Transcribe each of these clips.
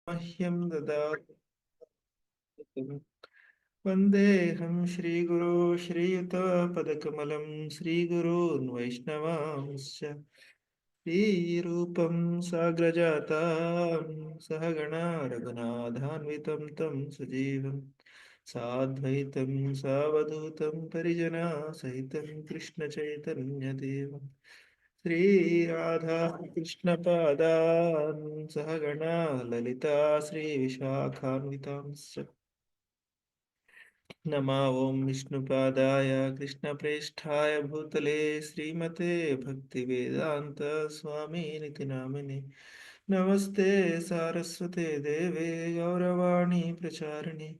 मह्यं ददातु वन्देऽहं श्रीगुरो श्रीयुतपदकमलं श्रीगुरून् वैष्णवांश्च श्रीरूपं साग्रजातां सहगणा रघुनाथान्वितं तं सजीवं साद्वैतं सावधूतं परिजनसहितं कृष्णचैतन्यदेवं श्रीराधा कृष्णपादान् सहगणा ललिता श्रीविशाखान्वितांश्च नमा ॐ विष्णुपादाय कृष्णप्रेष्ठाय भूतले श्रीमते भक्तिवेदान्त स्वामिनिति नामिने नमस्ते सारस्वते देवे गौरवाणी प्रचारिणे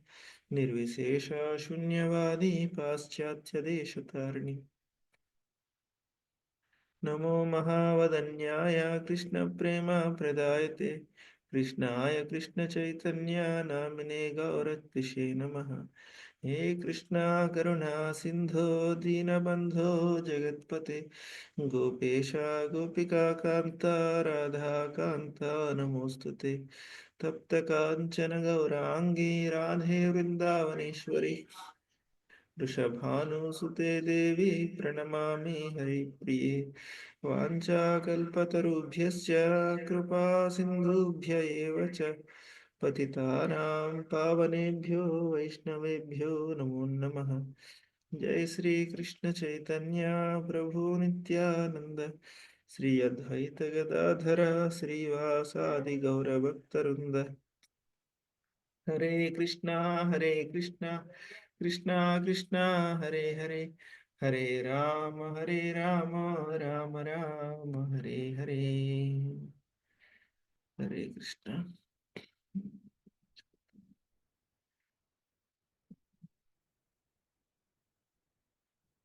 निर्विशेष शून्यवादी पाश्चात्यदेशतारिणि नमो महावदन्याय कृष्णप्रेमप्रदायते कृष्णाय कृष्णचैतन्य नामिने गौरत्विषे नमः हे कृष्णा करुणा सिंधो दीनबंधो जगत्पते गोपेश गोपिका कांता राधा कांता नमोस्तुते तप्त कांचन गौरांगी राधे वृंदावनेश्वरी वृषभानुसुते देवी प्रणमामि हरिप्रिये वाञ्छाकल्पतरुभ्यश्च कृपा सिन्धुभ्य एव च पतितानां पावनेभ्यो वैष्णवेभ्यो नमो नमः। जय श्री कृष्ण चैतन्य प्रभु नित्यानंद श्री अद्वैत गदाधर श्रीवासादि गौरभक्तवृंद हरे कृष्णा कृष्णा कृष्णा हरे हरे हरे राम राम राम हरे हरे हरे कृष्णा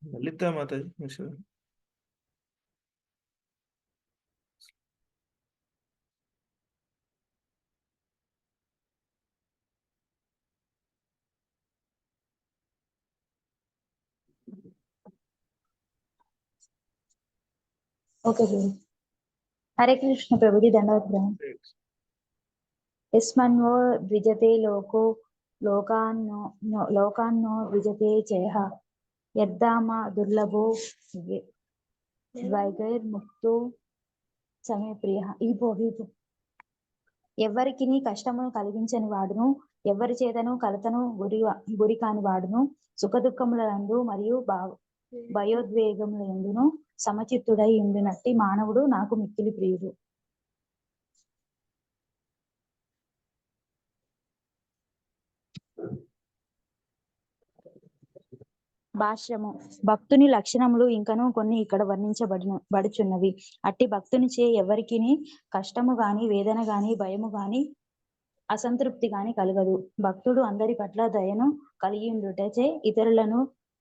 ललिता माता जी मुझे ఓకే గురు. హరే కృష్ణ ప్రభుజీ దండవత్రం. యస్మన్వో ద్విజతే లోకో లోకాన్నో ద్విజతే చేహ యద్దామ దుర్లభో వైగైర్ముక్తో సమే ప్రియ. ఎవరికి కష్టమును కలిగించని వాడును, ఎవరి చేతను కలతను గురి కాని వాడును, సుఖదుఖములందు మరియు భయోద్వేగములందును సమచిత్తుడై ఉండినట్టి మానవుడు నాకు మిక్కిలి ప్రియుడు. భాష్యము. భక్తుని లక్షణములు ఇంకను కొన్ని ఇక్కడ బడుచున్నవి. అట్టి భక్తునిచే ఎవరికి కష్టము గాని, వేదన గాని, భయము గాని, అసంతృప్తి గాని కలగదు. భక్తుడు అందరి పట్ల దయను కలిగి ఉండుటచే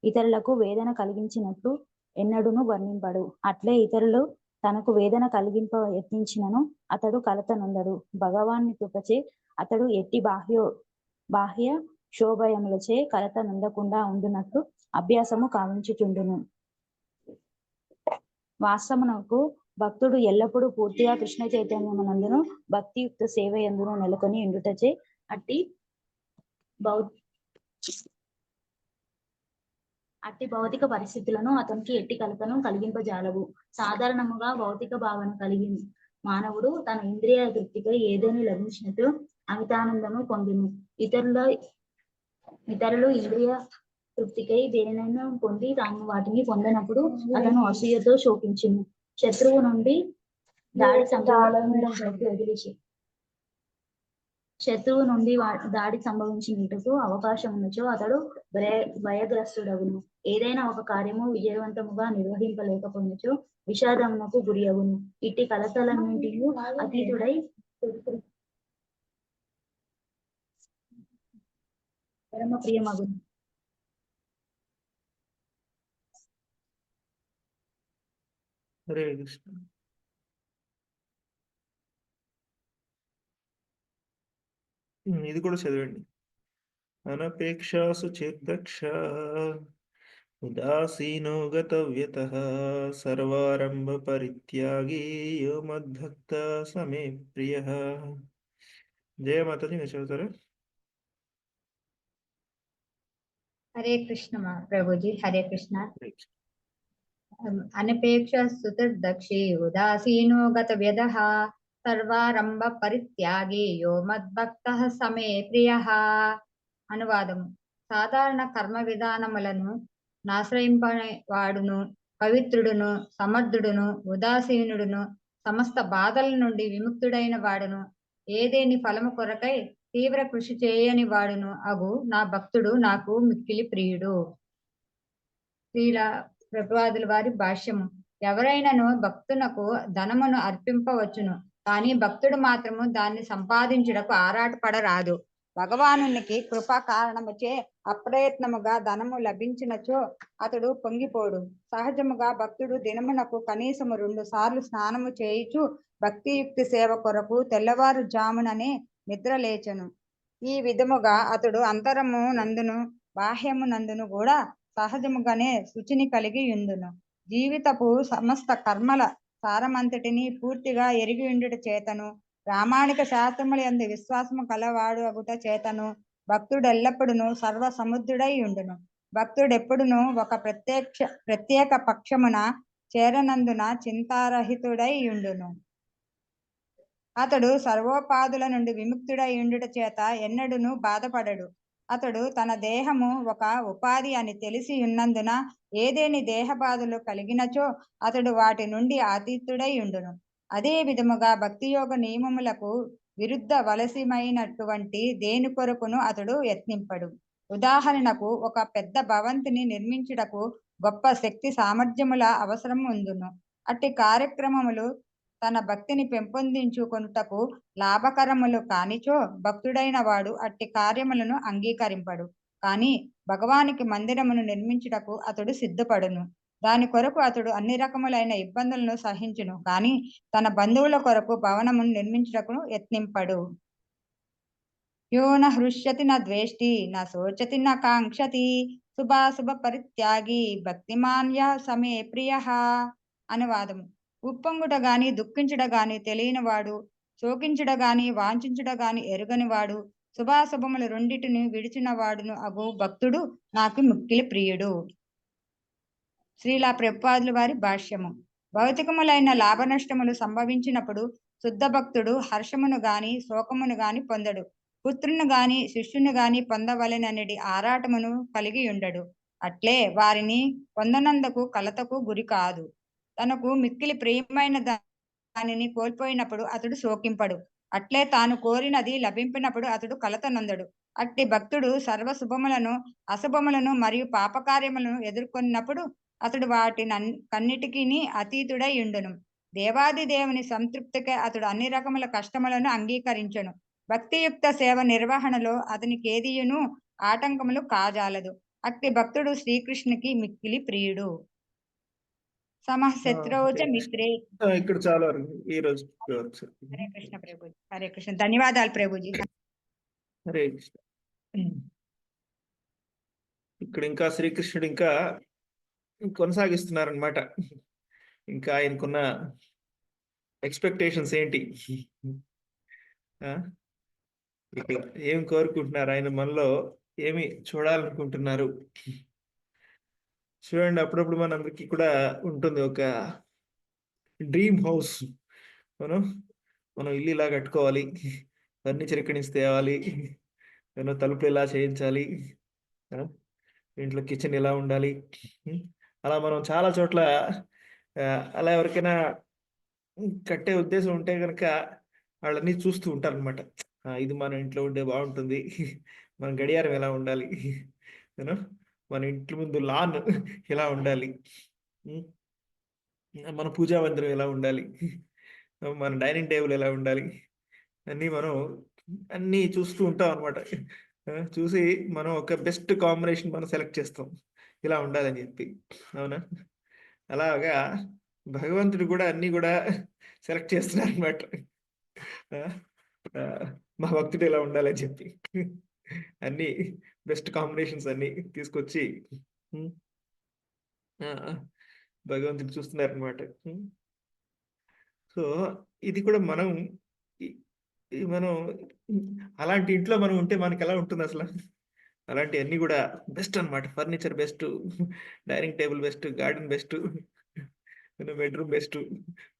ఇతరులకు వేదన కలిగించినట్లు ఎన్నడూను వర్ణింపడు. అట్లే ఇతరులు తనకు వేదన కలిగింప యత్నించినను అతడు కలత నొందడు. భగవాన్ని కృపచే అతడు ఎట్టి బాహ్య శోభయములచే కలత నొందకుండా ఉండునట్లు అభ్యాసము కావించుచుండును. వాస్తవమునకు భక్తుడు ఎల్లప్పుడూ పూర్తిగా కృష్ణ చైతన్యమునందును భక్తియుక్త సేవ యందును నెలకొని ఉండుటచే అట్టి భౌతిక పరిస్థితులను అతనికి ఎట్టి కలతను కలిగింపజాలవు. సాధారణముగా భౌతిక భావన కలిగి మానవుడు తన ఇంద్రియ తృప్తికై ఏదేని లభించినట్టు అమితానందము పొందును. ఇతరులు ఇంద్రియ తృప్తికై దేనినైనా పొంది తాను వాటిని పొందనప్పుడు అతను అసూయతో శోకించును. శత్రువు నుండి దాడి సంభవించినట్టుకు అవకాశం ఉన్నచో అతడు భయగ్రస్తుడవును. ఏదైనా ఒక కార్యము విజయవంతముగా నిర్వహింపలేకపోయినచో విషాదమునకు గురి అగును. ఇట్టి కలతలన్నింటినీ అతీతుడై పరమ ప్రియమగును. హరే కృష్ణ. ఇది కూడా చదవండి. అనపేక్షాసు చేద్దక్ష ఉదాసీనో గతవ్యతః సర్వారంభ పరిత్యాగి యో మద్భక్త సమే ప్రియః. జయ మాతాజీ నేను చదువుతారు. हरे कृष्ण प्रभु जी, हरे कृष्ण। अनपेक्ष सुतर्दक्षी उदासीनो गतव्यदः सर्वारंभ परित्यागी यो मद्भक्तः समे प्रियः। అనువాదము. సాధారణ కర్మ విధానములను నాశ్రయింపవాడును, పవిత్రుడును, సమర్థుడును, ఉదాసీనుడును, సమస్త బాధల నుండి విముక్తుడైన వాడును, ఏదేని ఫలము కొరకై తీవ్ర కృషి చేయని వాడును అగు నా భక్తుడు నాకు మిక్కిలి ప్రియుడు. శ్రీల ప్రభుపాదుల వారి భాష్యము. ఎవరైనాను భక్తునకు ధనమును అర్పింపవచ్చును, కానీ భక్తుడు మాత్రము దాన్ని సంపాదించుటకు ఆరాటపడరాదు. భగవానునికి కృపా కారణముచే అప్రయత్నముగా ధనము లభించినచో అతడు పొంగిపోడు. సహజముగా భక్తుడు దినమునకు కనీసము 2 సార్లు స్నానము చేయుచు భక్తియుక్తి సేవ కొరకు తెల్లవారు జాముననే నిద్ర లేచెను. ఈ విధముగా అతడు అంతరము నందును బాహ్యము నందును కూడా సహజముగానే శుచిని కలిగి ఉండును. జీవితపు సమస్త కర్మల సారమంతటిని పూర్తిగా ఎరిగి ఉండుట చేతను, ప్రామాణిక శాస్త్రముల యందు విశ్వాసము కలవాడు అగుట చేతను భక్తుడెల్లప్పుడును సర్వ సముద్రుడై ఉండును. భక్తుడెప్పుడును ఒక ప్రత్యేక పక్షమున చేరనందున చింతారహితుడై ఉండును. అతడు సర్వోపాధుల నుండి విముక్తుడై ఉండుట చేత ఎన్నడూను బాధపడడు. అతడు తన దేహము ఒక ఉపాధి అని తెలిసి ఉన్నందున ఏదేని దేహ బాధలు కలిగినచో అతడు వాటి నుండి అతీతుడై ఉండును. అదే విధముగా భక్తియోగ నియమములకు విరుద్ధ వలసిమైనటువంటి దేని కొరకును అతడు యత్నింపడు. ఉదాహరణకు ఒక పెద్ద భవంతిని నిర్మించుటకు గొప్ప శక్తి సామర్థ్యముల అవసరం ఉండును. అట్టి కార్యక్రమములు తన భక్తిని పెంపొందించుకొనుటకు లాభకరములు కానిచో భక్తుడైన వాడు అట్టి కార్యములను అంగీకరింపడు. కానీ భగవానికి మందిరమును నిర్మించుటకు అతడు సిద్ధపడును. దాని కొరకు అతడు అన్ని రకములైన ఇబ్బందులను సహించును, కానీ తన బంధువుల కొరకు భవనమును నిర్మించుటకు యత్నింపడు. యో న హృష్యతి న ద్వేష్టి న శోచతి న కాంక్షతి శుభాశుభ పరిత్యాగి భక్తిమాన్య సమే ప్రియ. అనువాదము. ఉప్పొంగుట గాని దుఃఖించుట గాని తెలియనివాడు, శోకించుట గాని వాంఛించుట గాని ఎరుగని వాడు, శుభాశుభములు రెండిటిని విడిచిన వాడును అగు భక్తుడు నాకు మిక్కిలి ప్రియుడు. శ్రీల ప్రభుపాదుల వారి భాష్యము. భౌతికములైన లాభ నష్టములు సంభవించినప్పుడు శుద్ధ భక్తుడు హర్షమును గాని శోకమును గాని పొందడు. పుత్రుని గాని శిష్యుని గాని పొందవలెనని ఆరాటమును కలిగి ఉండడు. అట్లే వారిని పొందనందుకు కలతకు గురి కాదు. తనకు మిక్కిలి ప్రియమైన దానిని కోల్పోయినప్పుడు అతడు శోకింపడు. అట్లే తాను కోరినది లభింపినప్పుడు అతడు కలత నొందడు. అట్టి భక్తుడు సర్వ శుభములను అశుభములను మరియు పాపకార్యములను ఎదుర్కొన్నప్పుడు అతడు కన్నిటికీ అతీతుడై ఉండును. దేవాది దేవుని సంతృప్తికి అతడు అన్ని రకముల కష్టములను అంగీకరించను. భక్తియుక్త సేవ నిర్వహణలో అతనికి ఏదియును ఆటంకములు కాజాలదు. అట్టి భక్తుడు శ్రీకృష్ణునికి మిక్కిలి ప్రియుడు. సమశత్రువుచ మిత్రే. ఇక్కడ చాలా ఈ రోజు. హరే కృష్ణ ప్రభుజీ. హరే కృష్ణ. ధన్యవాదాలు ప్రభుజీ. హరే కృష్ణ. ఇక్కడ ఇంకా శ్రీకృష్ణుడు ఇంకా కొనసాగిస్తున్నారనమాట. ఇంకా ఆయనకున్న ఎక్స్పెక్టేషన్స్ ఏంటి, ఏం కోరుకుంటున్నారు, ఆయన మనలో ఏమి చూడాలనుకుంటున్నారు. చూడండి, అప్పుడప్పుడు మనందరికీ కూడా ఉంటుంది ఒక డ్రీమ్ హౌస్. మనం ఇల్లు ఇలా కట్టుకోవాలి, ఫర్నిచర్ ఇక్కడి నుంచి తేవాలి, తలుపులు ఇలా చేయించాలి, ఇంట్లో కిచెన్ ఇలా ఉండాలి. అలా మనం చాలా చోట్ల అలా ఎవరికైనా కట్టే ఉద్దేశం ఉంటే కనుక వాళ్ళన్నీ చూస్తూ ఉంటారు అనమాట. ఇది మన ఇంట్లో ఉండే బాగుంటుంది, మన గడియారం ఎలా ఉండాలి, మన ఇంటి ముందు లాన్ ఎలా ఉండాలి, మన పూజా మందిరం ఎలా ఉండాలి, మన డైనింగ్ టేబుల్ ఎలా ఉండాలి, అన్నీ చూస్తూ ఉంటాం అనమాట. చూసి మనం ఒక బెస్ట్ కాంబినేషన్ మనం సెలెక్ట్ చేస్తాం, ఇలా ఉండాలని చెప్పి. అవునా? అలాగా భగవంతుడు కూడా అన్నీ కూడా సెలెక్ట్ చేస్తున్నారు అనమాట. మా భక్తుడు ఎలా ఉండాలని చెప్పి అన్నీ బెస్ట్ కాంబినేషన్స్ అన్నీ తీసుకొచ్చి భగవంతుడు చూస్తున్నారు అనమాట. సో ఇది కూడా మనం మనం అలాంటి ఇంట్లో మనం ఉంటే మనకెలా ఉంటుందసల? అలాంటియన్నీ గూడా బెస్ట్ అన్నమాట. Furniture best, dining table best, garden best, bedroom best,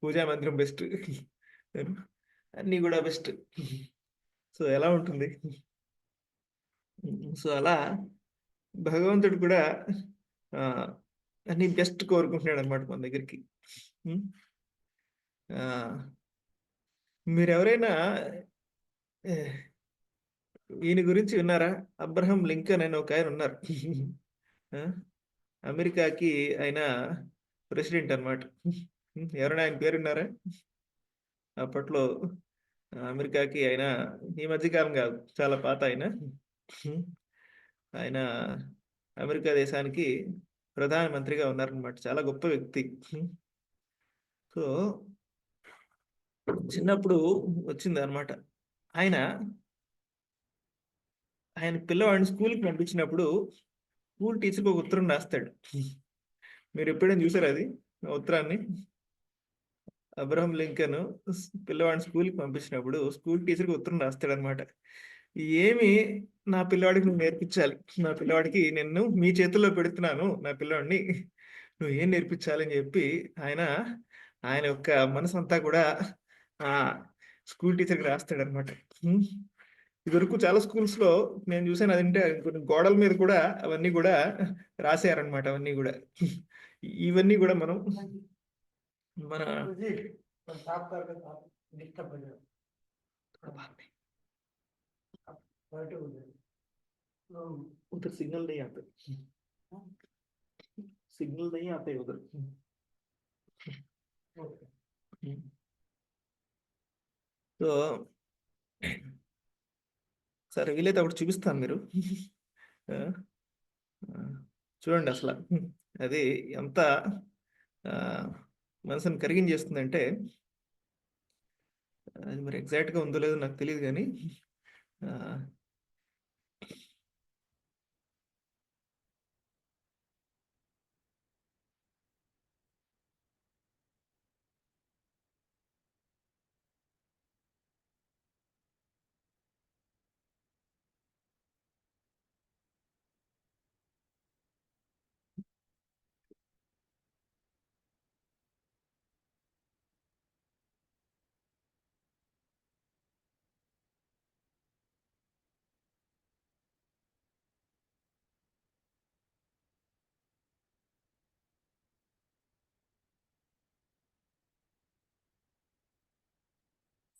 పూజా మందిరం బెస్ట్. అన్నీ గూడా బెస్ట్. సో, ఎలా ఉంటుంది? సో, అలా భగవంతుడు కూడా ఆహ్, అన్నీ బెస్ట్ కోరుకుంటున్నాడన్నమాట మన దగ్గరికి. హ్మ్. ఆహ్, మీరెవరైనా ఆహ్, ఈయన గురించి విన్నారా? అబ్రహం లింకన్ అని ఒకాయనున్నారు. ఆ! అమెరికాకి ఆయన ప్రెసిడెంట్ అన్నమాట. ఎవరైనా ఆయన పేరు విన్నారా? అప్పట్లో అమెరికాకి ఆయన ఈ మధ్య కాలం గాదు. చాలా పాత ఆయన. హ్మ్. ఆయన అమెరికా దేశానికి ప్రధానమంత్రిగా ఉన్నారనమాట. చాలా గొప్ప వ్యక్తి. హ్మ్. సో, చిన్నప్పుడు వచ్చిందనమాట. ఆయన, ఆయన పిల్లవాడిని స్కూలుకి పంపించినప్పుడు స్కూల్ టీచర్‌కి ఒక ఉత్తరం రాస్తాడు. మీరెప్పుడైనా చూసారా అది? ఆ ఉత్తరాన్ని? అబ్రహం లింకన్ పిల్లవాడిని స్కూలుకి పంపించినప్పుడు స్కూల్ టీచర్‌కి ఉత్తరం రాస్తాడనమాట. ఏమి నా పిల్లవాడికి నువ్వు నేర్పించాలి. నా పిల్లవాడికి నేను మీ చేతుల్లో పెడుతున్నాను నా పిల్లోడిని. నువ్వేం నేర్పించాలి అని జెప్పి ఆయన, ఆయన యొక్క మనసంతా కూడా స్కూల్ టీచర్‌కి రాస్తాడనమాట. హ్మ్. ఇదివరకు చాలా స్కూల్స్‌లో నేను చూసాను అదంటే కొన్ని గోడల మీద కూడా అవన్నీ గూడా రాసారనమాట అవన్నీ గూడా. ఇవన్నీ గూడా మనం మన उधर सिग्नल नहीं आते सिग्नल नहीं आते उधर సో సరే వీలైతే అప్పుడు చూపిస్తాను మీరు ఆ, ఆ, చూడండి అసలు అది ఎంత ఆ, మనసుని కరిగించేస్తుందంటే అది మరి ఎగ్జాక్ట్‌గా ఉందో లేదో నాకు తెలీదు గానీ ఆహ్,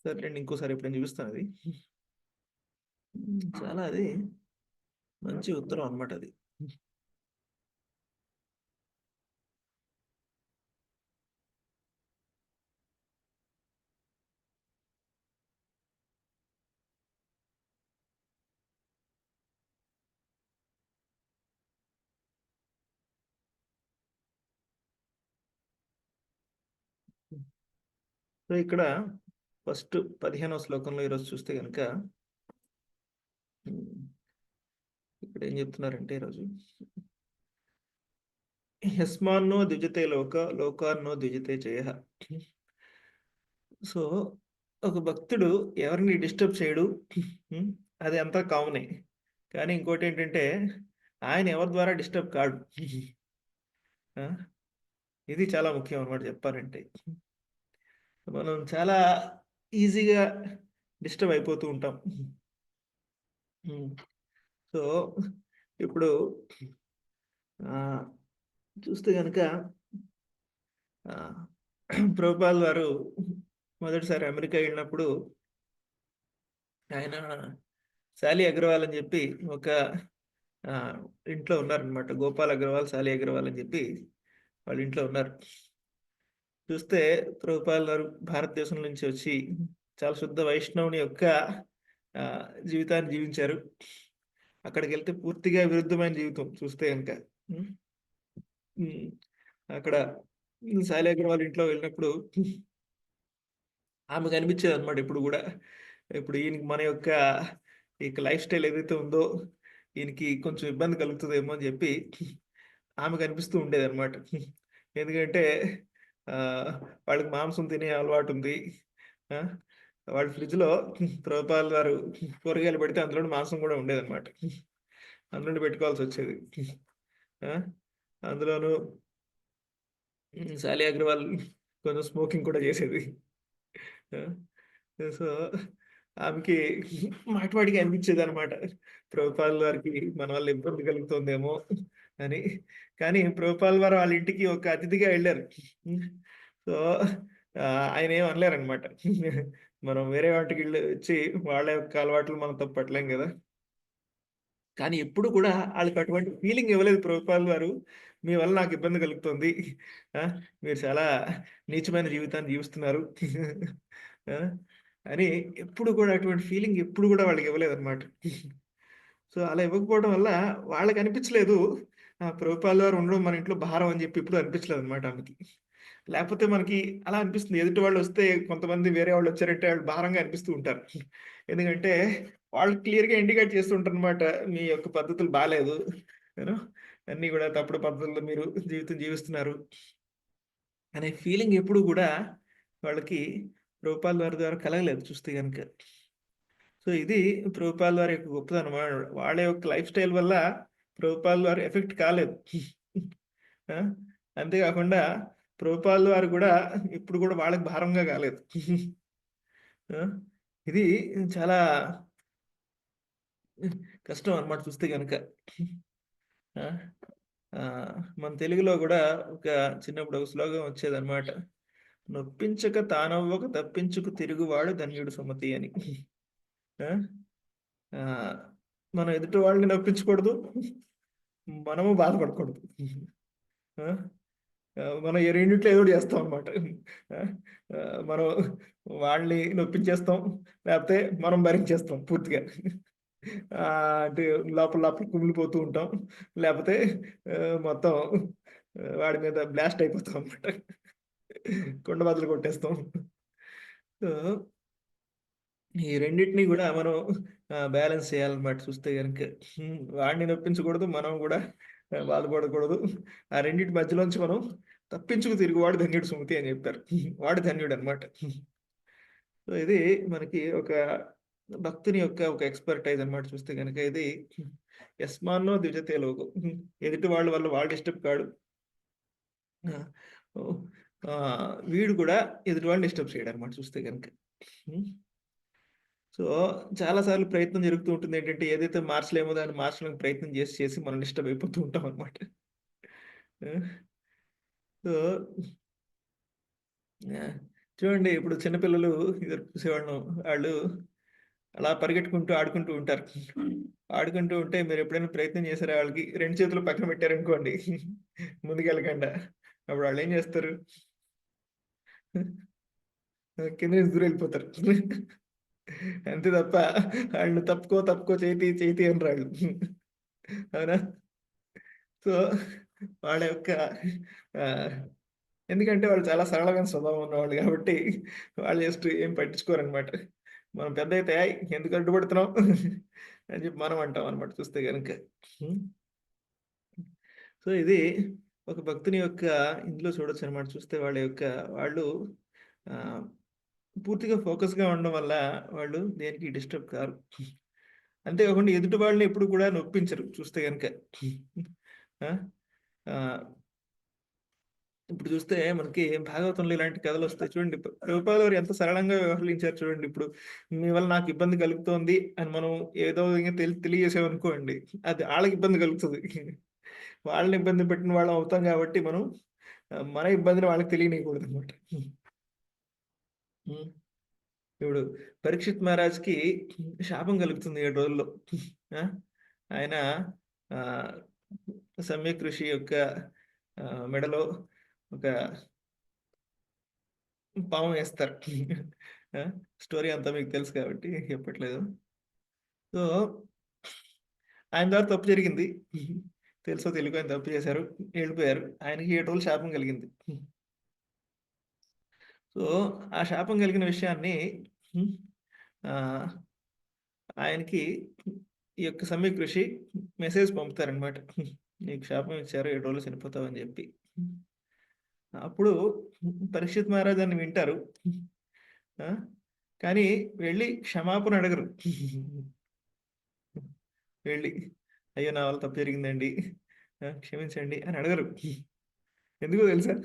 సర్లేండి ఇంకోసారి ఎప్పుడైనా చూపిస్తాను అది. చాలా అది మంచి ఉత్తరం అన్నమాట అది. సో, ఇక్కడ ఫస్ట్ 15వ శ్లోకంలో ఈరోజు చూస్తే గనక హ్మ్. ఇక్కడ ఏం చెప్తున్నారంటే ఈరోజు యస్మాన్నో ద్విజతే లోకాన్నో ద్విజతే జయః. సో, ఒక భక్తుడు ఎవరిని డిస్టర్బ్ చేయడు. హ్మ్. అది అంతా కామనే. కానీ ఇంకోటేంటంటే ఆయన ఎవరి ద్వారా డిస్టర్బ్ కాడు. ఆ! ఇది చాలా ముఖ్యం అన్నమాట చెప్పాలంటే. మనం చాలా ఈజీగా డిస్టర్బ్ అయిపోతూ ఉంటాం. హ్మ్. సో, ఇప్పుడు ఆహ్, చూస్తే గనక ఆహ్, ప్రభుపాల్ వారు మొదటిసారి అమెరికా ఎళ్ళినప్పుడు ఆయన సాలీ అగర్వాల్ అని జెప్పి ఒక ఆహ్, ఇంట్లో ఉన్నారనమాట. గోపాల్ అగర్వాల్, సాలీ అగర్వాల్ అని జెప్పి వాళ్ళ ఇంట్లో ఉన్నారు. చూస్తే ప్రభుపాల్ వారు భారతదేశం నుంచి వచ్చి చాలా శుద్ధ వైష్ణవుని యొక్క జీవితాన్ని జీవించారు. అక్కడికెళ్తే పూర్తిగా విరుద్ధమైన జీవితం చూస్తే గనక. హ్మ్. హ్మ్. అక్కడ సాయి అగర్వాల్ ఇంట్లో వెళ్ళినప్పుడు ఆమెకనిపించేదనమాట ఎప్పుడు గూడా. ఇప్పుడు ఈయనకి మన యొక్క ఇక లైఫ్ స్టైల్ ఏదైతే ఉందో, ఈయనకి కొంచెం ఇబ్బంది కలుగుతదేమో అని జెప్పి ఆమెకనిపిస్తూ ఉండేదనమాట. ఎందుకంటే ఆహ్, వాళ్ళకి మాంసం తినే అలవాటుంది. ఆ! వాళ్ళ ఫ్రిడ్జ్‌లో ప్రభుపాల్ వారు కూరగాయలు పెడితే అందులోని మాంసం గూడా ఉండేదనమాట. అందులోనే పెట్టుకోవాల్సొచ్చేది. ఆ! అందులోనూ సాలియా అగర్వాల్ కొంచెం స్మోకింగ్ కూడా చేసేది. ఆ! సో, ఆమెకి మాటి మాటికి అనిపించేదనమాట. ప్రభుపాల్ వారికి మన వల్ల ఇబ్బంది కలుగుతుందేమో అని. కానీ ప్రభుపాల్ వారు వాళ్ళ ఇంటికి ఒక అతిథిగా ఎళ్లారు. సో, ఆయనేం అనలేరనమాట. మనం వేరే వాటికెళ్ళి వచ్చి వాళ్ళ యొక్క అలవాట్లు మనం తప్పు పట్టలేం గదా! కానీ ఎప్పుడు కూడా ఆళ్ళకి అటువంటి ఫీలింగ్ ఇవ్వలేదు ప్రభుపాల్ వారు. మీ వల్ల నాకు ఇబ్బంది కలుగుతుంది. ఆ! మీరు చాలా నీచమైన జీవితాన్ని జీవిస్తున్నారు. ఆ! అని ఎప్పుడు కూడా అటువంటి ఫీలింగ్ ఎప్పుడు కూడా వాళ్ళకి ఇవ్వలేదన్నమాట. సో, అలా ఇవ్వకపోవడం వల్ల వాళ్ళకనిపించలేదు. ప్రభుపాల్ వారు ఉండడం మన ఇంట్లో భారం అని చెప్పి ఎప్పుడు అనిపించలేదన్నమాట ఆమెకి. లేపోతే మనకి అలా అనిపిస్తుంది. ఎదుటి వాళ్ళొస్తే కొంతమంది వేరే వాళ్ళొచ్చారంటే ఆళ్ళు భారంగా అనిపిస్తూ ఉంటారు. ఎందుకంటే వాళ్ళు క్లియర్‌గా ఇండికేట్ చేస్తూ ఉంటారనమాట. మీ యొక్క పద్ధతులు బాలేదు. యూనో అన్నీ గూడా తప్పుడు పద్ధతుల్లో మీరు జీవితం జీవిస్తున్నారు. అనే ఫీలింగ్ ఎప్పుడు గూడా వాళ్ళకి ప్రభుపాల్ వారి ద్వారా కలగలేదు చూస్తే గనక. సో, ఇది ప్రభుపాల్ వారి యొక్క గొప్పతనం. వాళ్ళ యొక్క లైఫ్ స్టైల్ వల్ల ప్రభుపాల్ వారు ఎఫెక్ట్ కాలేదు. ఆ! అంతే గాకుండా ప్రభుపాల్ వారు గూడా ఇప్పుడు గూడా వాళ్ళకి భారంగా కాలేదు. ఆ! ఇది చాలా కష్టం అన్నమాట చూస్తే గనక. ఆ! మన తెలుగులో గూడా ఒక చిన్నప్పుడు ఒక స్లోగన్ వచ్చేదన్నమాట. నొప్పించక తానవ్వక తప్పించుకు తిరుగువాడు ధన్యుడు సుమతి అని. ఆ! ఆహ్, మనం ఎదుటి వాళ్ళని నొప్పించకూడదు. మనము బాధపడకూడదు. ఆ! మనం ఈ రెండిట్లో ఏదో ఒకటి చేస్తాం అన్నమాట. ఆ! మనం వాళ్ళని నొప్పించేస్తాం. లేపోతే మనం భరించేస్తాం పూర్తిగా. అంటే లోపల లోపల కుమిలిపోతూ ఉంటాం. లేపోతే మొత్తం వాడి మీద బ్లాస్ట్ అయిపోతాం అన్నమాట. కుండ బద్దలు కొట్టేస్తాం. సో, ఈ రెండిటిని గూడా మనం బ్యాలెన్స్ చేయాలన్నమాట చూస్తే గనుక. వాడిని నొప్పించకూడదు. మనం గూడా బాధపడకూడదు. ఆ రెండిటి మధ్యలోంచి మనం తప్పించుకు తిరుగువాడు ధన్యుడు సుమతి అని జెప్పారు. వాడు ధన్యుడన్నమాట. సో, ఇది మనకి ఒక భక్తుని యొక్క ఒక ఎక్స్‌పర్‌టైజ్ అన్నమాట చూస్తే గనక. ఇది యస్మాన్నో ద్విజతే లోకో. ఎదుటి వాళ్ళ వల్ల వాడు డిస్టర్బ్ కాడు. ఆ! ఓహ్! వీడు కూడా ఎదుటి వాళ్ళని డిస్టర్బ్ చేయడన్నమాట చూస్తే గనక. హ్మ్. సో, చాలా సార్లు ప్రయత్నం జరుగుతూ ఉంటుంది. ఏంటంటే, ఏదైతే మార్చలేమో దాన్ని మార్చడానికి ప్రయత్నం చేసి మనం డిస్టర్బ్ అయిపోతూ ఉంటామనమాట. ఆ! సో, చూడండి ఇప్పుడు చిన్న పిల్లలు ఇదివరకు చూసేవాళ్ళం. ఆళ్ళు అలా పరిగెట్టుకుంటూ, ఆడుకుంటూ ఉంటారు. ఆడుకుంటూ ఉంటే మీరెప్పుడైనా ప్రయత్నం చేసారా ఆళ్ళకి 2 చేతులు పక్కన పెట్టారనుకోండి ముందుకెళ్ళకుండా. అప్పుడు ఆళ్ళేం చేస్తారు? కింద నుంచి దూరెళ్ళిపోతారు. అంతే తప్ప ఆళ్ళు తప్పుకో, తప్పుకో చేయి తీ అనరాళ్ళు. అవునా? సో, వాళ్ళ యొక్క ఆహ్, ఎందుకంటే వాళ్ళు చాలా సరళమైన స్వభావం ఉన్నవాళ్ళు గాబట్టి, వాళ్ళు జస్ట్ ఏం పట్టించుకోరనమాట. మనం పెద్దయితే "ఏయ్! ఎందుకు అడ్డుపడుతున్నావు" అని జెప్పి మనం అంటామనమాట చూస్తే గనక. హ్మ్. సో, ఇది ఒక భక్తుని యొక్క ఇందులో చూడొచ్చనమాట. చూస్తే వాళ్ళ యొక్క వాళ్ళు ఆహ్, పూర్తిగా ఫోకస్‌గా ఉండడం వల్ల వాళ్ళు దేనికి డిస్టర్బ్ కారు. అంతే కాకుండా ఎదుటి వాళ్ళని ఎప్పుడు కూడా నొప్పించరు చూస్తే గనక. ఆ! ఆహ్, ఇప్పుడు చూస్తే మనకి భాగవతంలో ఇలాంటి కథలొస్తాయి చూడండి. ప్రభుపాల్ వారు ఎంత సరళంగా వ్యవహరించారు చూడండి. ఇప్పుడు మీ వల్ల నాకు ఇబ్బంది కలుగుతోంది అని మనం ఏదో విధంగా తెలియజేసామనుకోండి. అది ఆళ్ళకి ఇబ్బంది కలుగుతది. వాళ్ళని ఇబ్బంది పెట్టిన వాళ్ళం అవుతాం కాబట్టి మనం మన ఇబ్బందిని వాళ్ళకి తెలియనీయకూడదనమాట. హ్మ్. ఇప్పుడు పరీక్షిత్ మహారాజ్‌కి శాపం కలుగుతుంది 7 రోజుల్లో. ఆ! ఆయన ఆహ్, సమ్యక్ ఋషి యొక్క మెడలో ఒక పాము వేస్తారు. ఆ! స్టోరీ అంతా మీకు తెలుసు కాబట్టి చెప్పట్లేదు. సో, ఆయన ద్వారా తప్పు జరిగింది. తెలుసో తెలియకో ఆయన తప్పు చేశారు. ఎళ్ళిపోయారు. ఆయనకి 7 రోజులు శాపం కలిగింది. సో, ఆ శాపం కలిగిన విషయాన్ని హ్మ్. ఆహ్, ఆయనకి ఈ యొక్క సమ్యక్ ఋషి మెసేజ్ పంపుతారనమాట. నీకు శాపం ఇచ్చారు 7 రోజుల్లో చనిపోతావని జెప్పి. అప్పుడు పరీక్షిత్ మహారాజ్ దాన్ని వింటారు. ఆ! కానీ వెళ్ళి క్షమాపణ అడగరు. వెళ్ళి అయ్యో నా వల్ల తప్పు జరిగిందండి, క్షమించండి అని అడగరు. ఎందుకో తెలుసా?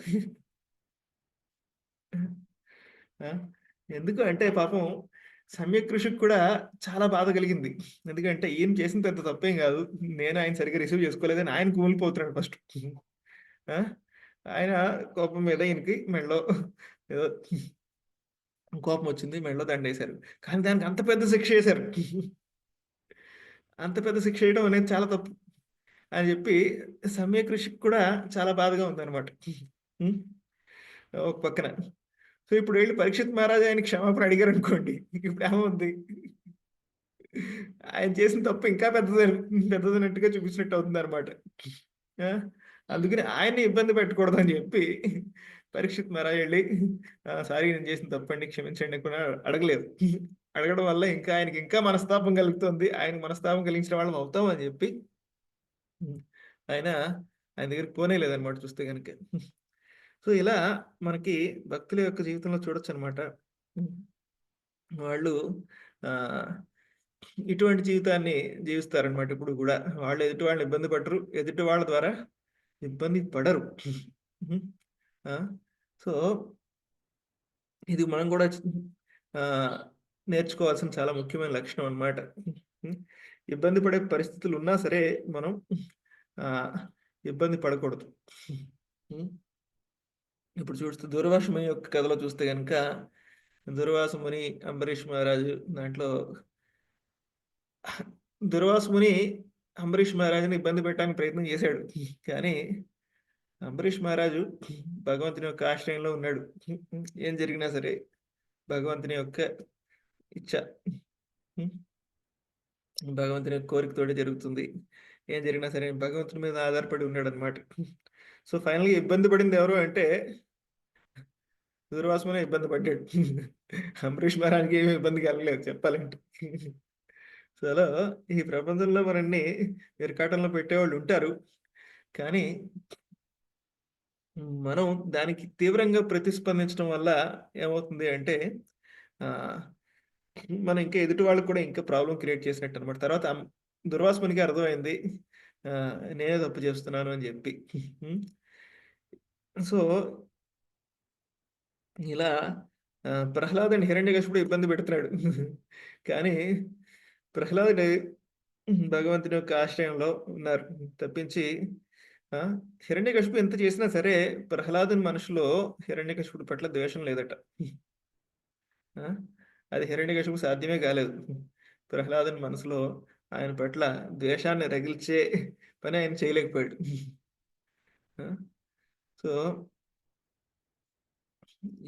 ఆ! ఎందుకు అంటే పాపం సమ్యక్ కృషికి కూడా చాలా బాధ కలిగింది. ఎందుకంటే ఈయన చేసిన పెద్ద తప్పేం గాదు. నేను ఆయన సరిగ్గా రిసీవ్ చేసుకోలేదని ఆయన కుమిలిపోతున్నాడు ఫస్ట్. ఆ! ఆయన కోపం మీద ఈయనకి మెడలో ఏదో కోపమొచ్చింది. మెడలో దండేశారు. కానీ దానికి అంత పెద్ద శిక్ష ఏశారు. అంత పెద్ద శిక్ష ఏయడం అనేది చాలా తప్పు అని జెప్పి సమ్యక్ ఋషికి కూడా చాలా బాధగా ఉందన్నమాట. హ్మ్. ఒక పక్కన. సో, ఇప్పుడు వెళ్లి పరీక్షిత్ మహారాజు ఆయనకి క్షమాపణ అడిగారనుకోండి. ఇప్పుడేమవుద్ది? ఆయన చేసిన తప్పు ఇంకా పెద్దదన్నట్టుగా చూపించినట్టు అవుతుందన్నమాట. ఆ! అందుకని ఆయన్ని ఇబ్బంది పెట్టకూడదని జెప్పి పరీక్షిత్ మహారాజు ఎళ్లి సారీ నేను చేసిన తప్పండి క్షమించండి అని కూడా అడగలేదు. అడగడం వల్ల ఇంకా ఆయనకి ఇంకా మనస్తాపం కలుగుతుంది. ఆయనకి మనస్తాపం కలిగించిన వాళ్ళం అవుతాం అని జెప్పి హ్మ్. ఆయన ఆయన దగ్గరికి పోనేలేదన్నమాట చూస్తే గనక. సో, ఇలా మనకి భక్తుల యొక్క జీవితంలో చూడొచ్చనమాట. హ్మ్. వాళ్ళు ఆహ్, ఇటువంటి జీవితాన్ని జీవిస్తారనమాట ఎప్పుడు గూడా. వాళ్ళు ఎదుటి వాళ్ళని ఇబ్బంది పెట్టరు. ఎదుటి వాళ్ళ ద్వారా ఇబ్బంది పడరు. హ్మ్. ఆ! సో, ఇది మనం గూడా ఆహ్, నేర్చుకోవాల్సిన చాలా ముఖ్యమైన లక్షణం అన్నమాట. హ్మ్. ఇబ్బంది పడే పరిస్థితులున్నా సరే మనం ఆహ్, ఇబ్బంది పడకూడదు. హ్మ్. ఇప్పుడు చూస్తే 'దూర్వాస ముని' యొక్క కథలో చూస్తే గనక 'దూర్వాస ముని, అంబరీష్ మహారాజు' దాంట్లో 'దూర్వాస ముని' అంబరీష్ మహారాజుని ఇబ్బంది పెట్టడానికి ప్రయత్నం చేశాడు. కానీ అంబరీష్ మహారాజు భగవంతుని యొక్క ఆశ్రయంలో ఉన్నాడు. ఏం జరిగినా సరే భగవంతుని యొక్క ఇచ్చ. హ్మ్. భగవంతుని యొక్క కోరికతోటే జరుగుతుంది. ఏం జరిగినా సరే భగవంతుని మీద ఆధారపడి ఉన్నాడనమాట. సో, ఫైనల్‌గా ఇబ్బంది పడింది ఎవరు అంటే దూర్వాసునే ఇబ్బంది పడ్డాడు. అంబరీష్ మహారాజుకి ఏమి ఇబ్బంది కలగలేదు చెప్పాలంటే. సో, అలా ఈ ప్రపంచంలో మనల్ని ఇరకాటంలో పెట్టేవాళ్ళుంటారు. కానీ మనం దానికి తీవ్రంగా ప్రతిస్పందించడం వల్ల ఏమవుతుంది అంటే ఆహ్, మనం ఇంకా ఎదుటి వాళ్ళకి కూడా ఇంకా ప్రాబ్లమ్ క్రియేట్ చేసినట్టనమాట. తర్వాత దుర్వాస మునికి అర్థమైంది. నేనే తప్పు చేస్తున్నాను అని జెప్పి. హ్మ్. సో, ఇలా ప్రహ్లాదుడిని హిరణ్యకశిపుడు ఇబ్బంది పెడుతున్నాడు. కానీ ప్రహ్లాదుడు భగవంతుని యొక్క ఆశ్రయంలో ఉన్నారు తప్పించి ఆ! హిరణ్యకశిపు ఎంత చేసినా సరే ప్రహ్లాదుని మనసులో హిరణ్యకశిపుడి పట్ల ద్వేషం లేదట. ఆ! అది హిరణ్యకశిపుకు సాధ్యమే కాలేదు. ప్రహ్లాదుని మనసులో ఆయన పట్ల ద్వేషాన్ని రగిల్చే పని ఆయన చేయలేకపోయాడు. ఆ! సో,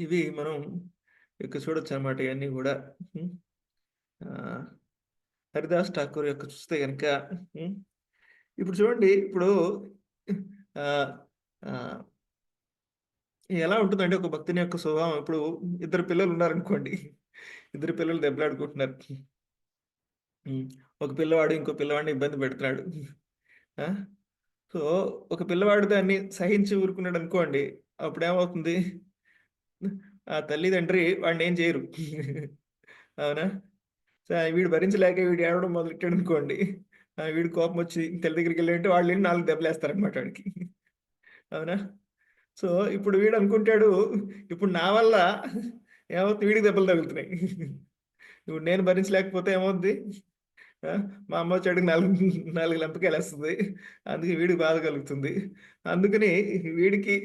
ఇవి మనం ఇక్కడ చూడొచ్చనమాట ఇయన్నీ గూడా. హ్మ్. ఆహ్, హరిదాస్ ఠాకూర్ యొక్క చూస్తే గనక హ్మ్. ఇప్పుడు చూడండి ఇప్పుడు ఆహ్, ఆహ్, ఎలా ఉంటుందంటే ఒక భక్తుని యొక్క స్వభావం ఇప్పుడు ఇద్దరు పిల్లలున్నారనుకోండి. ఇద్దరు పిల్లలు దెబ్బలాడుకుంటున్నారు. హ్మ్. ఒక పిల్లవాడు ఇంకో పిల్లవాడిని ఇబ్బంది పెడుతున్నాడు. ఆ! సో, ఒక పిల్లవాడు దాన్ని సహించి ఊరుకున్నాడనుకోండి. అప్పుడేమవుతుంది? ఆ తల్లిదండ్రి వాడినేం చేయరు. అవునా? వీడు భరించలేక వీడు ఏడవడం మొదలెట్టాడనుకోండి. వీడికి కోపమొచ్చి తల్లి దగ్గరికెళ్ళాడంటే వాళ్ళెళ్లి 4 దెబ్బలేస్తారనమాట వాడికి. అవునా? సో, ఇప్పుడు వీడనుకుంటాడు, ఇప్పుడు నా వల్ల ఏమవుతుంది వీడికి దెబ్బలు తగులుతున్నాయి. ఇప్పుడు నేను భరించలేకపోతే ఏమవుద్ది? ఆ! మా అమ్మ వచ్చేటప్పటికి 4 లెంపకాయలేస్తది. అందుకే వీడికి బాధ కలుగుతుంది. అందుకని వీడికి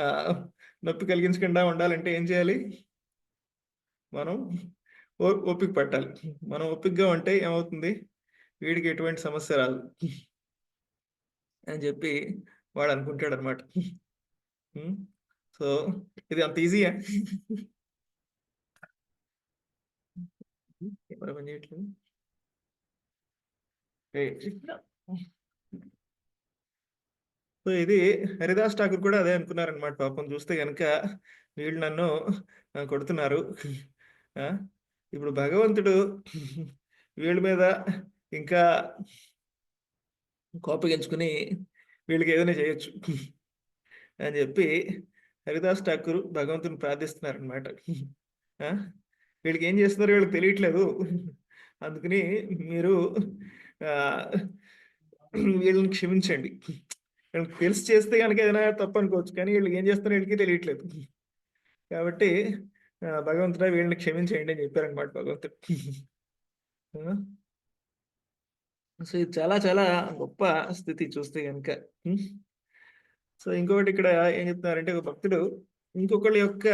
ఆహ్, నొప్పి కలిగించకుండా ఉండాలంటే ఏం చేయాలి? మనం ఓపిక పట్టాలి. మనం ఓపికగా ఉంటే ఏమవుతుంది? వీడికి ఎటువంటి సమస్య రాదు. అని చెప్పి వాడనుకుంటాడనమాట. హ్మ్. సో, ఇది అంత ఈజీయా? కెమెరా పని చేయట్లేదు. రైట్. సో, ఇది హరిదాస్ ఠాకూర్ కూడా అదే అనుకున్నారనమాట పాపం చూస్తే గనక వీళ్ళు నన్ను కొడుతున్నారు. ఆ! ఇప్పుడు భగవంతుడు వీళ్ళ మీద ఇంకా కోపగించుకొని వీళ్ళకి ఏదైనా చేయొచ్చు అని జెప్పి హరిదాస్ ఠాకూర్ భగవంతుని ప్రార్థిస్తున్నారనమాట. ఆ! వీళ్ళకి ఏం చేస్తున్నారో వీళ్ళకి తెలియట్లేదు. అందుకని మీరు వీళ్ళని క్షమించండి. వీళ్ళకి తెలిసి చేస్తే గనక ఏదైనా తప్పు అనుకోవచ్చు. కానీ వీళ్ళు ఏం చేస్తున్నారో వీళ్ళకి తెలియట్లేదు. కాబట్టి భగవంతుడా వీళ్ళని క్షమించేయండి అని చెప్పారనమాట భగవంతుడు. ఆ! సో ఇది చాలా చాలా గొప్ప స్థితి చూస్తే గనక. సో ఇంకొకటి ఇక్కడ ఏం చెప్తున్నారంటే ఒక భక్తుడు ఇంకొకళ్ళ యొక్క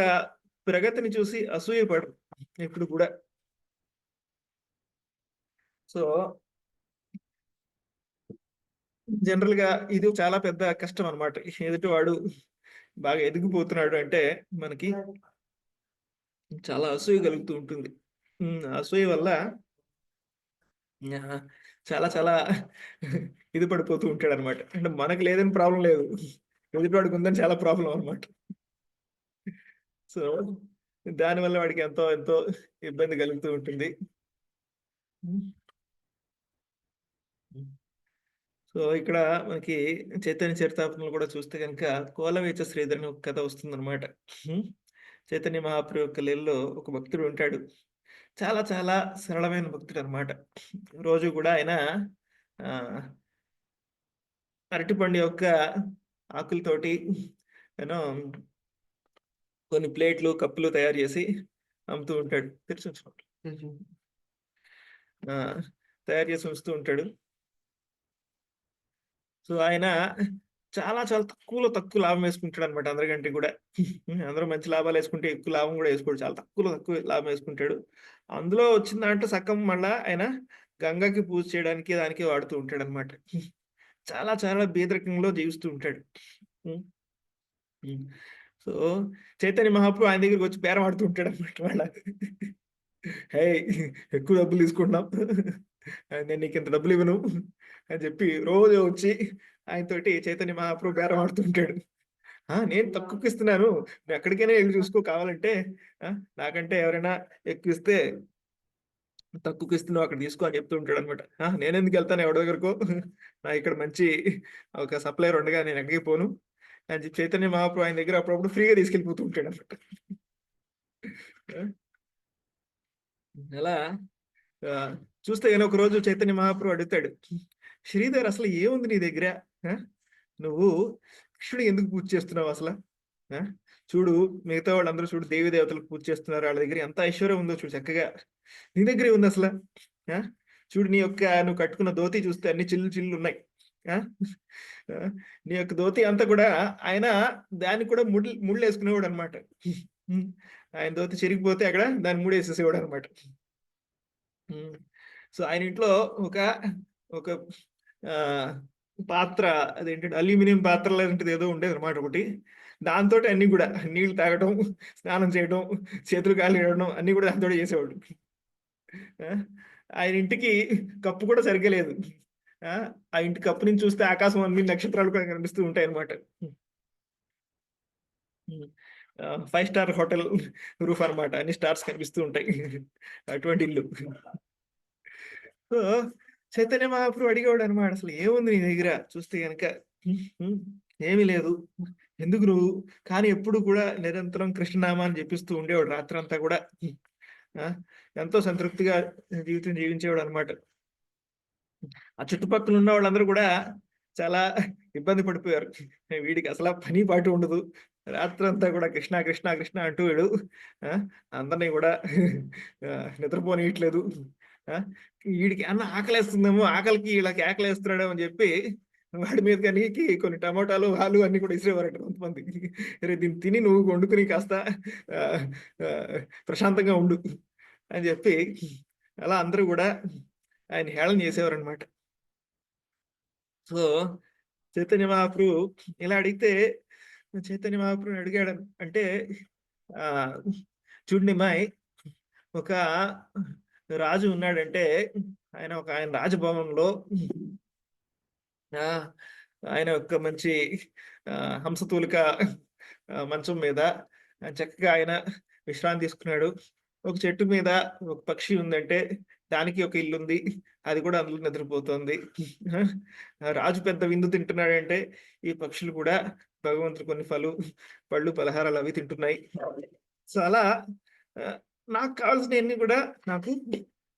ప్రగతిని చూసి అసూయపడరు ఎప్పుడు కూడా. సో జనరల్‌గా ఇది చాలా పెద్ద కష్టం అన్నమాట. ఎదుటివాడు బాగా ఎదిగిపోతున్నాడు అంటే మనకి చాలా అసూయ కలుగుతూ ఉంటుంది. అసూయ వల్ల ఆహ్, చాలా చాలా ఇది పడిపోతూ ఉంటాడన్నమాట. అంటే మనకు లేదని ప్రాబ్లమ్ లేదు. ఎదుటివాడికి ఉందని చాలా ప్రాబ్లమ్ అన్నమాట. సో దానివల్ల వాడికి ఎంతో ఎంతో ఇబ్బంది కలుగుతూ ఉంటుంది. హ్మ్. హ్మ్. సో ఇక్కడ మనకి చైతన్య చరితామృతంలో కూడా చూస్తే గనుక కోలవేచ శ్రీధర్ అని ఒక కథ వస్తుందన్నమాట. హ్మ్. చైతన్య మహాప్రభు యొక్క లీలలో ఒక భక్తుడు ఉంటాడు. చాలా చాలా సరళమైన భక్తుడన్నమాట. రోజు కూడా ఆయన ఆహ్, అరటిపండు యొక్క ఆకులతోటి యూనో కొన్ని ప్లేట్లు, కప్పులు తయారు చేసి అమ్ముతూ ఉంటాడు. తెరిచుంచుకోండి. ఆ! తయారు చేసి ఉంచుతూ ఉంటాడు. సో ఆయన చాలా చాలా తక్కువలో తక్కువ లాభం వేసుకుంటాడన్నమాట అందరికంటే కూడా. అందరూ మంచి లాభాలేసుకుంటే ఎక్కువ లాభం కూడా వేసుకోడు. చాలా తక్కువలో తక్కువ లాభం వేసుకుంటాడు. అందులో వచ్చిన దాంట్లో సగం మళ్ళా ఆయన గంగకి పూజ చేయడానికి దానికి వాడుతూ ఉంటాడన్నమాట. చాలా చాలా పేదరికంలో జీవిస్తూ ఉంటాడు. హ్మ్. హ్మ్. సో చైతన్య మహాప్రభు ఆయన దగ్గరికొచ్చి బేరం ఆడుతూ ఉంటాడన్నమాట మళ్ళా. "హేయ్! ఎక్కువ డబ్బులు తీసుకుంటున్నావు. నేను నీకింత డబ్బులివ్వను" అని చెప్పి రోజు వచ్చి ఆయనతోటి చైతన్య మహాప్రభు బేరం ఆడుతూ ఉంటాడు. నేను తక్కువకిస్తున్నాను. నువ్వెక్కడికైనా ఎళ్లి చూసుకో కావాలంటే. ఆ! నాకంటే ఎవరైనా ఎక్కువిస్తే తక్కువకిస్తున్నావు అక్కడ తీసుకో అని చెప్తూ ఉంటాడన్నమాట. నేనెందుకెళ్తాను ఎవడి దగ్గరకో. నాకిక్కడ మంచి ఒక సప్లయర్ ఉండగా నేనెక్కడికి పోను అని చెప్పి చైతన్య మహాప్రభు ఆయన దగ్గర అప్పుడప్పుడు ఫ్రీగా తీసుకెళ్ళిపోతూ ఉంటాడన్నమాట. ఆ! అలా ఆహ్, చూస్తే గాని ఒకరోజు చైతన్య మహాప్రభు అడుగుతాడు. "శ్రీధర్ అసలు ఏముంది నీ దగ్గర? ఆ! నువ్వు కృష్ణుడికి ఎందుకు పూజ చేస్తున్నావు అసల? ఆ! చూడు మిగతా వాళ్ళందరూ చూడు దేవీ దేవతలకు పూజ చేస్తున్నారు. ఆళ్ళ దగ్గర ఎంత ఐశ్వర్యం ఉందో చూడు చక్కగా. నీ దగ్గర ఏముందసల? ఆ! చూడు నువ్వు కట్టుకున్న ధోతి చూస్తే అన్ని చిల్లులు చిల్లులున్నాయి. ఆ! ఆ! నీ యొక్క ధోతి అంతా కూడా ఆయన దానికి కూడా ముళ్ళేసుకునేవాడనమాట. హ్మ్. ఆయన ధోతి చిరిగిపోతే అక్కడ దానికి ముడేసేసేవాడనమాట. హ్మ్. సో, ఆయన ఇంట్లో ఒక, ఒక ఆహ్, పాత్ర అదేంటంటే అల్యూమినియం పాత్ర లాంటిది ఏదో ఉండేదన్నమాట ఒకటి. దాంతోటి అన్నీ గూడా నీళ్లు తాగడం, స్నానం చేయడం, చేతులు కాళ్ళు కడగడం అన్నీ గూడా దాంతోటే చేసేవాడు. ఆ! ఆయన ఇంటికి కప్పు కూడా సరిగ్గా లేదు. ఆ! ఆ ఇంటి కప్పు నుంచి చూస్తే ఆకాశం అన్ని నక్షత్రాలు కూడా కనిపిస్తూ ఉంటాయన్నమాట. హ్మ్. 5 స్టార్ హోటల్ రూఫ్ అన్నమాట. అన్ని స్టార్స్ కనిపిస్తూ ఉంటాయి. అటువంటి ఇల్లు. సో, చైతన్య మహాప్రభు అడిగేవాడనమాట. "అసలు ఏముంది నీ దగ్గర?" చూస్తే గనక హ్మ్. హ్మ్. "ఏమీ లేదు. ఎందుకు నువ్వు" కానీ ఎప్పుడు కూడా నిరంతరం కృష్ణనామాన్ని జపిస్తూ ఉండేవాడు రాత్రంతా కూడా. ఆ! ఎంతో సంతృప్తిగా జీవితం జీవించేవాడనమాట. ఆ చుట్టుపక్కల ఉన్న వాళ్ళందరూ కూడా చాలా ఇబ్బంది పడిపోయారు. వీడికి అసల పని పాటు ఉండదు. రాత్రంతా కూడా కృష్ణ, కృష్ణ, కృష్ణ అంటూ వీడు ఆ! అందరిని కూడా నిద్రపోనియట్లేదు. ఆ! వీడికి ఏమన్నా ఆకలేస్తుందేమో, ఆకలికి ఈళ్ళ కేకలేస్తున్నాడేమో అని చెప్పి వాడి మీదకి కొన్ని టమోటాలు, ఆలు అన్నీ కూడా ఇసిరేవారట కొంతమంది. "అరేయ్! దీన్ని తిని నువ్వు వండుకొని కాస్త ఆహ్, ఆహ్, ప్రశాంతంగా ఉండు" అని చెప్పి అలా అందరూ గూడా ఆయన హేళన చేసేవారనమాట. సో, చైతన్య మహాప్రభు ఇలా అడిగితే చైతన్య మహాప్రభుని అడిగాడు అంటే ఆహ్, చూడండిమ్మాయ్ ఒక రాజు ఉన్నాడంటే ఆయన రాజభవనంలో ఆ! ఆయన ఒక మంచి హంసతూలిక మంచం మీద చక్కగా ఆయన విశ్రాంతి తీసుకున్నాడు. ఒక చెట్టు మీద ఒక పక్షి ఉందంటే దానికి ఒక ఇల్లుంది. అది కూడా అందులో నిద్రపోతోంది. రాజు పెద్ద విందు తింటున్నాడంటే ఈ పక్షులు కూడా భగవంతుడు కొన్ని పళ్ళు, పళారాలు అవి తింటున్నాయి. సో, అలా ఆహ్, నాకు కావాల్సినయన్నీ కూడా నాకు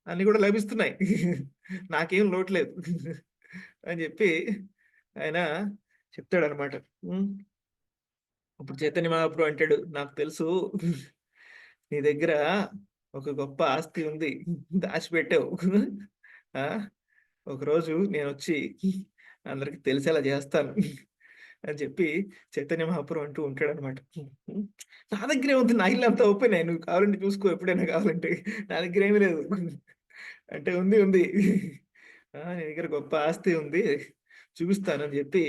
అన్నీ కూడా లభిస్తున్నాయి. నాకేం లోటు లేదు అని చెప్పి ఆయన చెప్తాడనమాట. హ్మ్. అప్పుడు చైతన్య మహాప్రభు అంటాడు, "నాకు తెలుసు నీ దగ్గర ఒక గొప్ప ఆస్తి ఉంది. దాచిపెట్టావు. ఆ! ఒకరోజు నేనొచ్చి అందరికి తెలిసేలా చేస్తాను" అని చెప్పి చైతన్య మహాప్రభు అంటూ ఉంటాడనమాట. హ్మ్. నా దగ్గరే ఉంది. నా ఇల్లంతా ఓపెనే. నువ్వు కావాలంటే చూసుకో ఎప్పుడైనా కావాలంటే. నా దగ్గర ఏమీ లేదు. అంటే ఉంది, ఉంది. నీ దగ్గర గొప్ప ఆస్తి ఉంది. చూపిస్తానని చెప్పి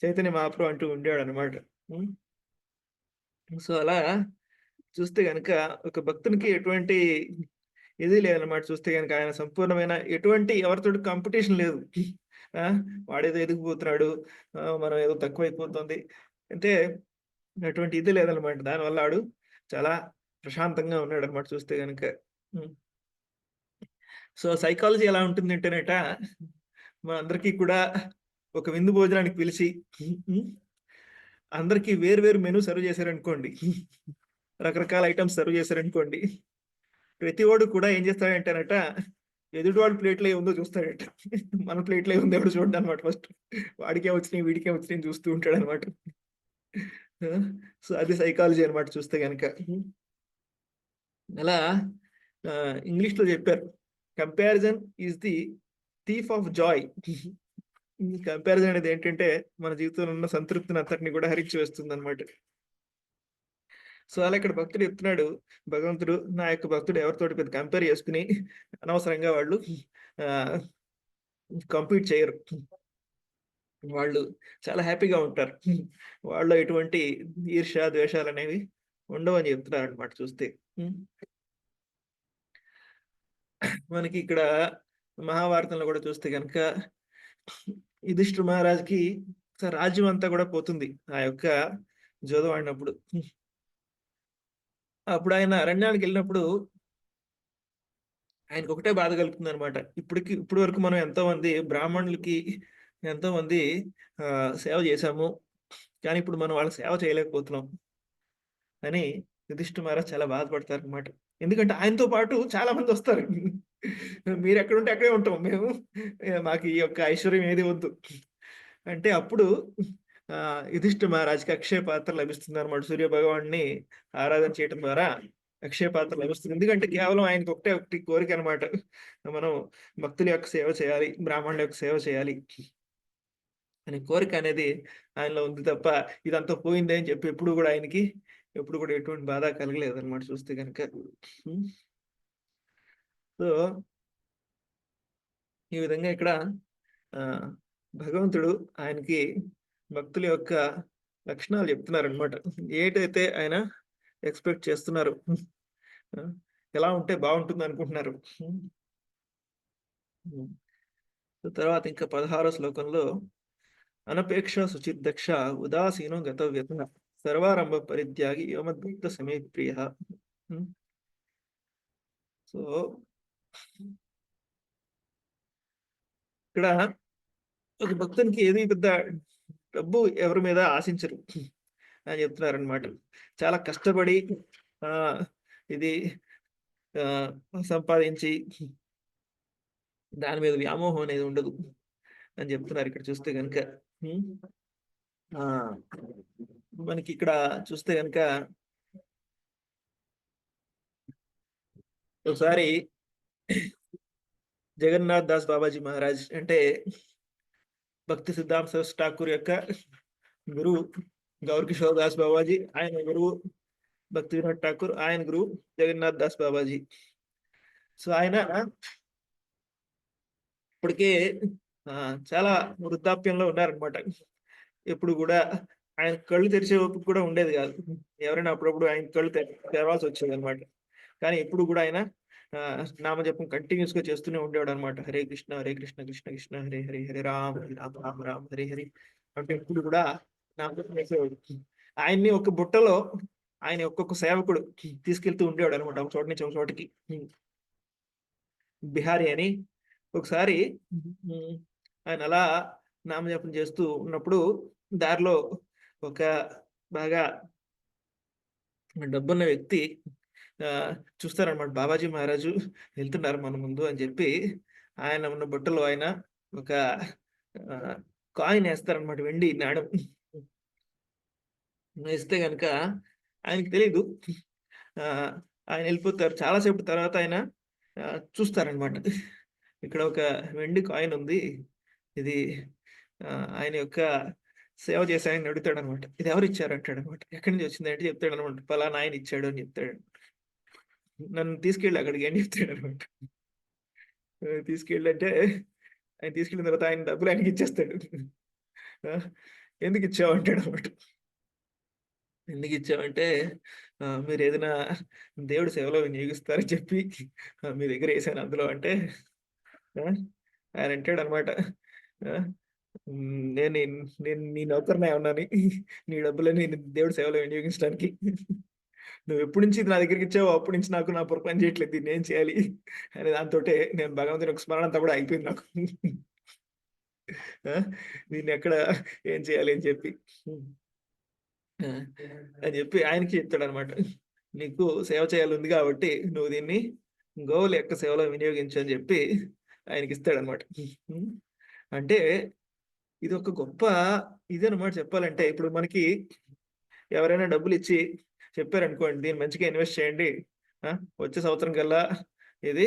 చైతన్య మహాప్రభు అంటూ ఉండేవాడనమాట. హ్మ్. సో, అలా చూస్తే గనక ఒక భక్తునికి ఎటువంటి ఇది లేదనమాట. చూస్తే గనక ఆయన సంపూర్ణమైన ఎటువంటి ఎవరితోటి కాంపిటీషన్ లేదు. ఆ! వాడేదో ఎదిగిపోతున్నాడు. మనం ఏదో తక్కువైపోతుంది. అంటే అటువంటి ఇది లేదనమాట. దానివల్ల ఆడు చాలా ప్రశాంతంగా ఉన్నాడనమాట చూస్తే గనక. హ్మ్. సో, సైకాలజీ ఎలా ఉంటుందంటేనట, మనందరికీ కూడా ఒక విందు భోజనానికి పిలిచి హ్మ్. అందరికి వేరు వేరు మెనూ సర్వ్ చేశారనుకోండి. రకరకాల ఐటెమ్స్ సర్వ్ చేశారనుకోండి. ప్రతివోడు కూడా ఏం చేస్తాడంటేనట, ఎదుటివాడి ప్లేట్‌లో ఏముందో చూస్తాడట. మన ప్లేట్‌లో ఏముందో ఎవడు చూడడనమాట ఫస్ట్. వాడికేం వచ్చినాయి, వీడికేం వచ్చినాయి అని చూస్తూ ఉంటాడనమాట. ఆ! సో, అది సైకాలజీ అనమాట చూస్తే గనక. అలా ఇంగ్లీష్‌లో చెప్పారు. Comparison is the thief of Joy. ఈ కంపారిజన్ అనేది ఏంటంటే, మన జీవితంలో ఉన్న సంతృప్తిని అంతటిని కూడా హరించి వేస్తుందనమాట. సో, అలా ఇక్కడ భక్తుడు చెప్తున్నాడు, భగవంతుడు నా యొక్క భక్తుడు ఎవరితోటి పెద్ద కంపేర్ చేసుకొని అనవసరంగా వాళ్ళు ఆహ్, కంపీట్ చేయరు. వాళ్ళు చాలా హ్యాపీగా ఉంటారు. వాళ్ళలో ఎటువంటి ఈర్ష్య, ద్వేషాలనేవి ఉండవని చెప్తున్నారనమాట చూస్తే. హ్మ్. మనకి ఇక్కడ మహాభారతంలో కూడా చూస్తే గనక యుధిష్ఠిర మహారాజుకి రాజ్యం అంతా కూడా పోతుంది. ఆ యొక్క జూదం ఆడినప్పుడు. అప్పుడు ఆయన అరణ్యానికెళ్ళినప్పుడు ఆయనకొకటే బాధ కలుగుతుందనమాట. ఇప్పటి వరకు మనం ఎంతోమంది బ్రాహ్మణులకి ఎంతోమంది సేవ చేశాము. కానీ ఇప్పుడు మనం వాళ్ళకి సేవ చేయలేకపోతున్నాం అని యుధిష్ఠిర మహారాజ్ చాలా బాధపడతారనమాట. ఎందుకంటే ఆయనతో పాటు చాలా మందొస్తారు. మీరెక్కడుంటే అక్కడే ఉంటాం మేము. మాకు ఈ యొక్క ఐశ్వర్యం ఏది వద్దు. అంటే అప్పుడు యుధిష్ఠిర మహారాజుకి అక్షయ పాత్ర లభిస్తుందనమాట. సూర్య భగవానుడిని ఆరాధన చేయటం ద్వారా అక్షయ పాత్ర లభిస్తుంది. ఎందుకంటే కేవలం ఆయనకి ఒకటి కోరికనమాట. మనం భక్తుల యొక్క సేవ చేయాలి, బ్రాహ్మణుల యొక్క సేవ చేయాలి అనే కోరిక అనేది ఆయనలో ఉంది తప్ప, ఇదంతా పోయిందే అని చెప్పి ఎప్పుడు గూడా ఆయనకి ఎప్పుడు కూడా ఎటువంటి బాధ కలగలేదనమాట చూస్తే గనక. హ్మ్. సో, ఈ విధంగా ఇక్కడ ఆహ్, భగవంతుడు ఆయనకి భక్తుల యొక్క లక్షణాలు చెప్తున్నారనమాట. ఏటైతే ఆయన ఎక్స్‌పెక్ట్ చేస్తున్నారు. ఆ! ఎలా ఉంటే బావుంటుందనుకుంటున్నారు. హ్మ్. హ్మ్. తర్వాత ఇంకా 16 శ్లోకంలో అనపేక్ష శుచిర్దక్ష ఉదాసీనో గతవ్యతః సర్వారంభ పరిత్యాగి యో మద్భక్త సమే ప్రియః. హ్మ్. సో, ఇక్కడ ఒక భక్తునికి ఏది పెద్ద డబ్బు ఎవరి మీద ఆశించరు అని చెప్తున్నారనమాట. చాలా కష్టపడి ఆహ్, ఇది సంపాదించి దాని మీద వ్యామోహం అనేది ఉండదు అని చెప్తున్నారు ఇక్కడ చూస్తే గనుక. హ్మ్. ఆ! మనకిక్కడ చూస్తే గనుక ఒకసారి జగన్నాథ్ దాస్ బాబాజీ మహారాజ్ అంటే భక్తి సిద్ధాంత సరస్వతి ఠాకూర్ యొక్క గురువు గౌర్ కిషోర్ దాస్ బాబాజీ, ఆయన గురువు భక్తి వినోద్ ఠాకూర్, ఆయన గురువు జగన్నాథ్ దాస్ బాబాజీ. సో, ఆయన ఇప్పటికే చాలా వృద్ధాప్యంలో ఉన్నారనమాట. ఎప్పుడు గూడా ఆయన కళ్ళు తెరిచే ఓపిక కూడా ఉండేది గాదు. ఎవరైనా అప్పుడప్పుడు ఆయన కళ్ళు తెరవాల్సొచ్చేదనమాట. కానీ ఎప్పుడు గూడా ఆయన నామజపం కంటిన్యూయస్‌గా చేస్తూనే ఉండేవాడనమాట. హరే కృష్ణ, హరే కృష్ణ, కృష్ణ కృష్ణ, హరే హరే, హరే రామ, హరే రామ, రామ రామ, హరే హరే అంటూ ఎప్పుడు గూడా నామజపం చేసేవాడు. ఆయన్ని ఒక బుట్టలో ఆయన ఒక్కొక్క సేవకుడు తీసుకెళ్తూ ఉండేవాడనమాట. ఒక చోట నుంచి ఒక చోటకి. బిహారీ అని. ఒకసారి హ్మ్. ఆయన అలా నామజపం చేస్తూ ఉన్నప్పుడు దారిలో ఒక బాగా డబ్బున్న వ్యక్తి చూస్తారనమాట. బాబాజీ మహారాజు వెళ్తున్నారు మన ముందు అని చెప్పి, ఆయన ఉన్న బుట్టలో ఆయన ఒక కాయిన్ ఏస్తారనమాట, వెండి నాణెం. ఏస్తే గనక ఆయనకి తెలీదు. ఆయన ఎళ్ళిపోతారు. చాలా సేపటి తర్వాత ఆయన చూస్తారనమాట. ఇక్కడ ఒక వెండి కాయిన్ ఉంది. ఇది ఆయన యొక్క సేవ చేసే ఆయన్ని అడుగుతాడనమాట. ఇది ఎవరిచ్చారు అంటాడనమాట. ఎక్కడి నుంచి వచ్చిందంటే చెప్తాడనమాట. పలానా ఆయన ఇచ్చాడు అని చెప్తాడు. నన్ను తీసుకెళ్ళి అక్కడికి అని చెప్తాడనమాట. తీసుకెళ్ళంటే ఆయన తీసుకెళ్ళిన తర్వాత ఆయన డబ్బులు ఆయనకి ఇచ్చేస్తాడు. ఎందుకు ఇచ్చావు అంటాడనమాట. ఎందుకు ఇచ్చావంటే మీరేదైనా దేవుడి సేవలో వినియోగిస్తారని చెప్పి మీ దగ్గర ఏసాను అందులో అంటే, ఆయన అంటాడనమాట. నేను నేను నీ నౌకరునే ఉన్నాని. నీ డబ్బులని దేవుడి సేవలో వినియోగించడానికి. నువ్వెప్పటి నుంచి ఇది నా దగ్గరికిచ్చావో అప్పటి నుంచి నాకు నా బుర్ర పని చేయట్లేదు. దీన్నేం చేయాలి అనే దాంతోటే నేను భగవంతుని యొక్క స్మరణ అంతా కూడా అయిపోయింది నాకు. దీన్నెక్కడ ఏం చేయాలి అని చెప్పి. అని చెప్పి ఆయనకి చెప్తాడనమాట. నీకు సేవ చేయాలుంది కాబట్టి నువ్వు దీన్ని గోవుల యొక్క సేవలో వినియోగించు అని చెప్పి ఆయనకిస్తాడనమాట. అంటే ఇదొక గొప్ప ఇదనమాట చెప్పాలంటే. ఇప్పుడు మనకి ఎవరైనా డబ్బులిచ్చి చెప్పారనుకోండి, దీన్ని మంచిగా ఇన్వెస్ట్ చేయండి. వచ్చే సంవత్సరం కల్లా ఇది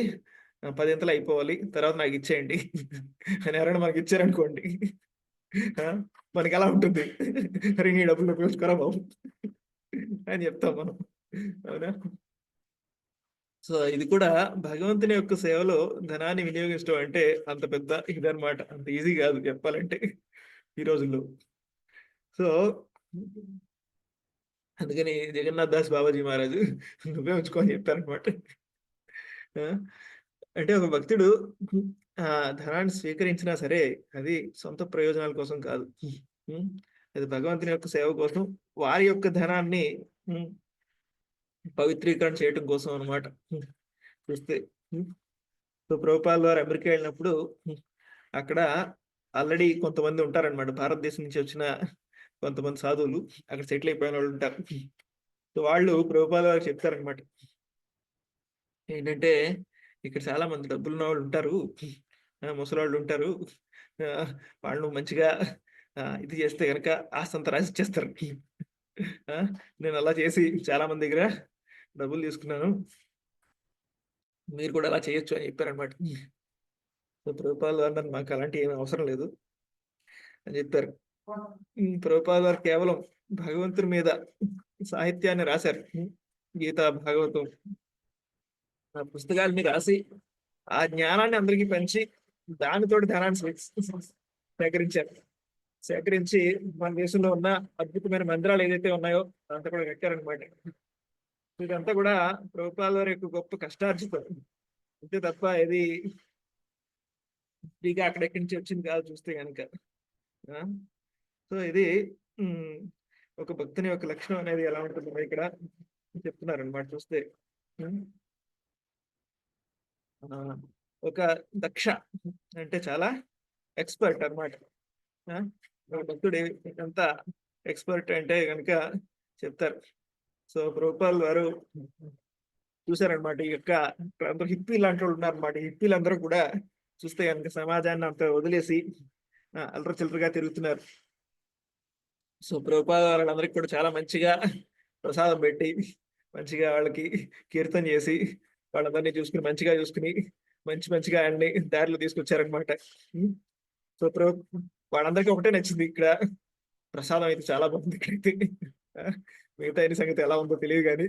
10 ఇంతలు అయిపోవాలి. తర్వాత నాకిచ్చేయండి అని ఎవరైనా మనకిచ్చారనుకోండి, మనకెలా ఉంటుంది? అరే నీ డబ్బులు ఉపయోగించుకోరా బాబు అని చెప్తాం మనం. అవునా? సో ఇది కూడా భగవంతుని యొక్క సేవలో ధనాన్ని వినియోగించడం అంటే అంత పెద్ద ఇదనమాట. అంత ఈజీ కాదు చెప్పాలంటే ఈ రోజుల్లో. సో అందుకని జగన్నాథ్ దాస్ బాబాజీ మహారాజు నువ్వే ఉంచుకో అని చెప్పారనమాట. అంటే ఒక భక్తుడు ధనాన్ని స్వీకరించినా సరే అది సొంత ప్రయోజనాల కోసం కాదు. అది భగవంతుని యొక్క సేవ కోసం, వారి యొక్క ధనాన్ని పవిత్రీకరణ చేయటం కోసం అనమాట. చూస్తే సో ప్రభుపాద వారు అమెరికా వెళ్ళినప్పుడు అక్కడ ఆల్రెడీ కొంతమంది ఉంటారనమాట. భారతదేశం నుంచి వచ్చిన కొంతమంది సాధువులు అక్కడ సెటిల్ అయిపోయిన వాళ్ళు ఉంటారు. సో వాళ్ళు ప్రభుపాద వారికి చెప్తారనమాట. ఏంటంటే ఇక్కడ చాలా మంది డబ్బులున్న వాళ్ళు ఉంటారు, ముసలాళ్ళు ఉంటారు. వాళ్ళు మంచిగా ఇది చేస్తే కనుక ఆస్తంతా రాసిచ్చేస్తారు. నేను అలా చేసి చాలా మంది దగ్గర డబ్బులు తీసుకున్నాను, మీరు కూడా అలా చేయొచ్చు అని చెప్పారనమాట. ప్రభుపాద వారు అన్నారు, మాకు అలాంటి ఏమీ అవసరం లేదు అని చెప్పారు. ప్రభుపాద వారు కేవలం భగవంతుని మీద సాహిత్యాన్ని రాశారు. గీత, భాగవతం ఆ పుస్తకాలని రాసి ఆ జ్ఞానాన్ని అందరికీ పంచి దానితోటి ధనాన్ని సేకరించి మన దేశంలో ఉన్న అద్భుతమైన మందిరాలు ఏదైతే ఉన్నాయో అంతా కూడా కట్టారనమాట. ఇదంతా కూడా ప్రభుపాద వారి యొక్క గొప్ప కష్టార్జితం. అంతే తప్ప ఇది ఫ్రీగా అక్కడెక్కడి నుంచి వచ్చింది కాదు చూస్తే కనుక. సో ఇది ఒక భక్తుని యొక్క లక్షణం అనేది ఎలా ఉంటుందో ఇక్కడ చెప్తున్నారనమాట. చూస్తే ఒక దక్ష అంటే చాలా ఎక్స్పర్ట్ అనమాట. భక్తుడు ఎంత ఎక్స్పర్ట్ అంటే కనుక చెప్తారు. సో ప్రభుపాద వారు చూసారనమాట. ఈ యొక్క అందరూ హిప్పీ లాంటి వాళ్ళు ఉన్నారనమాట. హిప్పీలందరూ కూడా చూస్తే కనుక సమాజాన్ని అంత వదిలేసి అల్లరి చిల్లరగా తిరుగుతున్నారు. సో ప్రభుపాద వాళ్ళందరికీ కూడా చాలా మంచిగా ప్రసాదం పెట్టి మంచిగా వాళ్ళకి కీర్తన చేసి వాళ్ళందరినీ చూసుకుని మంచిగా చూసుకుని మంచిగా ఆయన్ని దారిలో తీసుకొచ్చారనమాట. సో వాళ్ళందరికీ ఒకటే నచ్చింది, ఇక్కడ ప్రసాదం అయితే చాలా బాగుంది ఇక్కడైతే. మిగతా ఎన్ని సంగతి ఎలా ఉందో తెలియదు కానీ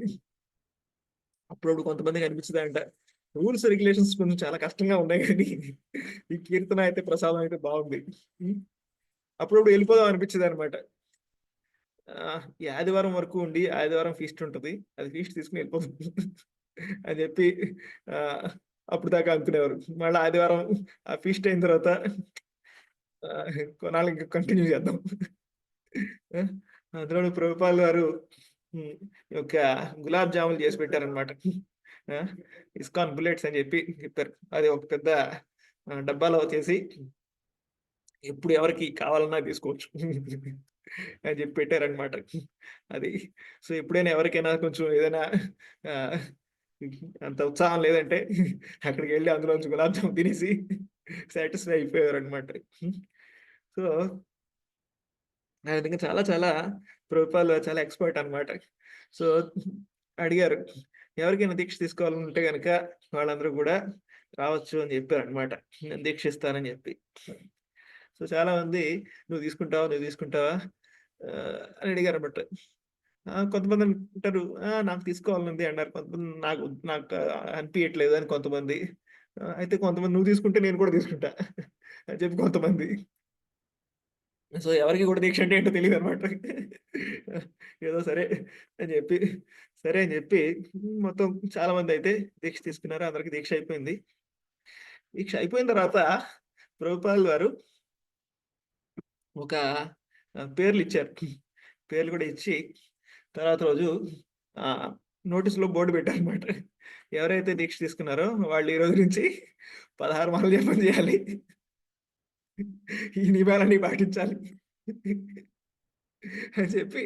అప్పుడప్పుడు కొంతమందికి అనిపించిందంట, రూల్స్ రెగ్యులేషన్స్ కొంచెం చాలా కష్టంగా ఉన్నాయి కానీ ఈ కీర్తన అయితే ప్రసాదం అయితే బాగుంది. అప్పుడప్పుడు వెళ్ళిపోదాం అనిపించింది అనమాట. ఈ ఆదివారం వరకు ఉండి ఆదివారం ఫీస్ట్ ఉంటుంది, అది ఫీస్ట్ తీసుకుని వెళ్ళిపోతుంది అని చెప్పి అప్పుడు దాకా అనుకునేవారు. మళ్ళీ ఆదివారం ఆ ఫీస్ట్ అయిన తర్వాత కొనాలి, ఇంకా కంటిన్యూ చేద్దాం. అందులో ప్రభుపాద వారు యొక్క గులాబ్ జాములు చేసి పెట్టారనమాట. ఇస్కాన్ బుల్లెట్స్ అని చెప్పి చెప్పారు. అది ఒక పెద్ద డబ్బాలో చేసి ఎప్పుడు ఎవరికి కావాలన్నా తీసుకోవచ్చు అని చెప్పి పెట్టారనమాట. అది సో ఎప్పుడైనా ఎవరికైనా కొంచెం ఏదైనా అంత ఉత్సాహం లేదంటే అక్కడికెళ్ళి అందులోంచి గులాబ్ జామ్ తినేసి సాటిస్ఫై అయిపోయేవారనమాట. సో, ఆ విధంగా చాలా చాలా ప్రభుపాల్ చాలా ఎక్స్‌పర్ట్ అనమాట. సో, అడిగారు. ఎవరికైనా దీక్ష తీసుకోవాలనుంటే గనక వాళ్ళందరూ గూడా రావచ్చు అని జెప్పారనమాట. నేను దీక్ష ఇస్తానని జెప్పి. సో, చాలామంది "నువ్వు తీసుకుంటావా? నువ్వు తీసుకుంటావా?" అని అడిగారనమాట. కొంతమంది అంటారు, నాకు తీసుకోవాలనుంది" అన్నారు. కొంతమంది నాకు నాకు అనిపియట్లేదు అని కొంతమంది. అయితే కొంతమంది "నువ్వు తీసుకుంటే నేను కూడా తీసుకుంటా" అని చెప్పి కొంతమంది. సో, ఎవరికీ కూడా దీక్ష అంటే ఏంటో తెలీదనమాట. ఏదో సరే అని జెప్పి, సరే అని జెప్పి మొత్తం చాలామందయితే దీక్ష తీసుకున్నారు. అందరికి దీక్ష అయిపోయింది. దీక్ష అయిపోయిన తర్వాత ప్రభుపాల్ వారు ఒక పేర్లిచ్చారు. పేర్లు కూడా ఇచ్చి తర్వాత రోజు ఆహ్, నోటీస్‌లో బోర్డ్ పెట్టారనమాట. ఎవరైతే దీక్ష తీసుకున్నారో వాళ్ళు ఈ రోజు నుంచి 16 మాలలు జపం చేయాలి. ఈ నియమాలన్నీ పాటించాలి. అని చెప్పి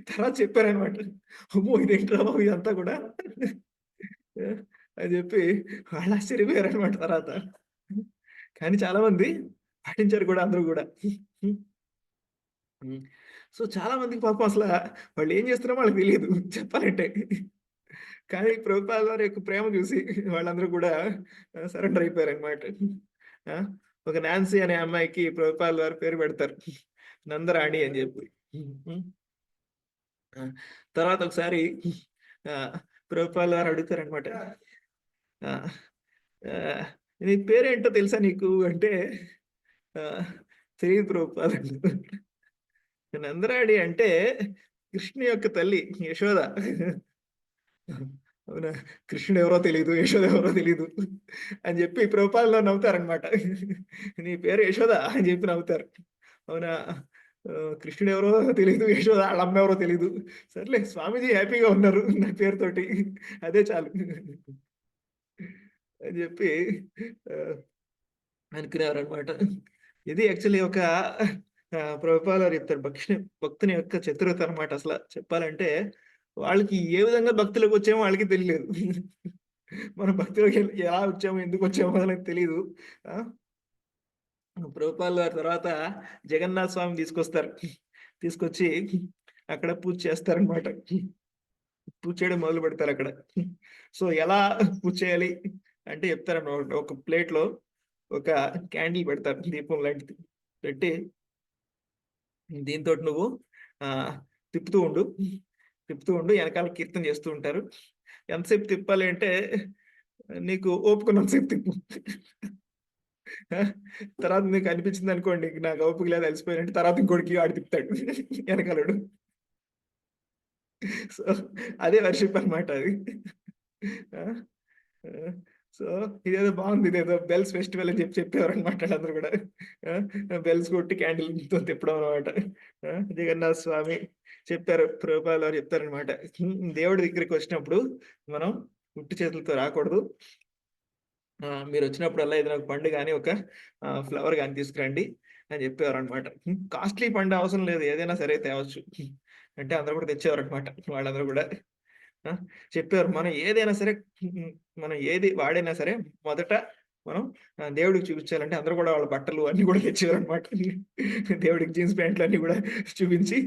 తర్వాత చెప్పారనమాట. అమ్మో! ఇదేంట్రా బాబు ఇదంతా కూడా అని చెప్పి వాళ్ళు ఆశ్చర్యపోయారనమాట తర్వాత. కానీ చాలామంది పాటించారు కూడా అందరూ గూడా. హ్మ్. సో, చాలా మందికి పాపం వాళ్ళేం చేస్తున్నారో వాళ్ళకి తెలీదు చెప్పాలంటే. కానీ ప్రభుపాద వారి యొక్క ప్రేమ చూసి వాళ్ళందరూ కూడా సరెండర్ అయిపోయారనమాట. ఆ! ఒక నాన్సీ అనే అమ్మాయికి ప్రభుపాల్ వారు పేరు పెడతారు. నందరాణి అని జెప్పి. హ్మ్. ఆ! తర్వాత ఒకసారి ప్రభుపాల్ వారు అడుగుతారనమాట. ఆహ్, ఆహ్, "నీ పేరేంటో తెలుసా నీకు?" అంటే ఆహ్, తెలీదు ప్రభుపాల్ అంటారు. నందరాడి అంటే కృష్ణుని యొక్క తల్లి యశోద. అవునా? కృష్ణుడు ఎవరో తెలీదు, యశోద ఎవరో తెలీదు అని చెప్పి ప్రభుపాదులు నవ్వుతారనమాట. నీ పేరు యశోద అని చెప్పి నవ్వుతారు. అవునా? కృష్ణుడు ఎవరో తెలీదు, యశోద ఆళ్ళ అమ్మ ఎవరో తెలీదు. సర్లే స్వామీజీ హ్యాపీగా ఉన్నారు నా పేరుతోటి. అదే చాలు అని చెప్పి ఆహ్, అనుకునేవారనమాట. ఇది యాక్చువల్లీ ఒక ప్రభుపాల్ వారు చెప్తారు. భక్తుని యొక్క చతురత అనమాట అసల చెప్పాలంటే. వాళ్ళకి ఏ విధంగా భక్తిలోకొచ్చామో వాళ్ళకి తెలియలేదు. మనం భక్తిలోకి ఎలా వచ్చామో, ఎందుకొచ్చామో అనేది తెలీదు. ఆ! ప్రభుపాల్ వారి తర్వాత జగన్నాథ స్వామిని తీసుకొస్తారు. తీసుకొచ్చి అక్కడ పూజ చేస్తారనమాట. పూజ చేయడం మొదలుపెడతారక్కడ. సో, ఎలా పూజ చేయాలి అంటే చెప్తారనమాట. ఒక ప్లేట్‌లో ఒక క్యాండిల్ పెడతారు. దీపం లాంటిది. పెట్టి దీనితోటి నువ్వు ఆహ్, తిప్పుతూ ఉండు. తిప్పుతూ ఉండు. ఎనకాల కీర్తన చేస్తూ ఉంటారు. ఎంతసేపు తిప్పాలి అంటే నీకు ఓపికున్నంత సేపు తిప్పు. ఆ! తర్వాత నీకు అనిపించిందనుకోండి, నాకు ఓపిక లేదు అలసిపోయానంటే తర్వాత ఇంకోడికి ఆడు తిప్పుతాడు ఎనకాలోడు. సో, అదే వర్షిప్ అనమాట అది. ఆ! ఆ! సో, ఇదేదో బావుంది. ఇదేదో బెల్స్ ఫెస్టివల్ అని చెప్పేవారనమాట ఆళ్ళందరూ గూడా. బెల్స్ కొట్టి క్యాండిల్‌తో తిప్పడం అనమాట. జగన్నాథ స్వామి చెప్పారు. ప్రభుపాల్ వారు చెప్తారనమాట. దేవుడి దగ్గరికొచ్చినప్పుడు మనం ఉట్టి చేతులతో రాకూడదు. మీరొచ్చినప్పుడల్లా ఏదైనా ఒక పండు గాని, ఒక ఫ్లవర్ గాని తీసుకురండి అని చెప్పేవారనమాట. కాస్ట్‌లీ పండు అవసరం లేదు. ఏదైనా సరే తేవచ్చు. అంటే అందరూ కూడా తెచ్చేవారనమాట. వాళ్ళందరూ గూడా. ఆ! చెప్పారు. మనం ఏది వాడినా సరే మొదట మనం దేవుడికి చూపించాలంటే అందరూ గూడా వాళ్ళ బట్టలు అన్నీ గూడా తెచ్చేవారనమాట. దేవుడికి జీన్స్ ప్యాంట్లు అన్నీ గూడా చూపించి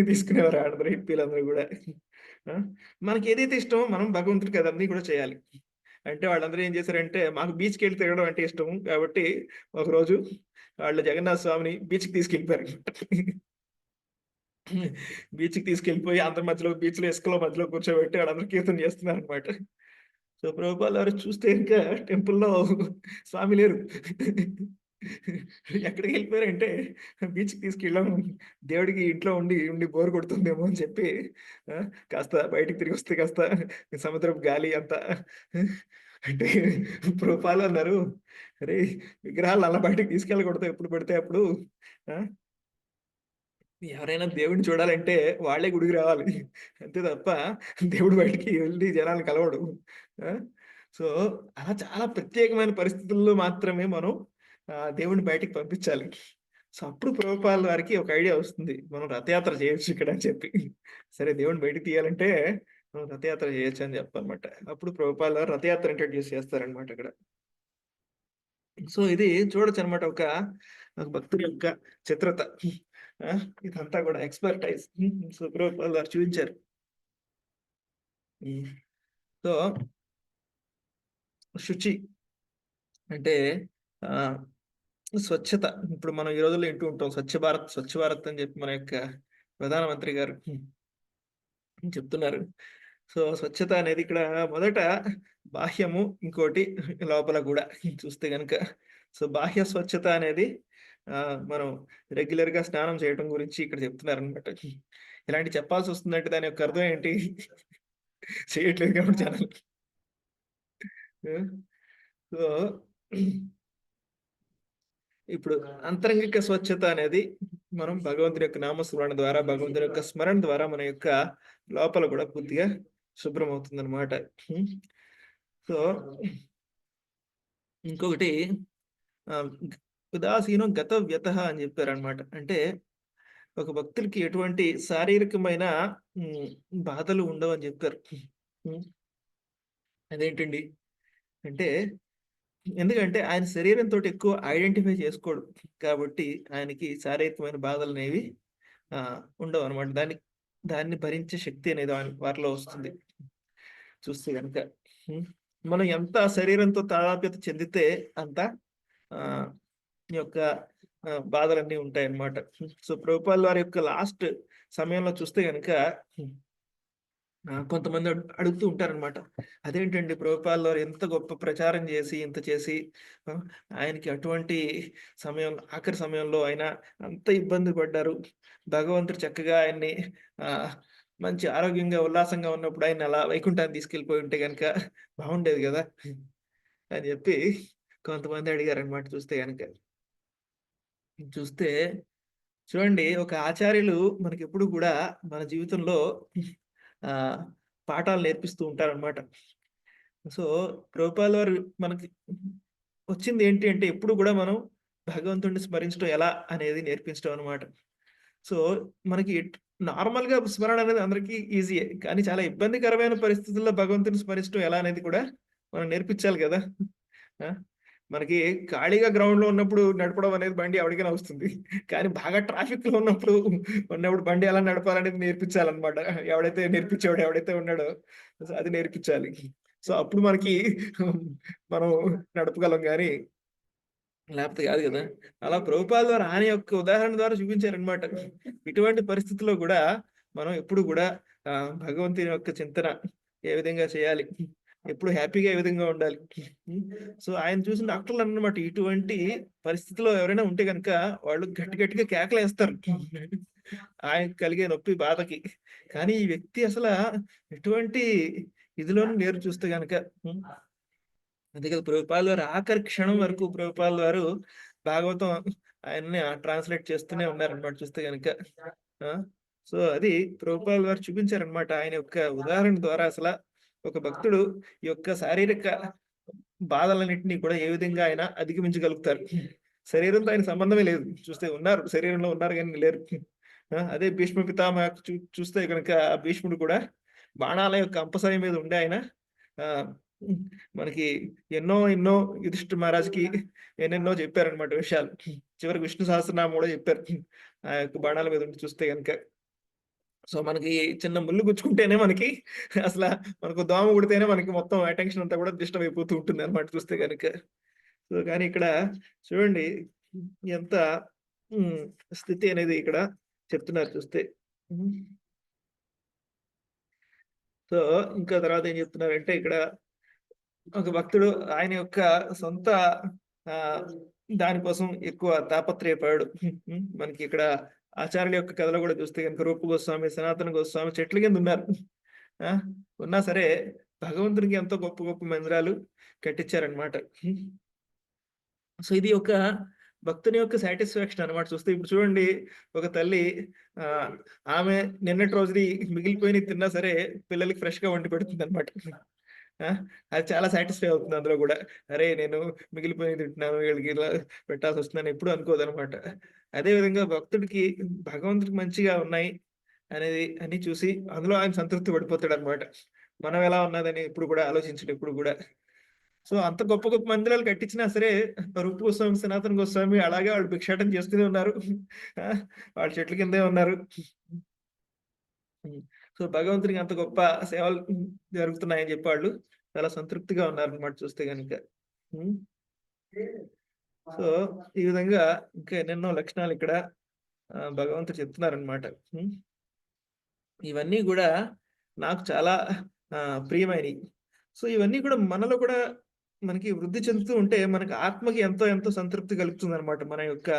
తీసుకునేవారు అందరూ హిప్పీలందరూ గూడా. ఆ! మనకేదైతే ఇష్టమో మనం భగవంతుడికి అదన్నీ కూడా చేయాలి. అంటే వాళ్ళందరూ ఏం చేశారంటే మాకు బీచ్‌కెళ్ళి తిరగడం అంటే ఇష్టం. కాబట్టి ఒకరోజు వాళ్ళు జగన్నాథ స్వామిని బీచ్‌కి తీసుకెళ్ళిపోయారనమాట. బీచ్‌కి తీసుకెళ్ళిపోయి అందరి మధ్యలో బీచ్‌లో ఇసుకలో మధ్యలో కూర్చోబెట్టి ఆళ్ళందరూ కీర్తన చేస్తున్నారనమాట. సో, ప్రభుపాల్ వారు చూస్తే ఇంకా టెంపుల్‌లో స్వామి లేరు. ఎక్కడికెళ్ళిపోయారంటే బీచ్‌కి తీసుకెళ్ళాము. దేవుడికి ఇంట్లో ఉండి బోర్ కొడుతుందేమో అని చెప్పి కాస్త బయటికి తిరిగొస్తే కాస్త సముద్రపు గాలి అంతా అంటే ప్రభుపాల్ అన్నారు, "అరేయ్! విగ్రహాలను అలా బయటకి తీసుకెళ్ళకూడదు ఎప్పుడు పడితే అప్పుడు. ఆ! ఎవరైనా దేవుడిని చూడాలంటే వాళ్ళే గుడికి రావాలి. అంతే తప్ప దేవుడు బయటికి వెళ్లి జనాల్ని కలవడు. ఆ! సో, అలా చాలా ప్రత్యేకమైన పరిస్థితుల్లో మాత్రమే మనం దేవుడిని బయటికి పంపించాలి. సో, అప్పుడు ప్రభుపాల్ వారికి ఒక ఐడియా వస్తుంది. మనం రథయాత్ర చేయొచ్చు ఇక్కడ అని చెప్పి. సరే దేవుడిని బయటికి తీయాలంటే రథయాత్ర చేయొచ్చు అని చెప్పనమాట. అప్పుడు ప్రభుపాదుల వారు రథయాత్ర ఇంట్రొడ్యూస్ చేస్తారనమాట అక్కడ. సో, ఇది చూడొచ్చనమాట ఒక భక్తుడి యొక్క చిత్రత. ఆ! ఇదంతా కూడా ఎక్స్‌పర్‌టైజ్. సో, ప్రభుపాదుల వారు చూపించారు. హ్మ్. సో, శుచి అంటే ఆహ్, స్వచ్ఛత. ఇప్పుడు మనం ఈ రోజుల్లో వింటూ ఉంటాం. స్వచ్ఛ భారత్, స్వచ్ఛ భారత్ అని చెప్పి మన యొక్క ప్రధానమంత్రి గారు చెప్తున్నారు. సో, స్వచ్ఛత అనేది ఇక్కడ మొదట బాహ్యము, ఇంకోటి లోపల గూడా చూస్తే గనక. సో, బాహ్య స్వచ్ఛత అనేది మనం రెగ్యులర్‌గా స్నానం చేయటం గురించి ఇక్కడ చెప్తున్నారనమాట. ఇలాంటివి చెప్పాల్సొస్తుందంటే దాని యొక్క అర్థం ఏంటి? చేయట్లేదు కాబట్టి జనాలు. ఆ! సో, ఇప్పుడు అంతరంగిక స్వచ్ఛత అనేది మనం భగవంతుని యొక్క నామస్మరణ ద్వారా, భగవంతుని యొక్క స్మరణ ద్వారా మన యొక్క లోపల కూడా పూర్తిగా శుభ్రమవుతుందనమాట. హ్మ్. సో, ఇంకొకటి ఆహ్, ఉదాసీనం గత వ్యతః అని చెప్పారనమాట. అంటే ఒక భక్తుడికి ఎటువంటి శారీరకమైన హ్మ్, బాధలు ఉండవని చెప్పారు. హ్మ్. అదేంటండి? అంటే ఎందుకంటే ఆయన శరీరంతోటి ఎక్కువ ఐడెంటిఫై చేసుకోడు. కాబట్టి ఆయనకి శారీరకమైన బాధలనేవి ఉండవనమాట. దాన్ని భరించే శక్తి అనేది వారిలో వస్తుంది. చూస్తే గనక. హ్మ్. మనం ఎంత శరీరంతో తాదాప్యత చెందితే అంత ఆహ్, ఈ యొక్క బాధలన్నీ ఉంటాయన్నమాట. సో, ప్రభుపాదుల వారి యొక్క లాస్ట్ సమయంలో చూస్తే గనక కొంతమంది అడుగుతూ ఉంటారనమాట. అదేంటండి ప్రభుపాదుల వారు ఎంత గొప్ప ప్రచారం చేసి, ఇంత చేసి ఆహ్, ఆయనకి అటువంటి ఆఖరి సమయంలో ఆయన అంత ఇబ్బంది పడ్డారు. భగవంతుడు చక్కగా ఆయన్ని ఆహ్, మంచి ఆరోగ్యంగా, ఉల్లాసంగా ఉన్నప్పుడు ఆయన్ని అలా వైకుంఠానికి తీసుకెళ్ళిపోయి ఉంటే గనక బాగుండేది గదా! అని జెప్పి కొంతమంది అడిగారనమాట చూస్తే గనక. చూస్తే చూడండి ఒక ఆచార్యులు మనకెప్పుడు గూడా మన జీవితంలో ఆహ్, పాఠాలు నేర్పిస్తూ ఉంటారనమాట. సో, ప్రభుపాదుల వారు మనకి వచ్చింది ఏంటి అంటే ఎప్పుడు గూడా మనం భగవంతుడిని స్మరించడం ఎలా అనేది నేర్పించడం అనమాట. సో, మనకి నార్మల్‌గా స్మరణ అనేది అందరికీ ఈజీయే. కానీ చాలా ఇబ్బందికరమైన పరిస్థితుల్లో భగవంతుడిని స్మరించడం ఎలా అనేది కూడా మనం నేర్పించాలి గదా! ఆ! మనకి ఖాళీగా గ్రౌండ్‌లో ఉన్నప్పుడు నడపడం అనేది బండి ఎవరికైనా వస్తుంది. కానీ బాగా ట్రాఫిక్‌లో ఉన్నప్పుడు బండి ఎలా నడపాలనేది నేర్పించాలన్నమాట. నేర్పించేవాడు ఎవడైతే ఉన్నాడో సో, అది నేర్పించాలి. సో, అప్పుడు మనకి మనం నడపగలం గానీ లేపోతే గాదు గదా! అలా ప్రభుపాదుల వారు ఆయన యొక్క ఉదాహరణ ద్వారా చూపించారనమాట. ఇటువంటి పరిస్థితుల్లో గూడా మనం ఎప్పుడు గూడా భగవంతుని యొక్క చింతన ఏ విధంగా చేయాలి? ఎప్పుడు హ్యాపీగా ఏ విధంగా ఉండాలి? హ్మ్. సో, ఆయన చూసిన డాక్టర్‌లన్నమాట ఇటువంటి పరిస్థితిలో ఎవరైనా ఉంటే గనక వాళ్ళు గట్టిగా కేకలేస్తారు. ఆయనకి కలిగే నొప్పి, బాధకి. కానీ ఈ వ్యక్తి ఎటువంటి ఇదిలోనూ లేరు చూస్తే గనక. హ్మ్. అంతే కదా! ప్రభుపాదుల వారు ఆఖరి క్షణం వరకు ప్రభుపాదుల వారు భాగవతం ఆయన్ని ట్రాన్స్‌లేట్ చేస్తూనే ఉన్నారనమాట చూస్తే గనక. ఆ! సో, అది ప్రభుపాదుల వారు చూపించారనమాట. ఆయన యొక్క ఉదాహరణ ద్వారా ఒక భక్తుడు ఈ యొక్క శారీరక బాధలన్నిటిని కూడా ఏ విధంగా ఆయన అధిగమించగలుగుతారు. శరీరంతో ఆయనకి సంబంధమే లేదు. చూస్తే శరీరంలో ఉన్నారు గానీ లేరు. అదే భీష్మ పితామహ చూస్తే గనక భీష్ముడు కూడా బాణాల యొక్క అంపశయ్య మీద ఉండి ఆయన ఆహ్, హ్మ్. మనకి ఎన్నో యుధిష్ఠిర మహారాజుకి ఎన్నెన్నో చెప్పారనమాట విషయాలు. చివరికి విష్ణు సహస్రనామం కూడా చెప్పారు. ఆ యొక్క బాణాల మీద ఉండి చూస్తే గనక. సో, మనకి చిన్న ముల్లు గుచ్చుకుంటేనే అసల మనకు దోమ కుడితేనే మనకి మొత్తం అటెన్షన్ అంతా కూడా డిస్టర్బ్ అయిపోతూ ఉంటుందనమాట చూస్తే గనక. సో, కానీ ఇక్కడ చూడండి ఎంత హ్మ్. స్థితి అనేది ఇక్కడ చెప్తున్నారు చూస్తే. హ్మ్. సో, ఇంకా తర్వాత ఏం చెప్తున్నారంటే ఇక్కడ ఒక భక్తుడు ఆయన యొక్క సొంత ఆహ్, దాని కోసం ఎక్కువ తాపత్రయపడాడు. మనకి ఇక్కడ ఆచార్యుల యొక్క కథలో కూడా చూస్తే గనుక రూప గోస్వామి, సనాతన గోస్వామి చెట్ల కింద ఉన్నారు. ఆ! ఉన్నా సరే భగవంతునికి ఎంతో గొప్ప గొప్ప మందిరాలు కట్టించారనమాట. సో, ఇది ఒక భక్తుని యొక్క సాటిస్ఫాక్షన్ అన్నమాట చూస్తే. ఇప్పుడు చూడండి ఒక తల్లి ఆహ్, ఆమె నిన్నటి రోజుది మిగిలిపోయినయి తిన్నా సరే పిల్లలకి ఫ్రెష్‌గా వండి పెడుతుందన్నమాట. ఆ! అది చాలా సాటిస్ఫై అవుతుంది అందులో గూడా. అరే! నేను మిగిలిపోయినయి తింటున్నాను వీళ్ళకి ఇలా పెట్టాల్సొస్తుందని ఎప్పుడు అనుకోదన్నమాట. అదే విధంగా భక్తుడికి భగవంతుడికి మంచిగా ఉన్నాయి. అనేది అన్ని చూసి అందులో ఆయన సంతృప్తి పడిపోతాడనమాట. మనం ఎలా ఉన్నదని ఎప్పుడు కూడా ఆలోచించడు ఎప్పుడు కూడా. సో, అంత గొప్ప గొప్ప మందిరాలు కట్టించినా సరే రూప్ గోస్వామి, సనాతన గోస్వామి అలాగే వాళ్ళు భిక్షాటన చేస్తూనే ఉన్నారు. ఆ! వాళ్ళ చెట్ల కిందే ఉన్నారు. హ్మ్. సో, భగవంతునికి అంత గొప్ప సేవలు జరుగుతున్నాయని చెప్పి వాళ్ళు చాలా సంతృప్తిగా ఉన్నారనమాట చూస్తే గనుక. హ్మ్. సో, ఈ విధంగా ఇంకా ఎన్నెన్నో లక్షణాలు ఇక్కడ భగవంతుడు చెప్తున్నారనమాట. హ్మ్. ఇవన్నీ గూడా నాకు చాలా ప్రియమైనయి. సో, ఇవన్నీ కూడా మనలో కూడా మనకి వృద్ధి చెందుతూ ఉంటే మనకి ఆత్మకి ఎంతో ఎంతో సంతృప్తి కలుగుతుందనమాట. మన యొక్క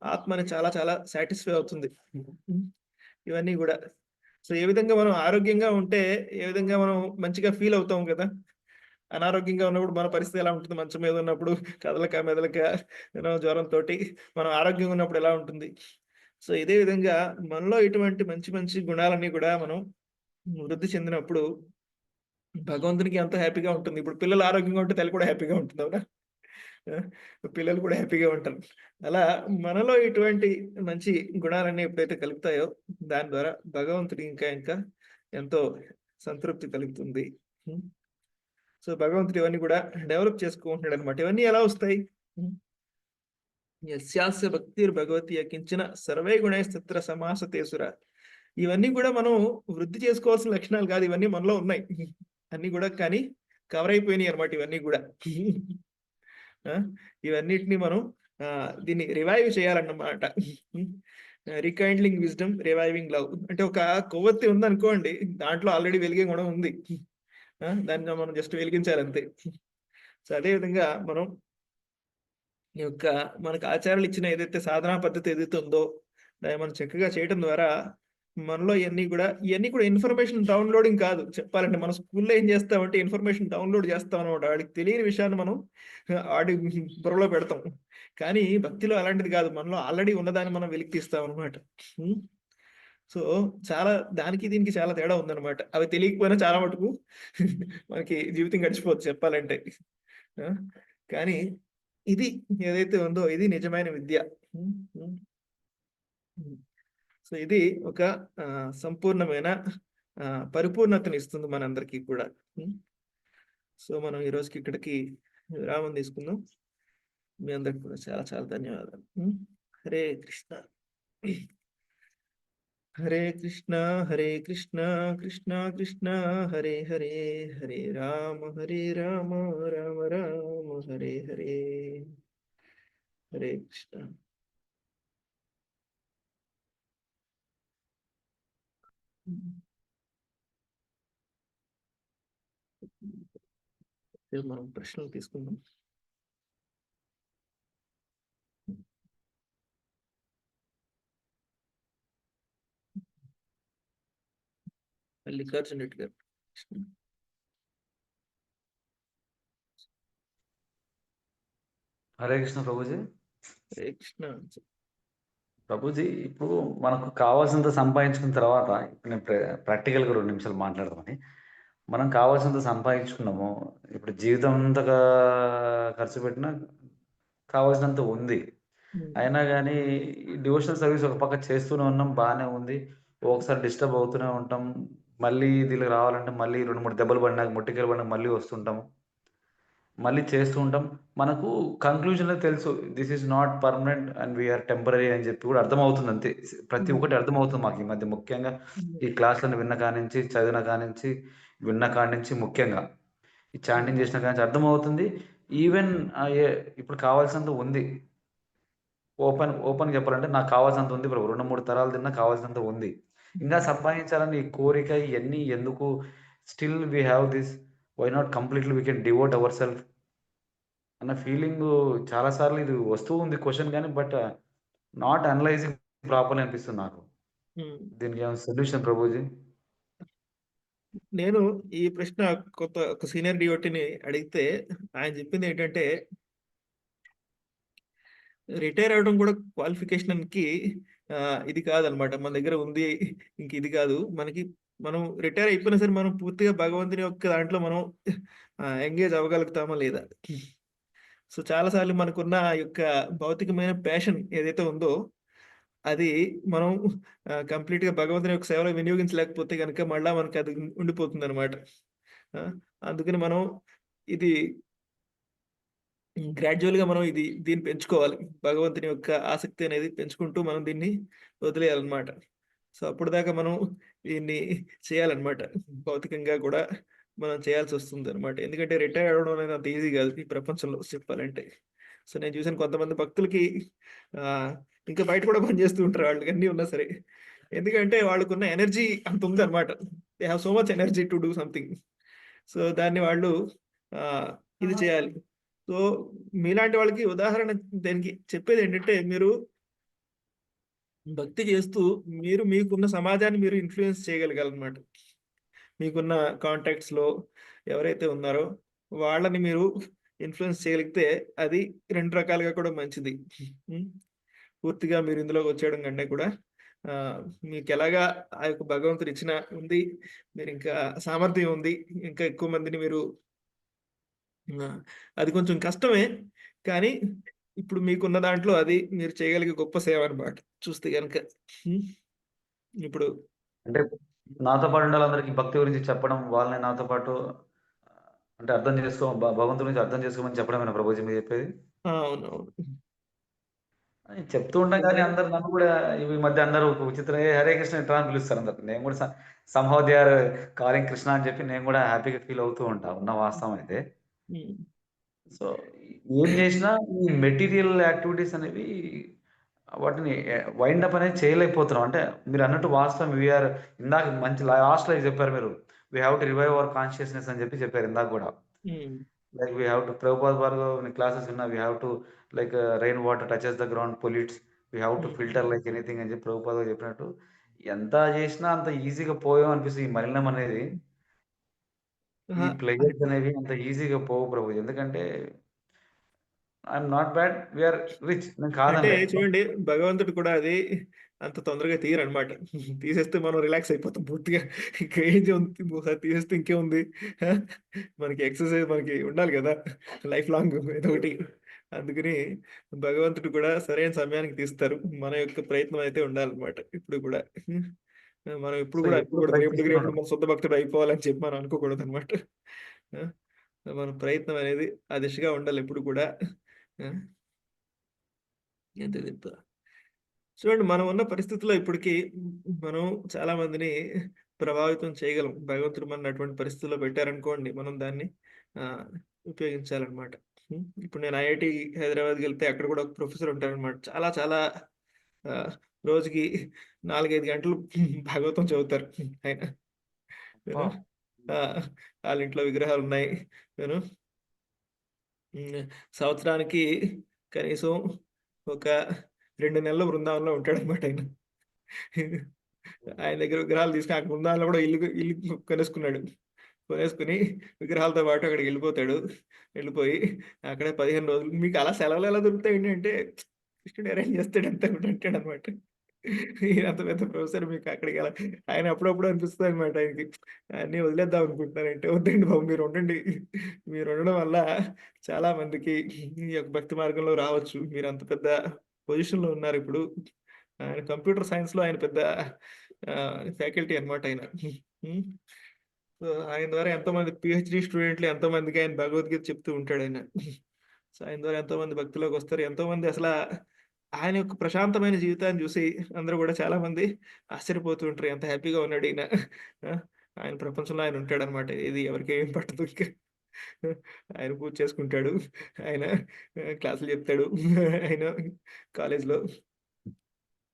ఆత్మని చాలా చాలా సాటిస్ఫై అవుతుంది. హ్మ్. ఇవన్నీ గూడా. సో, ఏ విధంగా మనం ఆరోగ్యంగా ఉంటే, ఏ విధంగా మనం మంచిగా ఫీల్ అవుతాం గదా! అనారోగ్యంగా ఉన్నప్పుడు మన పరిస్థితి ఎలా ఉంటుంది? మంచం మీద ఉన్నప్పుడు కదలక, మెదలక జ్వరంతోటి మనం ఆరోగ్యంగా ఉన్నప్పుడు ఎలా ఉంటుంది? సో, ఇదే విధంగా మనలో ఇటువంటి మంచి మంచి గుణాలన్నీ కూడా మనం వృద్ధి చెందినప్పుడు భగవంతునికి ఎంతో హ్యాపీగా ఉంటుంది. ఇప్పుడు పిల్లలు ఆరోగ్యంగా ఉంటే తల్లి కూడా హ్యాపీగా ఉంటుంది. అవునా? ఆ! పిల్లలు కూడా హ్యాపీగా ఉంటారు. అలా మనలో ఇటువంటి మంచి గుణాలన్నీ ఎప్పుడైతే కలుగుతాయో దాని ద్వారా భగవంతుడికి ఇంకా ఇంకా ఎంతో సంతృప్తి కలుగుతుంది. హ్మ్. సో, భగవంతుడు ఇవన్నీ కూడా డెవలప్ చేసుకుంటున్నాడనమాట. ఇవన్నీ ఎలా వస్తాయి? హ్మ్. యస్యాస్య భక్తిర్భగవతి యకించిన సర్వే గుణైస్తత్ర సమాసతే సురా. ఇవన్నీ కూడా మనం వృద్ధి చేసుకోవాల్సిన లక్షణాలు కాదు. ఇవన్నీ మనలో ఉన్నాయి. అన్నీ కూడా కానీ కవర్ అయిపోయినాయి అన్నమాట ఇవన్నీ కూడా. ఆ! ఇవన్నిటిని మనం దీన్ని రివైవ్ చేయాలన్నమాట. రికైండ్లింగ్ విజ్డమ్, రివైవింగ్ లవ్. అంటే ఒక కొవ్వొత్తి ఉందనుకోండి, దాంట్లో ఆల్రెడీ వెలిగే గుణం ఉంది. దాన్ని మనం జస్ట్ వెలిగించాలంతే. సో, అదే విధంగా మనం ఈ యొక్క మనకు ఆచార్యులు ఇచ్చిన ఏదైతే సాధనా పద్ధతి ఏదైతే ఉందో, దాన్ని మనం చక్కగా చేయటం ద్వారా మనలో ఇయన్నీ కూడా ఇన్ఫర్మేషన్ డౌన్‌లోడింగ్ కాదు. చెప్పాలంటే మన స్కూల్‌లో ఏం చేస్తామంటే ఇన్ఫర్మేషన్ డౌన్‌లోడ్ చేస్తామనమాట. వాడికి తెలియని విషయాన్ని మనం ఆడి బుర్రలో పెడతాం. కానీ భక్తిలో అలాంటిది కాదు. మనలో ఆల్రెడీ ఉన్నదాన్ని మనం వెలికి తీస్తామనమాట. హ్మ్. సో, చాలా దానికి దీనికి చాలా తేడా ఉందనమాట. అవి తెలియకపోయినా చాలా మటుకు మనకి జీవితం గడిచిపోద్ది చెప్పాలంటే. ఆ! కానీ ఇది ఏదైతే ఉందో ఇది నిజమైన విద్య. హ్మ్. హ్మ్. హ్మ్. సో, ఇది ఒక సంపూర్ణమైన పరిపూర్ణతనిస్తుంది మనందరికీ కూడా. హ్మ్. సో, మనం ఈ రోజుకి ఇక్కడికి విరామం తీసుకుందాం. మీ అందరికి కూడా చాలా చాలా ధన్యవాదాలు. హ్మ్. హరే కృష్ణ. హరే కృష్ణ, హరే కృష్ణ, కృష్ణ కృష్ణ హరే హరే, హరే రామ, రామ రామ హరే హరే. హరే కృష్ణ. రేపు మనం ప్రశ్నలు తీసుకుందాం. మల్లికార్జున రెడ్డి గారు. హరే కృష్ణ ప్రభుజీ. హరే కృష్ణ. ప్రభుజీ, ఇప్పుడు మనకు కావాల్సినంత సంపాదించుకున్న తర్వాత ఇప్పుడు నేను ప్రాక్టికల్‌గా 2 నిమిషాలు మాట్లాడదామని. మనం కావాల్సినంత సంపాదించుకున్నాము. ఇప్పుడు జీవితం అంతా ఖర్చు పెట్టినా కావాల్సినంత ఉంది. హ్మ్. అయినా గానీ ఈ డివోషనల్ సర్వీస్ ఒక పక్క చేస్తూనే ఉన్నాం. బానే ఉంది. ఒక్కొక్కసారి డిస్టర్బ్ అవుతూనే ఉంటాం. మళ్ళీ దీనికి రావాలంటే మళ్ళీ 2, 3 దెబ్బలు పడినాక, ముట్టికాయలు పడినాక మళ్ళీ వస్తుంటాము. మళ్ళీ చేస్తూ ఉంటాం. మనకు కంక్లూజన్‌లో తెలుసు. This is not permanent and we are temporary అని చెప్పి కూడా అర్థమవుతుంది అంతే. ప్రతి ఒక్కటి అర్థమవుతుంది మాకు ఈ మధ్య ముఖ్యంగా ఈ క్లాస్‌లను విన్న కానించి, చదివిన కానించి, విన్న కాడ్నించి ముఖ్యంగా. ఈ చాంటింగ్ చేసిన కాడ్నించి అర్థమవుతుంది. ఈవెన్ ఇప్పుడు కావాల్సినంత ఉంది. ఓపెన్‌గా చెప్పాలంటే నాకు కావాల్సినంత ఉంది ప్రభు. 2, 3 తరాలు తిన్నా కావాల్సినంత ఉంది. ఇంకా సంపాదించాలని ఈ కోరిక ఇయన్నీ ఎందుకు? Still we have this. Why not completely we can devote our self అన్న ఫీలింగు చాలా సార్లు ఇది వస్తూ ఉంది క్వెషన్ గానీ, బట్ నాట్ అనలైజింగ్ ప్రాపర్‌లీ అనిపిస్తుంది నాకు. హ్మ్. దీనికి ఏమైనా సొల్యూషన్ ప్రభుజీ? నేను ఈ ప్రశ్న ఒక సీనియర్ డివోటీని అడిగితే ఆయన చెప్పిందేంటంటే రిటైర్ అవ్వడం కూడా క్వాలిఫికేషన్‌కి ఇది కాదనమాట. మన దగ్గర ఉంది. ఇంక ఇది కాదు. మనం రిటైర్ అయిపోయినా సరే మనం పూర్తిగా భగవంతుని యొక్క దాంట్లో మనం ఎంగేజ్ అవ్వగలుగుతామా లేదా? సో, చాలా సార్లు మనకున్న ఆ యొక్క భౌతికమైన ప్యాషన్ ఏదైతే ఉందో అది మనం కంప్లీట్‌గా భగవంతుని యొక్క సేవలో వినియోగించలేకపోతే గనుక మళ్ళా మనకది ఉండిపోతుందనమాట. ఆ! అందుకని మనం ఇది గ్రాడ్యుయల్‌గా మనం దీన్ని పెంచుకోవాలి. భగవంతుని యొక్క ఆసక్తి అనేది పెంచుకుంటూ మనం దీన్ని వదిలేయాలనమాట. సో, అప్పటిదాకా మనం దీన్ని చేయాలనమాట. భౌతికంగా కూడా మనం చేయాల్సొస్తుందనమాట. ఎందుకంటే రిటైర్ అవ్వడం అనేది అంత ఈజీ గాదు ఈ ప్రపంచంలో చెప్పాలంటే. సో, నేను చూసాను కొంతమంది భక్తులకి ఆహ్, ఇంకా బయట కూడా పని చేస్తూ ఉంటారు వాళ్ళకి అన్నీ ఉన్నా సరే. ఎందుకంటే వాళ్ళకున్న ఎనర్జీ అంతుందనమాట. They have so much energy to do something. So, దాన్ని వాళ్ళు ఆహ్, ఇది చేయాలి. సో, మీలాంటి వాళ్ళకి ఉదాహరణ దానికి చెప్పేదేంటంటే, మీరు భక్తి చేస్తూ మీకున్న సమాజాన్ని మీరు ఇన్‌ఫ్లూయెన్స్ చేయగలగాలనమాట. మీకున్న కాంటాక్ట్స్‌లో ఎవరైతే ఉన్నారో వాళ్ళని మీరు ఇన్‌ఫ్లూయెన్స్ చేయగలిగితే అది 2 రకాలుగా కూడా మంచిది. హ్మ్. పూర్తిగా మీరు ఇందులోకొచ్చేయడం కంటే కూడా ఆహ్, మీకెలాగా ఆ యొక్క భగవంతుడు ఇచ్చిన ఉంది. మీరింకా సామర్థ్యం ఉంది. ఇంకా ఎక్కువ మందిని మీరు ఆ! అది కొంచెం కష్టమే. కానీ ఇప్పుడు మీకున్న దాంట్లో అది మీరు చేయగలిగే గొప్ప సేవ అన్నమాట చూస్తే గనక. హ్మ్. ఇప్పుడు అంటే నాతో పాటు ఉన్నోళ్ళందరికీ భక్తి గురించి చెప్పడం, వాళ్ళని నాతో పాటు అంటే అర్థం చేసుకో భగవంతుడి గురించి అర్థం చేసుకోమని చెప్పడమేనా ప్రభుజీ మీరు చెప్పేది? ఆ! అవునవును. చెప్తూ ఉంటాం గానీ అందరూ నన్ను కూడా ఈ మధ్య అందరూ ఒక విచిత్రంగా "ఏ హరే కృష్ణ ఇట్రా" అని పిలుస్తారు అందరూ. నేను కూడా somehow they are calling Krishna అని చెప్పి నేను కూడా హ్యాపీగా ఫీల్ అవుతూ ఉంటా. ఉన్న వాస్తవం అయితే. హ్మ్. సో, ఏం జేసినా ఈ మెటీరియల్ యాక్టివిటీస్ అనేవి వాటిని వైండ్ అప్ అనేది చేయలేకపోతున్నాం. అంటే మీరన్నట్టు వాస్తవం ఇందాక మంచి లాస్ట్‌లో చెప్పారు మీరు. We have to revive our consciousness అని చెప్పి చెప్పారు ఇందాక గూడా. Hmm. Like we have to Prabhupada వారు క్లాసెస్ విన్నా we have to like rain water touches the ground pollutes. We have to hmm. Filter like anything అని చెప్పి ప్రభుపాద గారు చెప్పినట్టు ఎంత జేసినా అంత ఈజీగా పోయాం అనిపిస్తది. ఈ మలినం అనేది. ఈ అహా! ప్లెజర్స్ అనేవి అంత ఈజీగా పోవు ప్రభు. ఎందుకంటే I'm not bad. We are rich. నేను అంటే కాదనలే. చూడండి భగవంతుడు కూడా అది అంత తొందరగా తీయరనమాట. తీసేస్తే మనం రిలాక్స్ అయిపోతాం పూర్తిగా. ఇంక ఏజ్ ఉంది ఒకసారి తీసేస్తే ఇంకేముంది. ఆ! మనకి ఎక్సర్‌సైజ్ మనకి ఉండాలి గదా! లైఫ్ లాంగ్ ఏదో ఒకటి. అందుకని భగవంతుడు కూడా సరైన సమయానికి తీస్తారు. మన యొక్క ప్రయత్నం అయితే ఉండాలనమాట ఇప్పుడు కూడా. మనం ఎప్పుడు సో, కూడా ఎప్పుడు అనుకోకూడదు. రేపటికి ప్రయత్నిస్తూనే రేపు ఉండాలి. మన శుద్ధ భక్తుడు అయిపోవాలని చెప్పి మనం అనుకోకూడదనమాట. ఆ! మన ప్రయత్నం అనేది ఆ దిశగా ఉండాలి ఎప్పుడు కూడా. ఆ! ఎంత చెప్తా చూడండి మనం ఉన్న పరిస్థితిలో ఇప్పటికి మనం చాలా మందిని ప్రభావితం చేయగలం. భగవంతుడు మనల్ని అటువంటి పరిస్థితుల్లో పెట్టారనుకోండి, మనం దాన్ని ఆహ్, ఉపయోగించాలనమాట. ఇప్పుడు నేను ఐఐటీ హైదరాబాద్‌కెళ్తే అక్కడ కూడా ఒక ప్రొఫెసర్ ఉంటారనమాట. చాలా చాలా ఆహ్, రోజుకి 4, 5 గంటలు భాగవతం చదువుతారు ఆయన. అబ్బా! యూనో ఆ! ఆళ్ళ ఇంట్లో విగ్రహాలున్నాయి. యూనో హ్మ్. సంవత్సరానికి కనీసం ఒక 2 నెలలు బృందావనంలో ఉంటాడనమాట ఆయన. ఆయన దగ్గర విగ్రహాలు తీసుకొని అక్కడ బృందావనంలో కూడా ఇల్లు కొనేసుకున్నాడు. కొనేసుకొని విగ్రహాలతో పాటు అక్కడికెళ్ళిపోతాడు. వెళ్ళిపోయి అక్కడే 15 రోజులు మీకు అలా సెలవులు ఎలా దొరుకుతాయండి అంటే కృష్ణుడు అరేంజ్ చేస్తాడు అంతా కూడా అంటాడనమాట. ఈయనంత పెద్ద ప్రొఫెసర్ మీకు అక్కడికెలా ఆయన అప్పుడప్పుడు అనిపిస్తదనమాట ఆయనకి. అన్నీ వదిలేద్దాం అనుకుంటున్నానంటే, వద్దండి బాబు మీరుండండి. మీరుండడం వల్ల చాలా మందికి ఈ యొక్క భక్తి మార్గంలో రావచ్చు. మీరంత పెద్ద పొజిషన్‌లో ఉన్నారిప్పుడు. ఆయన కంప్యూటర్ సైన్స్‌లో ఆయన పెద్ద ఫ్యాకల్టీ అన్నమాట ఆయన. హ్మ్. సో, ఆయన ద్వారా ఎంతోమంది పీహెచ్‌డీ స్టూడెంట్లు ఎంతోమందికి ఆయన భగవద్గీత చెప్తూ ఉంటాడాయన. సో, ఆయన ద్వారా ఎంతోమంది భక్తిలోకొస్తారు. ఎంతోమంది ఆయన యొక్క ప్రశాంతమైన జీవితాన్ని చూసి అందరూ గూడా చాలామంది ఆశ్చర్యపోతూ ఉంటారు. ఎంత హ్యాపీగా ఉన్నాడీయన. ఆ! ఆయన ప్రపంచంలో ఆయన ఉంటాడనమాట. ఇది ఎవరికీ ఏం పట్టదు ఇంక. ఆయన పూజ చేసుకుంటాడు. ఆయన క్లాసులు చెప్తాడు. ఆయన కాలేజ్‌లో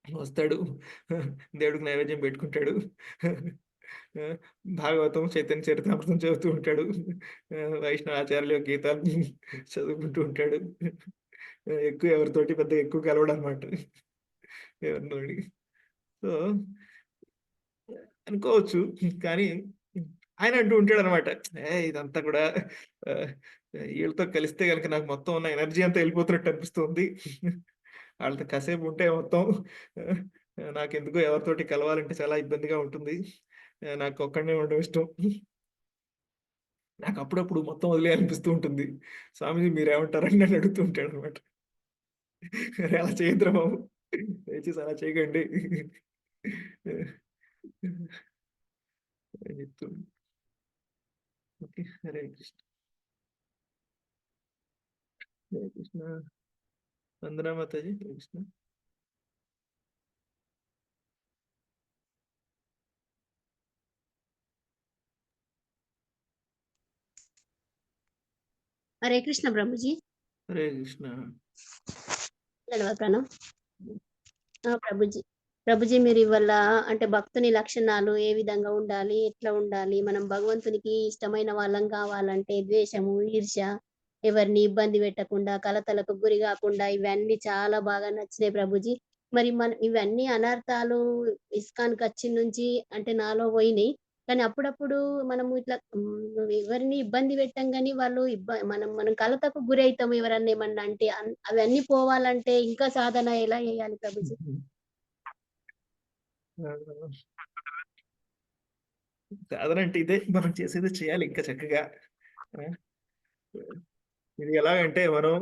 వస్తాడు. దేవుడికి నైవేద్యం పెట్టుకుంటాడు. ఆ! భాగవతం, చైతన్య చరితామృతం చదువుతూ ఉంటాడు. వైష్ణవ ఆచార్యుల యొక్క గీతాలు చదువుకుంటూ ఉంటాడు. ఎక్కువ ఎవరితోటి పెద్దగా ఎక్కువ కలవడనమాట. ఎవరినోని. సో, అనుకోవచ్చు. కానీ ఆయన అంటూ ఉంటాడనమాట. ఇదంతా కూడా ఆహ్, ఈళ్ళతో కలిస్తే గనుక నాకు మొత్తం ఉన్న ఎనర్జీ అంతా ఎళ్ళిపోతున్నట్టు అనిపిస్తుంది. ఆళ్ళతో కాసేపు ఉంటే మొత్తం ఆహ్, నాకెందుకో ఎవరితోటి కలవాలంటే చాలా ఇబ్బందిగా ఉంటుంది. నాకు ఒక్కడినే ఉండడం ఇష్టం. నాకు అప్పుడప్పుడు మొత్తం వదిలేయాలనిపిస్తూ ఉంటుంది. స్వామీజీ మీరేమంటారని నన్ను అడుగుతూ ఉంటాడనమాట. అరే! అలా చేయొద్దురా బాబు. దయచేసి అలా చేయకండి. అని చెప్తూ ఓకే. హరే కృష్ణ. హరే కృష్ణ. వందనా మాతాజీ. హరే కృష్ణ. హరే కృష్ణ ప్రభుజీ. హరే కృష్ణ. ధన్యవాద ప్రణవ్. ప్రభుజీ ప్రభుజీ మీరు ఇవాళ అంటే భక్తుని లక్షణాలు ఏ విధంగా ఉండాలి, ఎట్లా ఉండాలి, మనం భగవంతునికి ఇష్టమైన వాళ్ళం కావాలంటే ద్వేషము, ఈర్ష్య, ఎవరిని ఇబ్బంది పెట్టకుండా, కలతలకు గురి కాకుండా ఇవన్నీ చాలా బాగా నచ్చినాయి ప్రభుజీ. మరి మనం ఇవన్నీ అనర్థాలు ఇస్కాన్ కచ్చి నుంచి అంటే నాలో పోయినాయి. కానీ అప్పుడప్పుడు మనము ఇట్లా ఎవరిని ఇబ్బంది పెట్టం కానీ వాళ్ళు మనం కలతకు గురి అవుతాము ఎవరన్నా ఏమన్నా అంటే. అవన్నీ పోవాలంటే ఇంకా సాధన ఎలా చేయాలి ప్రభుజీ? సాధన అంటే ఇదే, మనం చేసేది చేయాలి ఇంకా చక్కగా. ఇది ఎలాగంటే మనం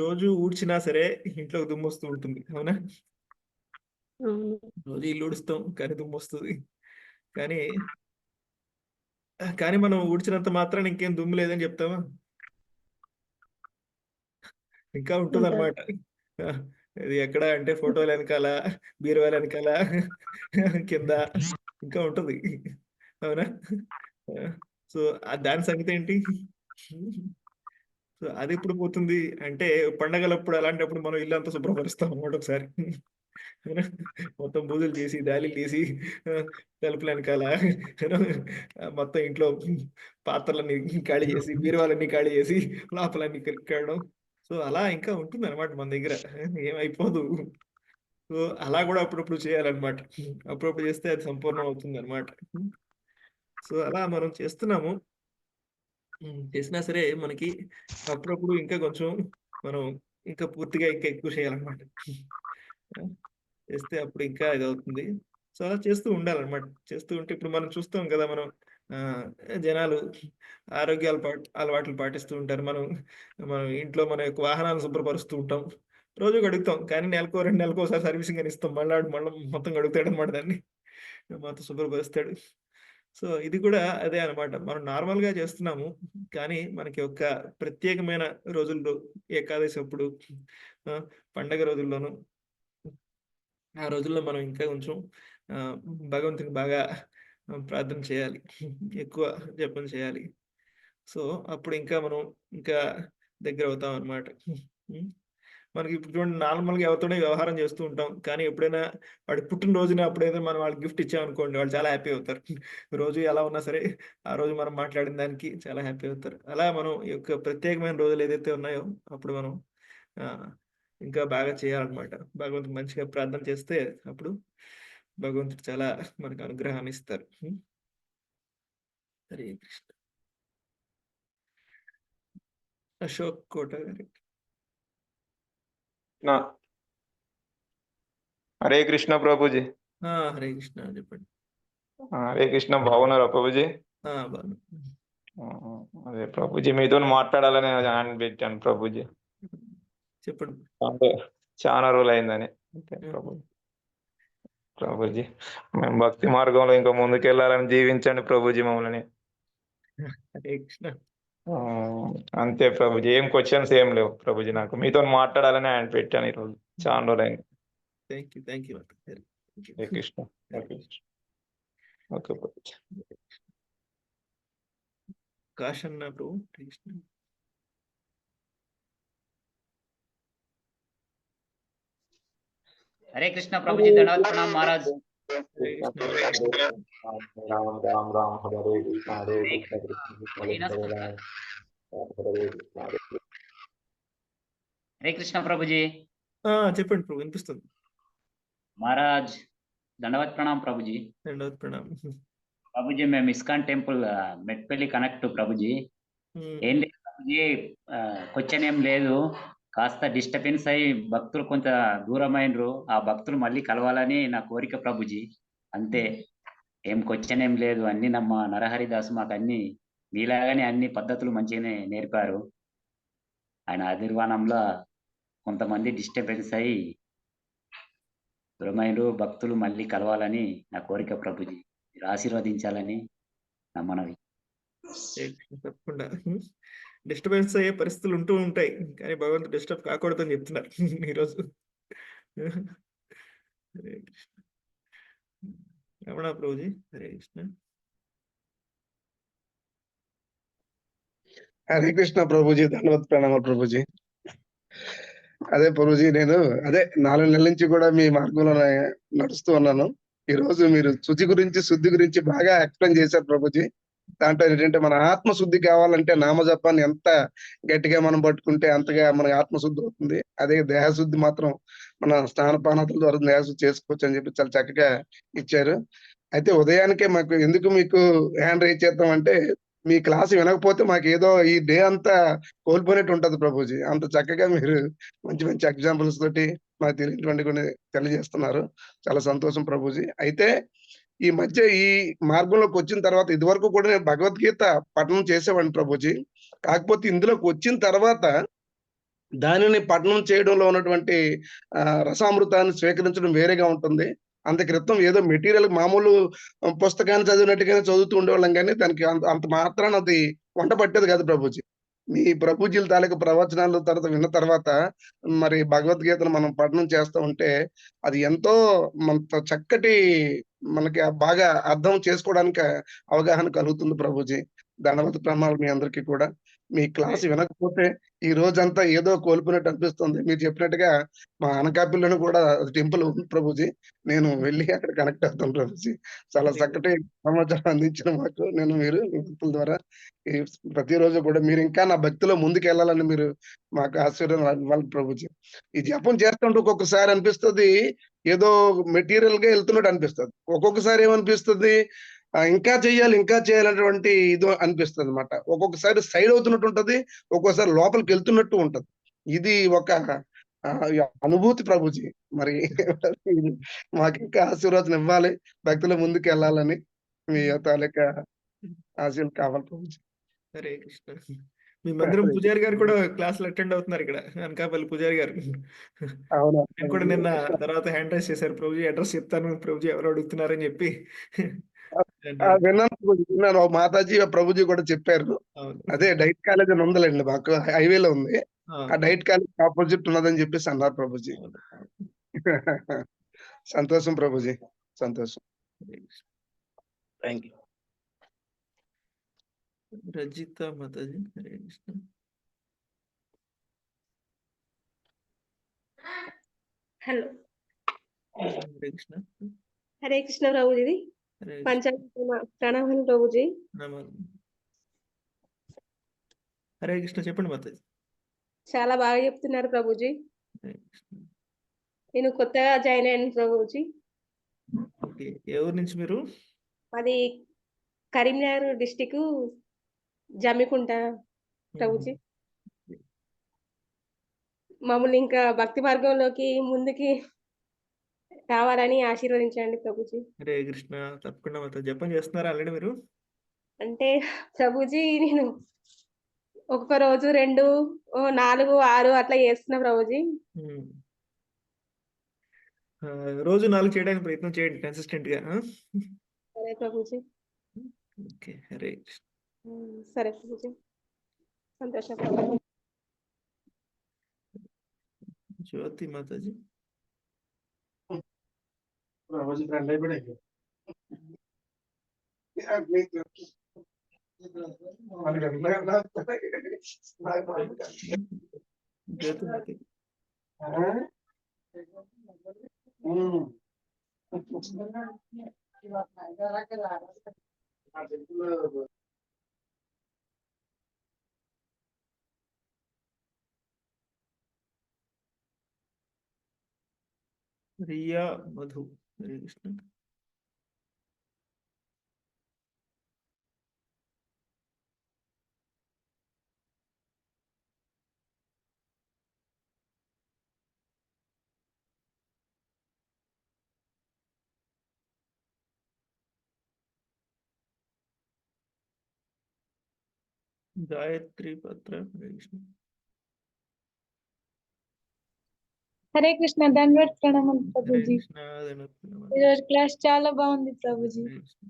రోజు ఊడ్చినా సరే ఇంట్లో దుమ్ము వస్తూ ఉంటుంది, అవునా? రోజు ఇల్లు ఊడుస్తాం కానీ దుమ్ము వస్తుంది. కానీ కానీ మనం ఊడ్చినంత మాత్రాన ఇంకేం దుమ్ము లేదని చెప్తామా? ఇంకా ఉంటుంది అనమాట. ఇది ఎక్కడ అంటే ఫోటోల వెనకాల, బీరువాల వెనకాల, కింద ఇంకా ఉంటుంది, అవునా? సో దాని సంగతి ఏంటి? సో అది ఎప్పుడు పోతుంది అంటే పండగలప్పుడు, అలాంటప్పుడు మనం ఇల్లు అంతా శుభ్రపరుస్తాం అన్నమాట ఒకసారి. మొత్తం బూజులు చేసి, దాలీలు తీసి, తలుపుల వెనకాల మొత్తం ఇంట్లో పాత్రలన్నీ ఖాళీ చేసి, బీరువాలన్నీ ఖాళీ చేసి, లోపలన్నీ కడగడం. సో అలా ఇంకా ఉంటుంది అనమాట మన దగ్గర, ఏమైపోదు. సో అలా కూడా అప్పుడప్పుడు చేయాలన్నమాట. అప్పుడప్పుడు చేస్తే అది సంపూర్ణం అవుతుంది అనమాట. సో అలా మనం చేస్తున్నాము. చేసినా సరే మనకి అప్పుడప్పుడు ఇంకా కొంచెం మనం ఇంకా పూర్తిగా ఇంకా ఎక్కువ చేయాలన్నమాట. చేస్తే అప్పుడు ఇంకా ఇదవుతుంది. సో అలా చేస్తూ ఉండాలన్నమాట. చేస్తూ ఉంటే ఇప్పుడు మనం చూస్తాం కదా, మనం జనాలు అలవాట్లు పాటిస్తూ ఉంటారు. మనం ఇంట్లో మన యొక్క వాహనాలను శుభ్రపరుస్తూ ఉంటాం. రోజు కడుగుతాం. కానీ నెలకో, 2 నెలలకోసారి సర్వీసింగ్ అని ఇస్తాం. మళ్ళీ మొత్తం కడుగుతాడన్నమాట దాన్ని. మొత్తం శుభ్రపరుస్తాడు. సో ఇది కూడా అదే అన్నమాట. మనం నార్మల్‌గా చేస్తున్నాము. కానీ మనకి ఒక ప్రత్యేకమైన రోజుల్లో, ఏకాదశి అప్పుడు, పండగ రోజుల్లోనూ, ఆ రోజుల్లో మనం ఇంకా కొంచెం భగవంతునికి బాగా ప్రార్థన చేయాలి. ఎక్కువ జపం చేయాలి. సో అప్పుడు ఇంకా మనం ఇంకా దగ్గరవుతాం అన్నమాట. మనకి ఇప్పుడు చూడండి, నార్మల్‌గా ఎవరితోనో వ్యవహారం చేస్తూ ఉంటాం. కానీ ఎప్పుడైనా వాడి పుట్టినరోజున అప్పుడైతే మనం వాళ్ళకి గిఫ్ట్ ఇచ్చామనుకోండి, వాళ్ళు చాలా హ్యాపీ అవుతారు. రోజు ఎలా ఉన్నా సరే, ఆ రోజు మనం మాట్లాడిన దానికి చాలా హ్యాపీ అవుతారు. అలా మనం ఈ యొక్క ప్రత్యేకమైన రోజులు ఏదైతే ఉన్నాయో, అప్పుడు మనం ఇంకా బాగా చేయాలన్నమాట. భగవంతుడికి మంచిగా ప్రార్థన చేస్తే అప్పుడు భగవంతుడు చాలా మనకు అనుగ్రహాన్ని ఇస్తారు. హరే కృష్ణ. అశోక్ కోట గారు. హరే కృష్ణ ప్రభుజీ. హరే కృష్ణ చెప్పండి. హరే కృష్ణ, బాగున్నారా ప్రభుజీ? బాగున్నా. అదే ప్రభుజీ, మీతో మాట్లాడాలని హ్యాండ్ పెట్టాను ప్రభుజీ. చెప్పండి. అంటే చాలా రోజులు అయిందని. అంతే ప్రభుజీ, మేము భక్తి మార్గంలో ఇంకా ముందుకెళ్ళాలని జీవించండి ప్రభుజీ మమ్మల్ని. హరే కృష్ణ. అంతే ప్రభుజీ, ఏం క్వశ్చన్స్ ఏం లేవు ప్రభుజీ. నాకు మీతో మాట్లాడాలని హ్యాండ్ పెట్టాను ఈరోజు, చాలా రోజులు అయింది. Thank you. Hare Krishna. Okay Prabhuji. Kashanna ప్రభు. కృష్ణ. हरे कृष्णा प्रभु जी, धन्यवाद प्रणाम महाराज। राम राम राम, हरे कृष्ण हरे कृष्ण हरे कृष्णा प्रभु जी। చెప్పండి ప్రభు, వినిపిస్తుంది. महाराज धन्यवाद प्रणाम प्रभु जी। దండవత్ ప్రణాం. प्रभु जी మేము ఇస్కాన్ టెంపుల్ మెట్పల్లి కనెక్ట్ ప్రభు जी. ఏం లేదు ప్రభు जी, క్వశ్చన్ ఏం లేదు, కాస్త డిస్టర్బెన్స్ అయ్యి భక్తులు కొంత దూరమైనరు. ఆ భక్తులు మళ్ళీ కలవాలని నా కోరిక ప్రభు जी. అంతే, ఏం క్వశ్చన్ ఏం లేదు. అన్ని నమ్మ నరహరిదాసు మాకు అన్ని మీలాగానే అన్ని పద్ధతులు మంచిగానే నేర్పారు. ఆయన ఆదిర్వాణంలో కొంతమంది డిస్టర్బెన్స్ అయ్యి దూరమైనరు భక్తులు మళ్ళీ కలవాలని నా కోరిక ప్రభుజీ. మీరు ఆశీర్వదించాలని నా మనవి. తప్పకుండా డిస్టర్బెన్స్ అయ్యే పరిస్థితులు ఉంటూ ఉంటాయి, కానీ భగవంతుడు డిస్టర్బ్ కాకూడదని చెప్తున్నారు ఈరోజు. హరే కృష్ణ. రమణ ప్రభుజీ, హరే కృష్ణ. హరే కృష్ణ ప్రభుజీ, ధన్యవాద ప్రణామాలు ప్రభుజీ. అదే ప్రభుజీ, నేను అదే 4 నెలల నుంచి కూడా మీ మార్గంలో నడుస్తూ ఉన్నాను. ఈ రోజు మీరు శుద్ధి గురించి బాగా ఎక్స్ప్లెయిన్ చేశారు ప్రభుజీ. దాంట్లో ఏంటంటే మన ఆత్మశుద్ధి కావాలంటే నామజపాన్ని ఎంత గట్టిగా మనం పట్టుకుంటే అంతగా మన ఆత్మశుద్ధి అవుతుంది. అదే దేహశుద్ధి మాత్రం మన స్నానపానాదుల ద్వారా దేహశుద్ధి చేసుకోవచ్చు అని చెప్పి చాలా చక్కగా ఇచ్చారు. అయితే ఉదయానికే మీకు హ్యాండ్ రైజ్ చేద్దాం అంటే, మీ క్లాస్ వినకపోతే మాకు ఏదో ఈ డే అంతా కోల్పోయినట్టు ఉంటది ప్రభుజీ. అంత చక్కగా మీరు మంచి మంచి ఎగ్జాంపుల్స్ తోటి మాకు తెలియనటువంటి కొన్ని తెలియజేస్తున్నారు. చాలా సంతోషం ప్రభుజీ. అయితే ఈ మధ్య ఈ మార్గంలోకి వచ్చిన తర్వాత, ఇదివరకు కూడా నేను భగవద్గీత పఠనం చేసేవాడిని ప్రభుజీ. కాకపోతే ఇందులోకి వచ్చిన తర్వాత దానిని పఠనం చేయడంలో ఉన్నటువంటి రసామృతాన్ని స్వీకరించడం వేరేగా ఉంటుంది. అంత క్రితం ఏదో మెటీరియల్ మామూలు పుస్తకాన్ని చదివినట్టుగానే చదువుతూ ఉండేవాళ్ళం, కానీ దానికి అంత మాత్రాన అది వంట పట్టేది కాదు ప్రభుజీ. మీ ప్రభుజీల తాలూకు ప్రవచనాలు తర్వాత విన్న తర్వాత మరి భగవద్గీతను మనం పఠనం చేస్తూ ఉంటే అది ఎంతో చక్కటి మనకి బాగా అర్థం చేసుకోవడానికి అవగాహన కలుగుతుంది ప్రభుజీ. ధన్యవాద ప్రణామాలు మీ అందరికీ కూడా. మీ క్లాస్ వినకపోతే ఈ రోజంతా ఏదో కోల్పోయినట్టు అనిపిస్తుంది. మీరు చెప్పినట్టుగా మా అనకాపల్లిలోని కూడా టెంపుల్ ఉంది ప్రభుజీ. నేను వెళ్ళి అక్కడ కనెక్ట్ అవుతాను ప్రభుజీ. చాలా చక్కటి సమాచారం అందించిన మీరు మీ భక్తుల ద్వారా ప్రతిరోజు కూడా మీరు ఇంకా నా భక్తిలో ముందుకు వెళ్ళాలని మీరు మాకు ఆశీర్వాదం ఇవ్వాలి ప్రభుజీ. ఈ జపం చేస్తుంటే ఒక్కొక్కసారి అనిపిస్తుంది ఏదో మెటీరియల్ గా వెళ్తున్నట్టు అనిపిస్తుంది. ఒక్కొక్కసారి ఏమనిపిస్తుంది, ఇంకా చేయాలనేటువంటి ఇది అనిపిస్తుంది అనమాట. ఒక్కొక్కసారి సైడ్ అవుతున్నట్టు ఉంటది, ఒక్కొక్కసారి లోపలికి వెళ్తున్నట్టు ఉంటది. ఇది ఒక అనుభూతి ప్రభుజీ. మరి మాకు ఇంకా ఆశీర్వాదం ఇవ్వాలి, భక్తుల ముందుకు వెళ్ళాలని మీ తాలూకా ఆశీర్వాదం కావాలి ప్రభుజీ. హరే కృష్ణ. మీ మందిరం పూజారి గారు కూడా క్లాసులు అటెండ్ అవుతున్నారు ఇక్కడ, అనకాపల్లి పూజారి గారు. అవునా నేను కూడా నిన్న తర్వాత హ్యాండ్ రైజ్ చేశారు, ప్రభుజీ అడ్రస్ చెప్తాను ప్రభుజీ ఎవరు అడుగుతున్నారని చెప్పి. విన్నాను. మాతాజీ ప్రభుజీ కూడా చెప్పారు. అదే డైట్ కాలేజ్ అని ఉందిలేండి, మాకు హైవేలో ఉంది. ఆ డైట్ కాలేజ్ ఆపోజిట్ ఉన్నదని చెప్పేసి అన్నారు ప్రభుజీ. సంతోషం ప్రభుజీ, సంతోషం. Thank you. Rajitha Mataji, Hare Krishna. Hello, Hare Krishna. Hare Krishna Prabhuji. ప్రణామాలు ప్రభుజీ. హరే కృష్ణ, చెప్పండి మాతాజీ. చాలా బాగా చెప్తున్నారు ప్రభుజీ. నేను కొత్తగా జాయిన్ అయ్యాను ప్రభుజీ. ఏ ఊరు నుంచి మీరు? అది కరీంనగర్ డిస్టిక్ జమ్మికుంట ప్రభుజీ. మమ్మల్ని ఇంకా భక్తి మార్గంలోకి ముందుకి రావాలని ఆశీర్వదించండి ప్రభుజీ. హరే కృష్ణ, తప్పకుండా మాతాజీ. జపం చేస్తున్నారా ఆల్రెడీ మీరు? అంటే ప్రభుజీ నేను ఒక్కొక్క రోజు 2, 4, 6 అట్లా చేస్తున్నా ప్రభుజీ. రోజు 4 చేయడానికి ప్రయత్నం చేయండి కన్సిస్టెంట్ గా. సరే ప్రభుజీ. ఓకే, హరే కృష్ణ. సరే ప్రభుజీ, సంతోషం. జ్యోతి మాతాజీ. జ్యోతి మాతాజీ. రియా మధు, హరే కృష్ణ. గాయత్రి పత్ర, హరే కృష్ణ. హరే కృష్ణ దండవత్ ప్రణామం హరే ప్రభుజీ. కృష్ణ దండవత్ ప్రణామాలు. ఈరోజు క్లాస్ చాలా బాగుంది ప్రభుజీ. హరే కృష్ణ.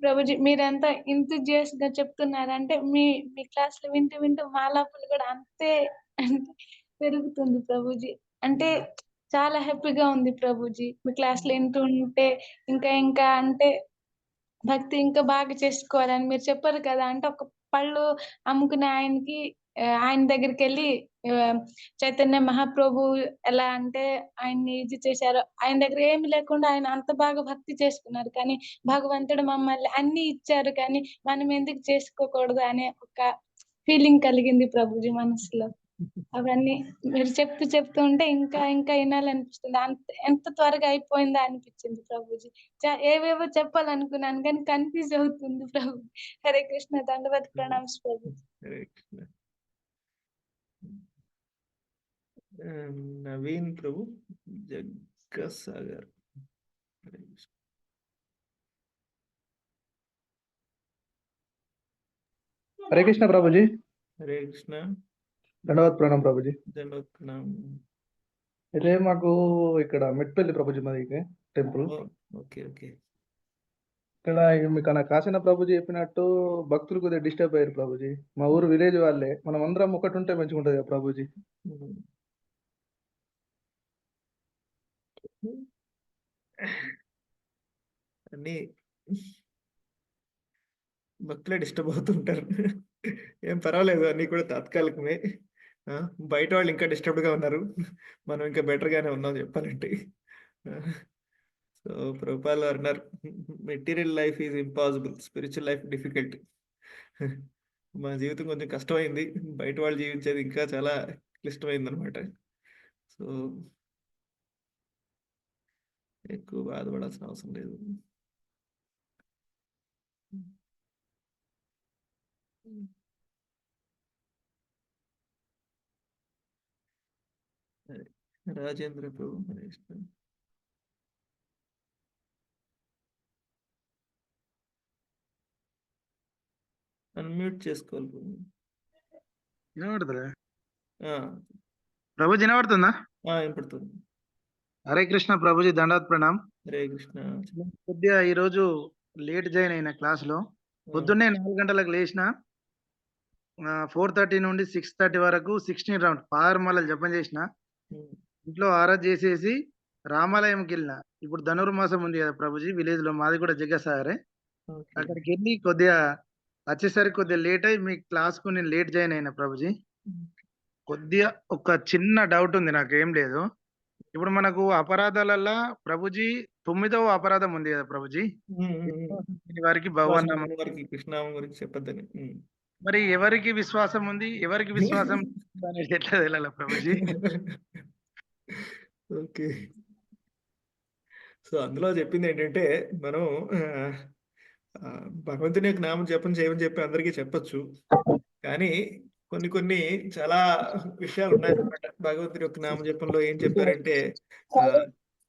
ప్రభుజీ మీరెంత ఇంతజియస్ గా చెప్తున్నారంటే మీ మీ క్లాస్ లో వింటూ వింటూ మా లోపల కూడా అంతే పెరుగుతుంది ప్రభుజీ. అంటే చాలా హ్యాపీగా ఉంది ప్రభుజీ. మీ క్లాస్ లో వింటూ ఉంటే ఇంకా ఇంకా అంటే భక్తి ఇంకా బాగా చేసుకోవాలని మీరు చెప్పారు కదా. అంటే ఒక పళ్ళు అమ్ముకునే ఆయనకి ఆయన దగ్గరికి వెళ్ళి చైతన్య మహాప్రభు ఎలా అంటే ఆయన్ని ఇది చేశారు. ఆయన దగ్గర ఏమి లేకుండా ఆయన అంత బాగా భక్తి చేసుకున్నారు. కానీ భగవంతుడు మమ్మల్ని అన్ని ఇచ్చారు కానీ మనం ఎందుకు చేసుకోకూడదు అనే ఒక ఫీలింగ్ కలిగింది ప్రభుజీ మనసులో. అవన్నీ మీరు చెప్తూ ఉంటే ఇంకా ఇంకా వినాలనిపిస్తుంది. ఎంత త్వరగా అయిపోయిందా అనిపించింది ప్రభుజీ. ఏవేవో చెప్పాలనుకున్నాను కానీ కన్ఫ్యూజ్ అవుతుంది ప్రభు. హరే కృష్ణ దండవత్ ప్రణామ్స్ ప్రభు. హరే కృష్ణ. నవీన్ ప్రభు జగ్గసాగర్. హరే కృష్ణ. హరే కృష్ణ ప్రభుజీ. హరే కృష్ణ. దండవత్ ప్రణామం ప్రభుజీ. దండవత్ ప్రణామం. అయితే మాకు ఇక్కడ మెట్పల్లి ప్రభుజీ మాది టెంపుల్. Okay okay. ఇక్కడ మీకు నా కాసిన ప్రభుజీ చెప్పినట్టు భక్తులు కొద్దిగా డిస్టర్బ్ అయ్యారు ప్రభుజీ. మా ఊరు విలేజ్ వాళ్ళే, మనం అందరం ఒకటి ఉంటే మంచిగా ఉంటుంది కదా ప్రభుజీ. అన్ని భక్తులే డిస్టర్బ్ అవుతుంటారు. ఏం పర్వాలేదు, అన్ని కూడా తాత్కాలికమే. బయట వాళ్ళు ఇంకా డిస్టర్బ్డ్ గా ఉన్నారు, మనం ఇంకా బెటర్ గానే ఉన్నాం చెప్పాలంటే. సో ప్రభుపాల్ అన్నారు, material life is impossible, spiritual life difficult. మా జీవితం కొంచెం కష్టమైంది, బయట వాళ్ళు జీవించేది ఇంకా చాలా క్లిష్టమైంది అనమాట. సో ఎక్కువ బాధపడాల్సిన అవసరం లేదు. రాజేంద్ర ప్రభు హరే కృష్ణ. అన్మ్యూట్ చేసుకోవాలి ప్రభు. వినబడుతుందా ఆ, ప్రభుజీ? వినబడుతుందా? వినపడుతుంది. హరే కృష్ణ ప్రభుజీ, దండవత్ ప్రణామ్. హరే కృష్ణ. కొద్దిగా ఈరోజు లేట్ జాయిన్ అయిన క్లాస్ లో. పొద్దున్నే 4 గంటలకు లేచిన, 4:30 నుండి 6:30 వరకు 16 రౌండ్ పారమాలలు జపం చేసిన. ఇంట్లో ఆరాధన చేసేసి రామాలయంకి వెళ్ళిన. ఇప్పుడు ధనుర్మాసం ఉంది కదా ప్రభుజీ, విలేజ్ లో మాది కూడా జగ్గసాగరే. అక్కడికి వెళ్ళి కొద్దిగా వచ్చేసరికి కొద్దిగా లేట్ అయ్యి మీ క్లాస్ కు నేను లేట్ జాయిన్ అయినా ప్రభుజీ. కొద్దిగా ఒక చిన్న డౌట్ ఉంది, నాకు ఏం లేదు. ఇప్పుడు మనకు అపరాధాలల్లా ప్రభుజీ 9వ అపరాధం ఉంది కదా ప్రభుజీ, వారికి భగవాన్ నామం. కృష్ణనామం గురించి చెప్పొద్దని. మరి ఎవరికి విశ్వాసం ఉంది, ఎవరికి విశ్వాసం అనేది ఎట్లా తెలియాలి ప్రభుజీ? ఓకే. సో అందులో చెప్పింది ఏంటంటే, మనం భగవంతుని యొక్క నామం జపం చేయమని చెప్పి అందరికీ చెప్పొచ్చు, కానీ కొన్ని కొన్ని చాలా విషయాలు ఉన్నాయన్నమాట. భగవంతుని యొక్క నామం జపంలో ఏం చెప్పారంటే,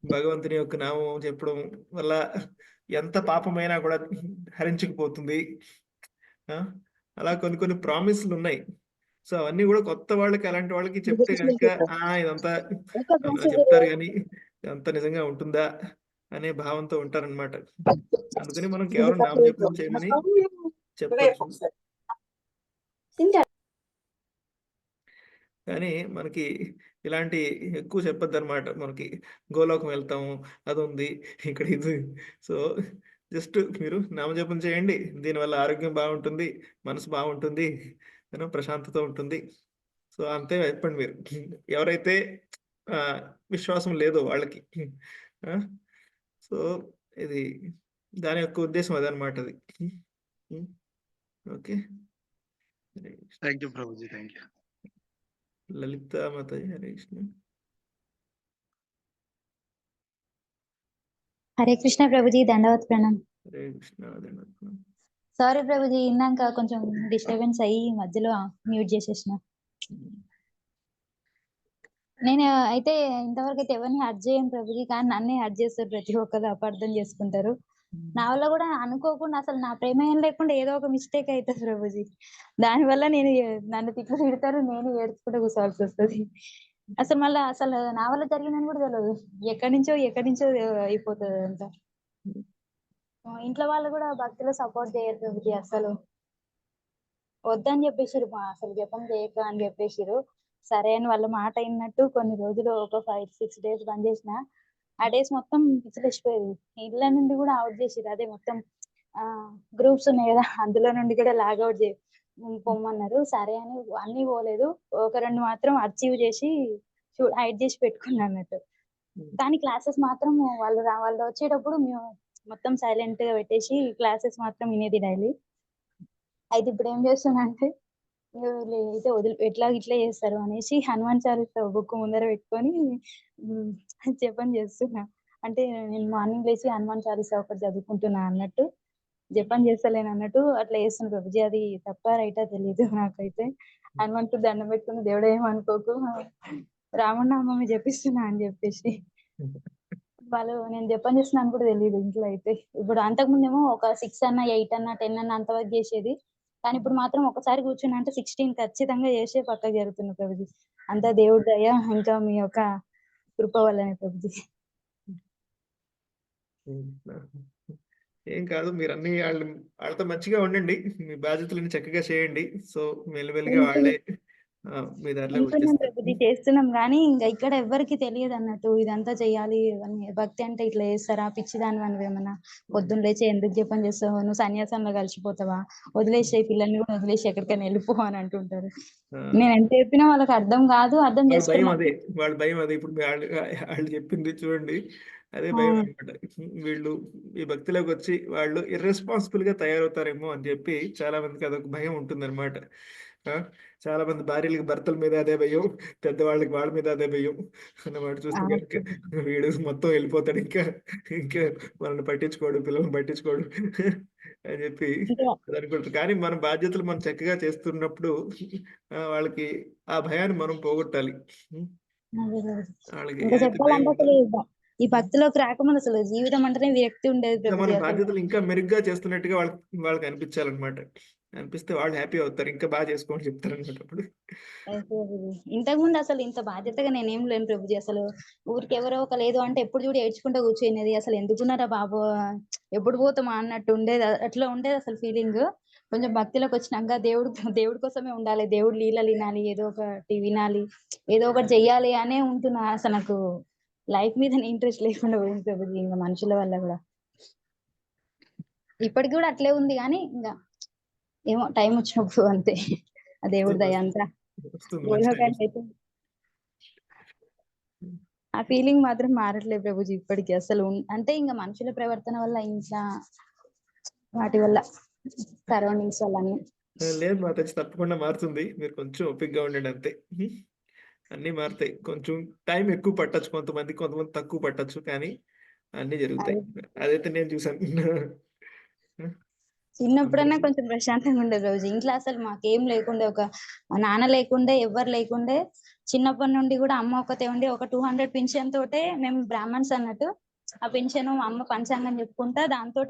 భగవంతుని యొక్క నామం చెప్పడం వల్ల ఎంత పాపమైనా కూడా హరించుకుపోతుంది. అలా కొన్ని కొన్ని ప్రామిస్లు ఉన్నాయి. సో అవన్నీ కూడా కొత్త వాళ్ళకి, అలాంటి వాళ్ళకి చెప్తే కనుక ఇదంతా చెప్తారు కానీ ఇదంతా నిజంగా ఉంటుందా అనే భావంతో ఉంటారనమాట. అందుకని మనం కేవలం నామజపం చేయమని చెప్పచ్చు, కానీ మనకి ఇలాంటి ఎక్కువ చెప్పొద్దు అనమాట. మనకి గోలోకం వెళ్తాము, అది ఉంది, ఇక్కడ ఇది. సో జస్ట్ మీరు నామజపం చేయండి, దీనివల్ల ఆరోగ్యం బాగుంటుంది, మనసు బాగుంటుంది, ప్రశాంతత ఉంటుంది. సో అంతే చెప్పండి మీరు. ఎవరైతే విశ్వాసం లేదో వాళ్ళకి. సో ఇది దాని యొక్క ఉద్దేశం అదనమాట. అది okay. Thank you Prabhuji, thank you. Lalitha Mataji Hare Krishna. Hare Krishna Prabhuji, దండవత్ Pranam. Hare Krishna దండవత్ Pranam. Sorry Prabhuji, ఇందాక కొంచెం డిస్టర్బెన్స్ అయ్యి మధ్యలో మ్యూట్ చేసేసిన. నేను అయితే ఇంతవరకు అయితే ఎవరిని హర్ట్ చేయను ప్రభుజీ, కానీ నన్నే హర్ట్ చేస్తారు, ప్రతి ఒక్కరు అపార్థం చేసుకుంటారు. నా వల్ల కూడా అనుకోకుండా, అసలు నా ప్రేమ ఏం లేకుండా ఏదో ఒక మిస్టేక్ అవుతుంది ప్రభుజీ. దానివల్ల నన్ను తిట్లు తిడతారు, నేను ఏడ్చుకుంటూ కూర్చోవాల్సి వస్తుంది. అసలు మళ్ళా అసలు నా వల్ల జరిగిందని కూడా తెలియదు. ఎక్కడి నుంచో అయిపోతుంది అంతా. ఇంట్లో వాళ్ళు కూడా భక్తిలో సపోర్ట్ చేయరు ప్రభుజీ అసలు. వద్దని చెప్పేసిరు, అసలు జపం చేయక అని చెప్పేసిరు. సరే అని వాళ్ళ మాట అయినట్టు కొన్ని రోజులు ఒక 5-6 డేస్ బంద్ చేసిన. ఆ డేస్ మొత్తం పిచ్చిలేసిపోయేది. ఇళ్ళ నుండి కూడా అవుట్ చేసిరు. అదే మొత్తం గ్రూప్స్ ఉన్నాయి కదా, అందులో నుండి కూడా లాగౌట్ పొమ్మన్నారు. సరే అని అన్ని పోలేదు, ఒక 2 మాత్రం అచీవ్ చేసి హైడ్ చేసి పెట్టుకున్నా అన్నట్టు. కానీ క్లాసెస్ మాత్రం వాళ్ళు వచ్చేటప్పుడు మేము మొత్తం సైలెంట్ గా పెట్టేసి క్లాసెస్ మాత్రం వినేది డైలీ. అయితే ఇప్పుడు ఏం చేస్తున్నా అంటే వీళ్ళు అయితే ఎట్లా ఇట్లా చేస్తారు అనేసి హనుమాన్ చాలీసా బుక్ ముందర పెట్టుకొని జపం చేస్తున్నా. అంటే నేను మార్నింగ్ లేచి హనుమాన్ చాలీసా ఒకటి చదువుకుంటున్నా అన్నట్టు, జపం చేస్తలేను అన్నట్టు అట్లా చేస్తున్నా ప్రభుజీ. అది తప్ప రైటా తెలియదు నాకైతే. హనుమంతుడు దండం పెట్టుకుని దేవుడు ఏమనుకోకు, రాముడి నామమే జపిస్తున్నా అని చెప్పేసి వాళ్ళు నేను జపం చేస్తున్నాను కూడా తెలియదు ఇంట్లో అయితే. ఇప్పుడు అంతకుముందేమో ఒక 6 అన్న 8 అన్న 10 అన్న అంతవరకు చేసేది. కానీ ఇప్పుడు మాత్రం ఒకసారి కూర్చున్నా అంటే 16 ఖచ్చితంగా చేసే పక్కకు జరుగుతున్నా ప్రభుజీ. అంతా దేవుడి దయ, ఇంకా మీ యొక్క కృప వల్లనే ప్రభుజీ. ఏం కాదు, మీరు అన్ని వాళ్ళతో మంచిగా ఉండండి, మీ బాధ్యతలను చక్కగా చేయండి. సో మెల్లిమెల్లిగా వాళ్ళే మీ దారిలో ఉంటున్నాం వచ్చేస్తారు. ప్రభుజీ, చేస్తున్నాం. కానీ ఇంకా ఇక్కడ ఎవ్వరికి తెలియదు అన్నట్టు ఇదంతా చెయ్యాలి ఇవన్నీ. భక్తి అంటే ఇట్లా చేస్తారా, పిచ్చిదాని అని ఏమన్నా పొద్దున్న లేచి ఎందుకు జపం చేస్తావు, నువ్వు సన్యాసంలో కలిసిపోతావా, వదిలేసే పిల్లల్ని కూడా వదిలేసి ఎక్కడికైనా వెళ్ళిపో అని అంటుంటారు. నేను ఎంత చెప్పినా వాళ్ళకి అర్థం కాదు, అర్థం వాళ్ళ భయం చేసుకున్నారు. అదే, వాళ్ళ భయం అదే. ఇప్పుడు వాళ్ళు చెప్పింది చూడండి, అదే భయం అనమాట. వీళ్ళు ఈ భక్తిలోకి వచ్చి వాళ్ళు ఇర్రెస్పాన్సిబుల్ గా తయారవుతారేమో అని చెప్పి చాలా మందికి అదొక భయం ఉంటుందన్నమాట. చాలా మంది భార్యలకి భర్తల మీద అదే భయం, పెద్దవాళ్ళకి వాళ్ళ మీద అదే భయం అన్నమాట. చూస్తే కనుక వీడు మొత్తం వెళ్ళిపోతాడు, ఇంకా ఇంకా మనల్ని పట్టించుకోడు, పిల్లల్ని పట్టించుకోడు అని చెప్పి అనుకుంటారు. కానీ మన బాధ్యతలు మనం చక్కగా చేస్తున్నప్పుడు వాళ్ళకి ఆ భయాన్ని మనం పోగొట్టాలి. వాళ్ళకి ఇంకా ఏదైతే భయం చెప్పాలంటే ఉందో అసలు ఈ భక్తిలోకి రాకముందు అసలు జీవితం అంటేనే విరక్తి ఉండేది ఇంకా మన ప్రభుజీ. అసలు బాధ్యతలు ఇంకా మెరుగ్గా చేస్తున్నట్టుగా వాళ్ళకి అనిపించాలన్నమాట. అనిపిస్తే వాళ్ళు హ్యాపీ అవుతారు, ఇంకా బాగా చేసుకోమని చెప్తారు అనమాట అప్పుడు. ఇంతకు ముందు అసలు ఇంత బాధ్యతగా నేనేం లేను ప్రభుజీ. అసలు ఊరికి ఎవరో ఒక లేదు అంటే ఎప్పుడు చూడు ఏడ్చుకుంటూ కూర్చునేది. అసలు ఎందుకున్నారా బాబు, ఎప్పుడు పోతామా అన్నట్టు ఉండేది. అట్లా ఉండేది అసలు ఫీలింగ్. కొంచెం భక్తిలోకి వచ్చినాక దేవుడి కోసమే ఉండాలి, దేవుడు లీలలు వినాలి, ఏదో ఒకటి వినాలి, ఏదో ఒకటి చెయ్యాలి అనే ఉంటున్నా. అసలు నాకు లైఫ్ మీద ఇంట్రెస్ట్ లేకుండా పోయింది ప్రభుజీ, ఇంకా మనుషుల వల్ల కూడా. ఇప్పటికి కూడా అట్లే ఉంది, కానీ ఇంకా ఏమో టైం వచ్చినప్పుడు అంతే. ఆ దేవుడి దయ అంతా వస్తుంది, మంచి టైం వస్తుంది. అయితే ఆ ఫీలింగ్ మాత్రం మారట్లేదు ప్రభుజీ ఇప్పటికి అసలు. అంటే ఇంకా మనుషుల ప్రవర్తన వల్ల, ఇంకా వాటి వల్ల, సరౌండింగ్స్ వల్ల అన్ని. లేదు మాతాజీ, తప్పకుండా మారుతుంది. మీరు కొంచెం ఓపికగా ఉండండి అంతే. అన్నీ మారుతాయి. కొంచెం టైం ఎక్కువ పట్టొచ్చు కొంతమంది తక్కువ పట్టొచ్చు, కానీ అన్నీ జరుగుతాయి. అదైతే నేను చూసాను. చిన్నప్పుడన్నా కొంచెం ప్రశాంతంగా ఉండేది రోజు. ఇంట్లో అసలు మాకేం లేకుండే, ఒక నాన్న లేకుండే, ఎవ్వరు లేకుండే. చిన్నప్పటి నుండి కూడా అమ్మ ఒకతే ఉండి, ఒక 200 పింఛన్ తోటే మేము బ్రాహ్మణ్స్ అన్నట్టు. ఆ పింఛను అమ్మ పంచాంగం చెప్పుకుంటా దాంతో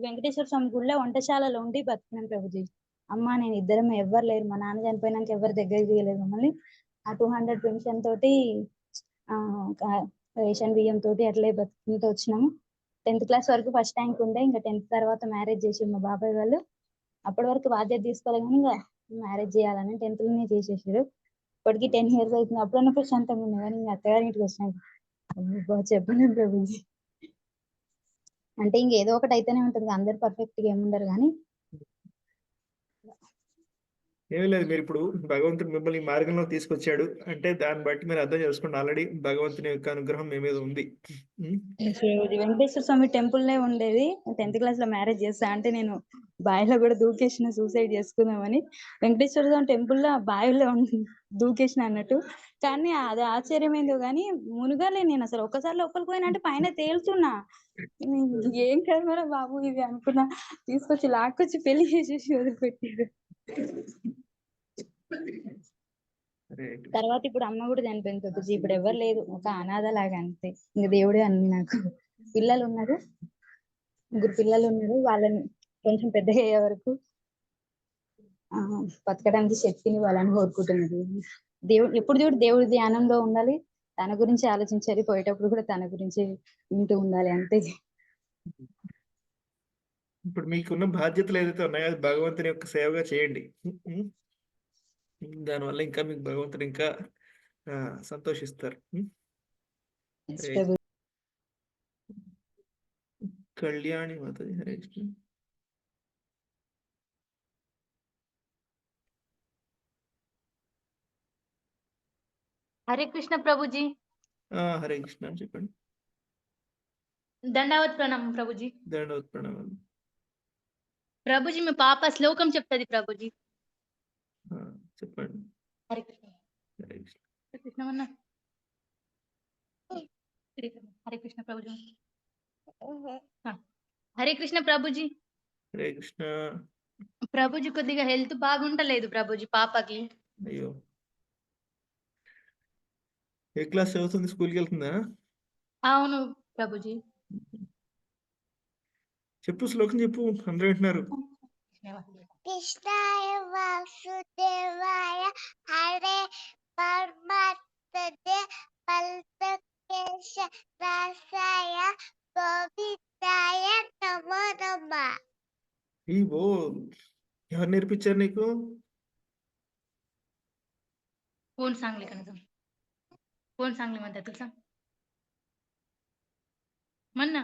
వెంకటేశ్వర స్వామి గుళ్ళో వంటశాలలో ఉండి బతికినాం ప్రభుజీ. అమ్మ నేను ఇద్దరం, ఎవ్వరు లేరు. మా నాన్న చనిపోయినాక ఎవరు దగ్గరికి తీయలేదు మమ్మల్ని. ఆ 200 పింఛన్ తోటి రేషన్ బియ్యం తోటి అట్లే బతుకుంటూ వచ్చినాము. 10th క్లాస్ వరకు ఫస్ట్ ర్యాంక్ ఉండే. ఇంకా 10th తర్వాత మ్యారేజ్ చేసి మా బాబాయ్ వాళ్ళు. అప్పటి వరకు బాధ్యత తీసుకోవాలి, కానీ ఇంకా మ్యారేజ్ చేయాలని 10th లోనే చేసేసారు. ఇప్పటికి 10 years అవుతుంది. అప్పుడన్నా ప్రశాంతంగా ఉంది, కానీ ఇంకా అత్తగారి ఇంటికి వచ్చినాక చెప్పలేము ప్రభుజీ. అంటే ఇంకేదో ఒకటి అయితేనే ఉంటుంది, అందరు పర్ఫెక్ట్ గా ఏముండరు. కానీ ఏమీ లేదు, మీరు ఇప్పుడు భగవంతుడు మిమ్మల్ని ఈ మార్గంలో తీసుకొచ్చాడు అంటే దాన్ని బట్టి మీరు అర్థం చేసుకోండి, ఆల్రెడీ భగవంతుని యొక్క అనుగ్రహం మీ మీద ఉంది. వెంకటేశ్వర స్వామి టెంపుల్ నే ఉండేది. 10th క్లాస్ లో మ్యారేజ్ చేస్తా అంటే నేను బావిలో కూడా దూకేసిన, సూసైడ్ చేసుకుందామని. వెంకటేశ్వర స్వామి టెంపుల్ లో బావిలో దూకేసిన అన్నట్టు. కానీ అది ఆశ్చర్యమైందో కానీ మునుగాలే నేను అసలు. ఒక్కసారి లోపలికి పోయినా అంటే పైన తేలుతున్నా. ఏం కర్మరా బాబు ఇది అనుకున్నా. తీసుకొచ్చి లాక్కొచ్చి పెళ్లి చేసేసి వదిలిపెట్టారు. తర్వాత ఇప్పుడు అమ్మ కూడా చనిపోయింది ప్రభుజీ. ఇప్పుడు ఎవరు లేదు, ఒక అనాథ లాగా అంతే. ఇంక దేవుడే అన్ని. నాకు పిల్లలు ఉన్నారు, 3 పిల్లలు ఉన్నారు. వాళ్ళని కొంచెం పెద్దగా అయ్యే వరకు బతకడానికి శక్తిని వాళ్ళని కోరుకుంటున్నది. ఎప్పుడు చూడు దేవుడి ధ్యానంలో ఉండాలి, తన గురించి ఆలోచించాలి, పోయేటప్పుడు కూడా తన గురించి వింటూ ఉండాలి అంతే. ఇప్పుడు మీకున్న బాధ్యతలు ఏదైతే ఉన్నాయో అది భగవంతుని యొక్క సేవగా చేయండి. దానివల్ల ఇంకా మీకు భగవంతుడు ఇంకా సంతోషిస్తారు. హరే ప్రభు. కళ్యాణి మాతాజీ హరే కృష్ణ. हरे कृष्ण प्रभु जी। హరే కృష్ణ చెప్పండి. దండవత్ ప్రణామం ప్రభుజీ. దండవత్ ప్రణామాలు. ప్రభుజీ మీ పాప శ్లోకం చెప్తుంది ప్రభుజీ. చెప్పండి. హరే కృష్ణ. హరే కృష్ణ. కృష్ణమన్న. హరే కృష్ణ ప్రభుజీ. హరే కృష్ణ ప్రభుజీ. హరే కృష్ణ. ప్రభుజీ కొద్దిగా హెల్త్ బాగుంటలేదు ప్రభుజీ పాపకి. అయ్యో, ఏ క్లాస్ చదువుతుంది? స్కూల్కి వెళ్తుందా? అవును ప్రభుజీ. చెప్పు, శ్లోకం చెప్పు, అందరూ వింటున్నారు. కృష్ణాయ వాసుదేవాయ హరే పరమాత్మనే పల్పకేశ రాసాయ గోవిందాయ నమో నమః. ఈ బోల్ ఎవరు నేర్పించారు నీకు? कोण सांगले का ना? कोण सांगले म्हणतात तुला? सांग म्हण ना.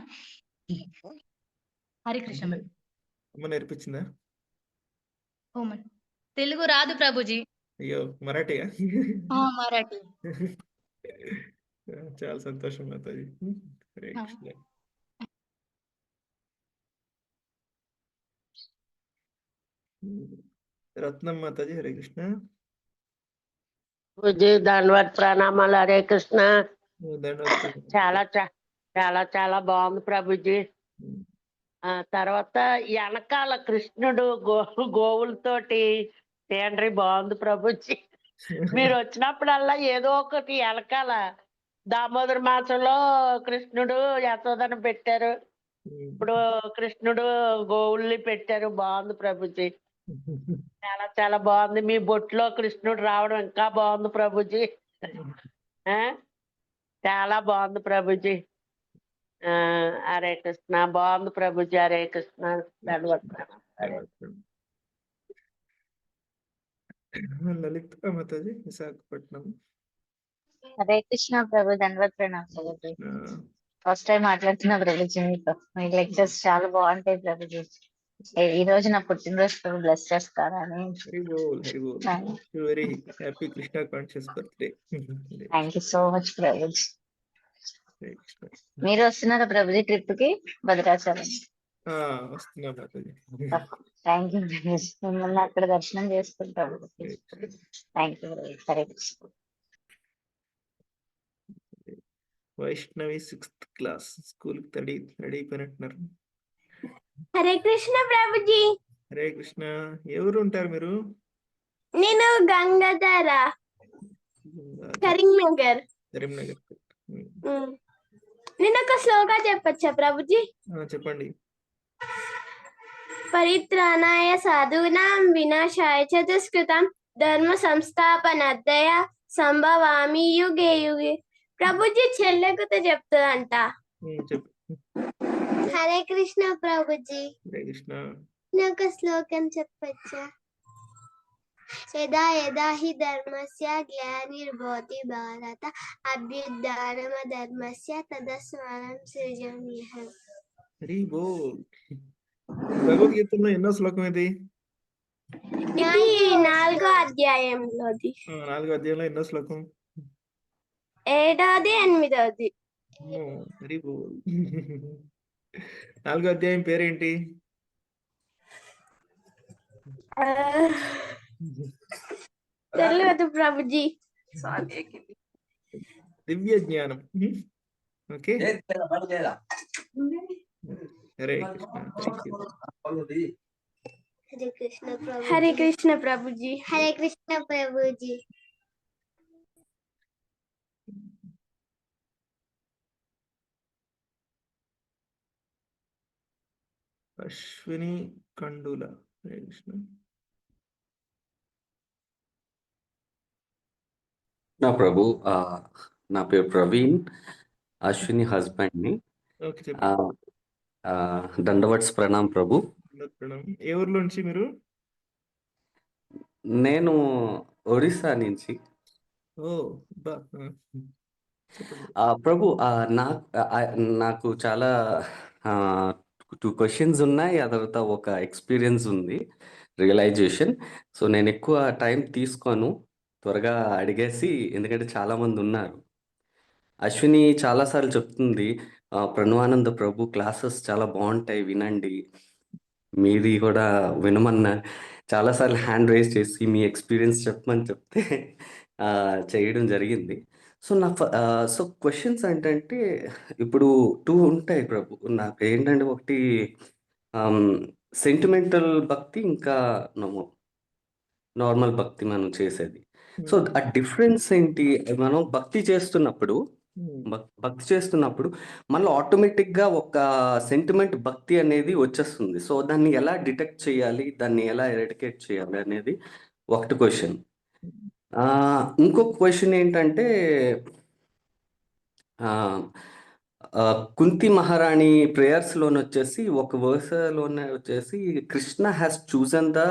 హరే కృష్ణ. అమ్మ నేర్పించిందా? ఓ మన తెలుగు రాదు ప్రభుజీ. అయ్యో, మరాఠీయా? మరాఠీ. చాలా సంతోషం మాతాజీ. హరే కృష్ణ. రత్నం మాతాజీ హరే కృష్ణ. దండవత్ ప్రణామాలు. హరే కృష్ణ. దండవత్. చాలా చాలా చాలా బాగుంది ప్రభుజీ. తర్వాత వెనకాల కృష్ణుడు గోవులతోటి తండ్రి బాగుంది ప్రభుజీ. మీరు వచ్చినప్పుడల్లా ఏదో ఒకటి వెనకాల దామోదర మాసంలో కృష్ణుడు యశోదను పెట్టారు, ఇప్పుడు కృష్ణుడు గోవుల్ని పెట్టారు. బాగుంది ప్రభుజీ, చాలా చాలా బాగుంది. మీ బొట్టులో కృష్ణుడు రావడం ఇంకా బాగుంది ప్రభుజీ. చాలా బాగుంది ప్రభుజీ. హరే కృష్ణ. బాగుంది ప్రభుజీ. హరే కృష్ణ. లలిత మాతాజీ విశాఖపట్నం. హరే కృష్ణ ప్రభు. ధన్యవాద ప్రణామం ప్రభుజీ. ఫస్ట్ టైం మాట్లాడుతున్నా ప్రభుజీ మీతో. మీ లెక్చర్స్ చాలా బాగుంటాయి ప్రభుజీ. ఈ రోజు నా పుట్టినరోజు ప్రభు, బ్లెస్ చేస్తారని. Very happy Krishna conscious birthday. Thank you so much Prabhuji. మీరు వస్తున్నారా ప్రభుజీ ట్రిప్ కి భద్రాచలం? వస్తున్నా మాతాజీ. Thank you Prabhuji. మిమ్మల్ని అక్కడ దర్శనం చేసుకుంటాం. Thank you Prabhuji. Hare Krishna. Vaishnavi 6th class, school కి రెడీ అయిపోయినట్టున్నారు. హరే కృష్ణ ప్రభుజీ. హరే కృష్ణ. ఎవరు ఉంటారు మీరు? నేను గంగాధర, కరీంనగర్. కరీంనగర్. నేను ఒక శ్లోక చెప్పచ్చా ప్రభుజీ? చెప్పండి. పరిత్రాణాయ సాధూనాం వినాశాయ చ దుష్కృతాం ధర్మ సంస్థాపనార్థాయ సంభవామి యుగే యుగే. ప్రభుజీ చెల్లెకుతో చెప్తుందంట. హరే కృష్ణ ప్రభుజీ. హరే కృష్ణ. నాకు శ్లోకం చెప్పచ్చా? యదా యదా హి ధర్మస్య గ్లానిర్భవతి భారత అభ్యుత్థానమ ధర్మస్య తదస్మానం సృజనీయః. హరి బోల్. భగవద్గీతలో ఎన్నో శ్లోకం ఇది? ఇది 4వ అధ్యాయంలోది. 4వ అధ్యాయంలో ఎన్నో శ్లోకం? 7వ, 8వ. హరి బోల్. 4వ అధ్యాయం పేరేంటి? తెలియదు ప్రభుజీ. దివ్య జ్ఞానం. ఓకే. హరే కృష్ణ. హరే కృష్ణ ప్రభుజీ. హరే కృష్ణ ప్రభుజీ. అశ్విని కండుల. హరే కృష్ణ. నా ప్రభు ఆ, నా పేరు ప్రవీణ్, అశ్విని హస్బెండ్ని. ఓకే, చెప్పండి. దండవట్స్ ప్రణాం ప్రభు. ప్రణామం. ఏ ఊర్లో నుంచి మీరు? నేను ఒరిస్సా నుంచి. ఓ బా చెప్పండి. ప్రభు నాకు చాలా 2 క్వశ్చన్స్ ఉన్నాయి. ఆ తర్వాత ఒక ఎక్స్పీరియన్స్ ఉంది, రియలైజేషన్. సో నేను ఎక్కువ టైం తీసుకోను, త్వరగా అడిగేసి, ఎందుకంటే చాలామంది ఉన్నారు. అశ్విని చాలాసార్లు చెప్తుంది, ప్రణవానంద ప్రభు క్లాసెస్ చాలా బాగుంటాయి, వినండి. మీది కూడా వినమన్నా చాలాసార్లు హ్యాండ్ రైజ్ చేసి మీ ఎక్స్పీరియన్స్ చెప్పమని చెప్తే చేయడం జరిగింది. సో క్వశ్చన్స్ ఏంటంటే, ఇప్పుడు 2 ఉంటాయి ప్రభు. నాకు ఏంటంటే, ఒకటి సెంటిమెంటల్ భక్తి, ఇంకా నార్మల్ భక్తి మనం చేసేది. సో ఆ డిఫరెన్స్ ఏంటి? మనం భక్తి చేస్తున్నప్పుడు మనలో ఆటోమేటిక్గా ఒక సెంటిమెంట్ భక్తి అనేది వచ్చేస్తుంది. సో దాన్ని ఎలా డిటెక్ట్ చేయాలి, దాన్ని ఎలా ఎరాడికేట్ చేయాలి అనేది ఒకటి క్వశ్చన్. ఇంకొక క్వశ్చన్ ఏంటంటే, కుంతి మహారాణి ప్రేయర్స్లోనే వచ్చేసి ఒక వర్స్లోనే వచ్చేసి, Krishna has chosen the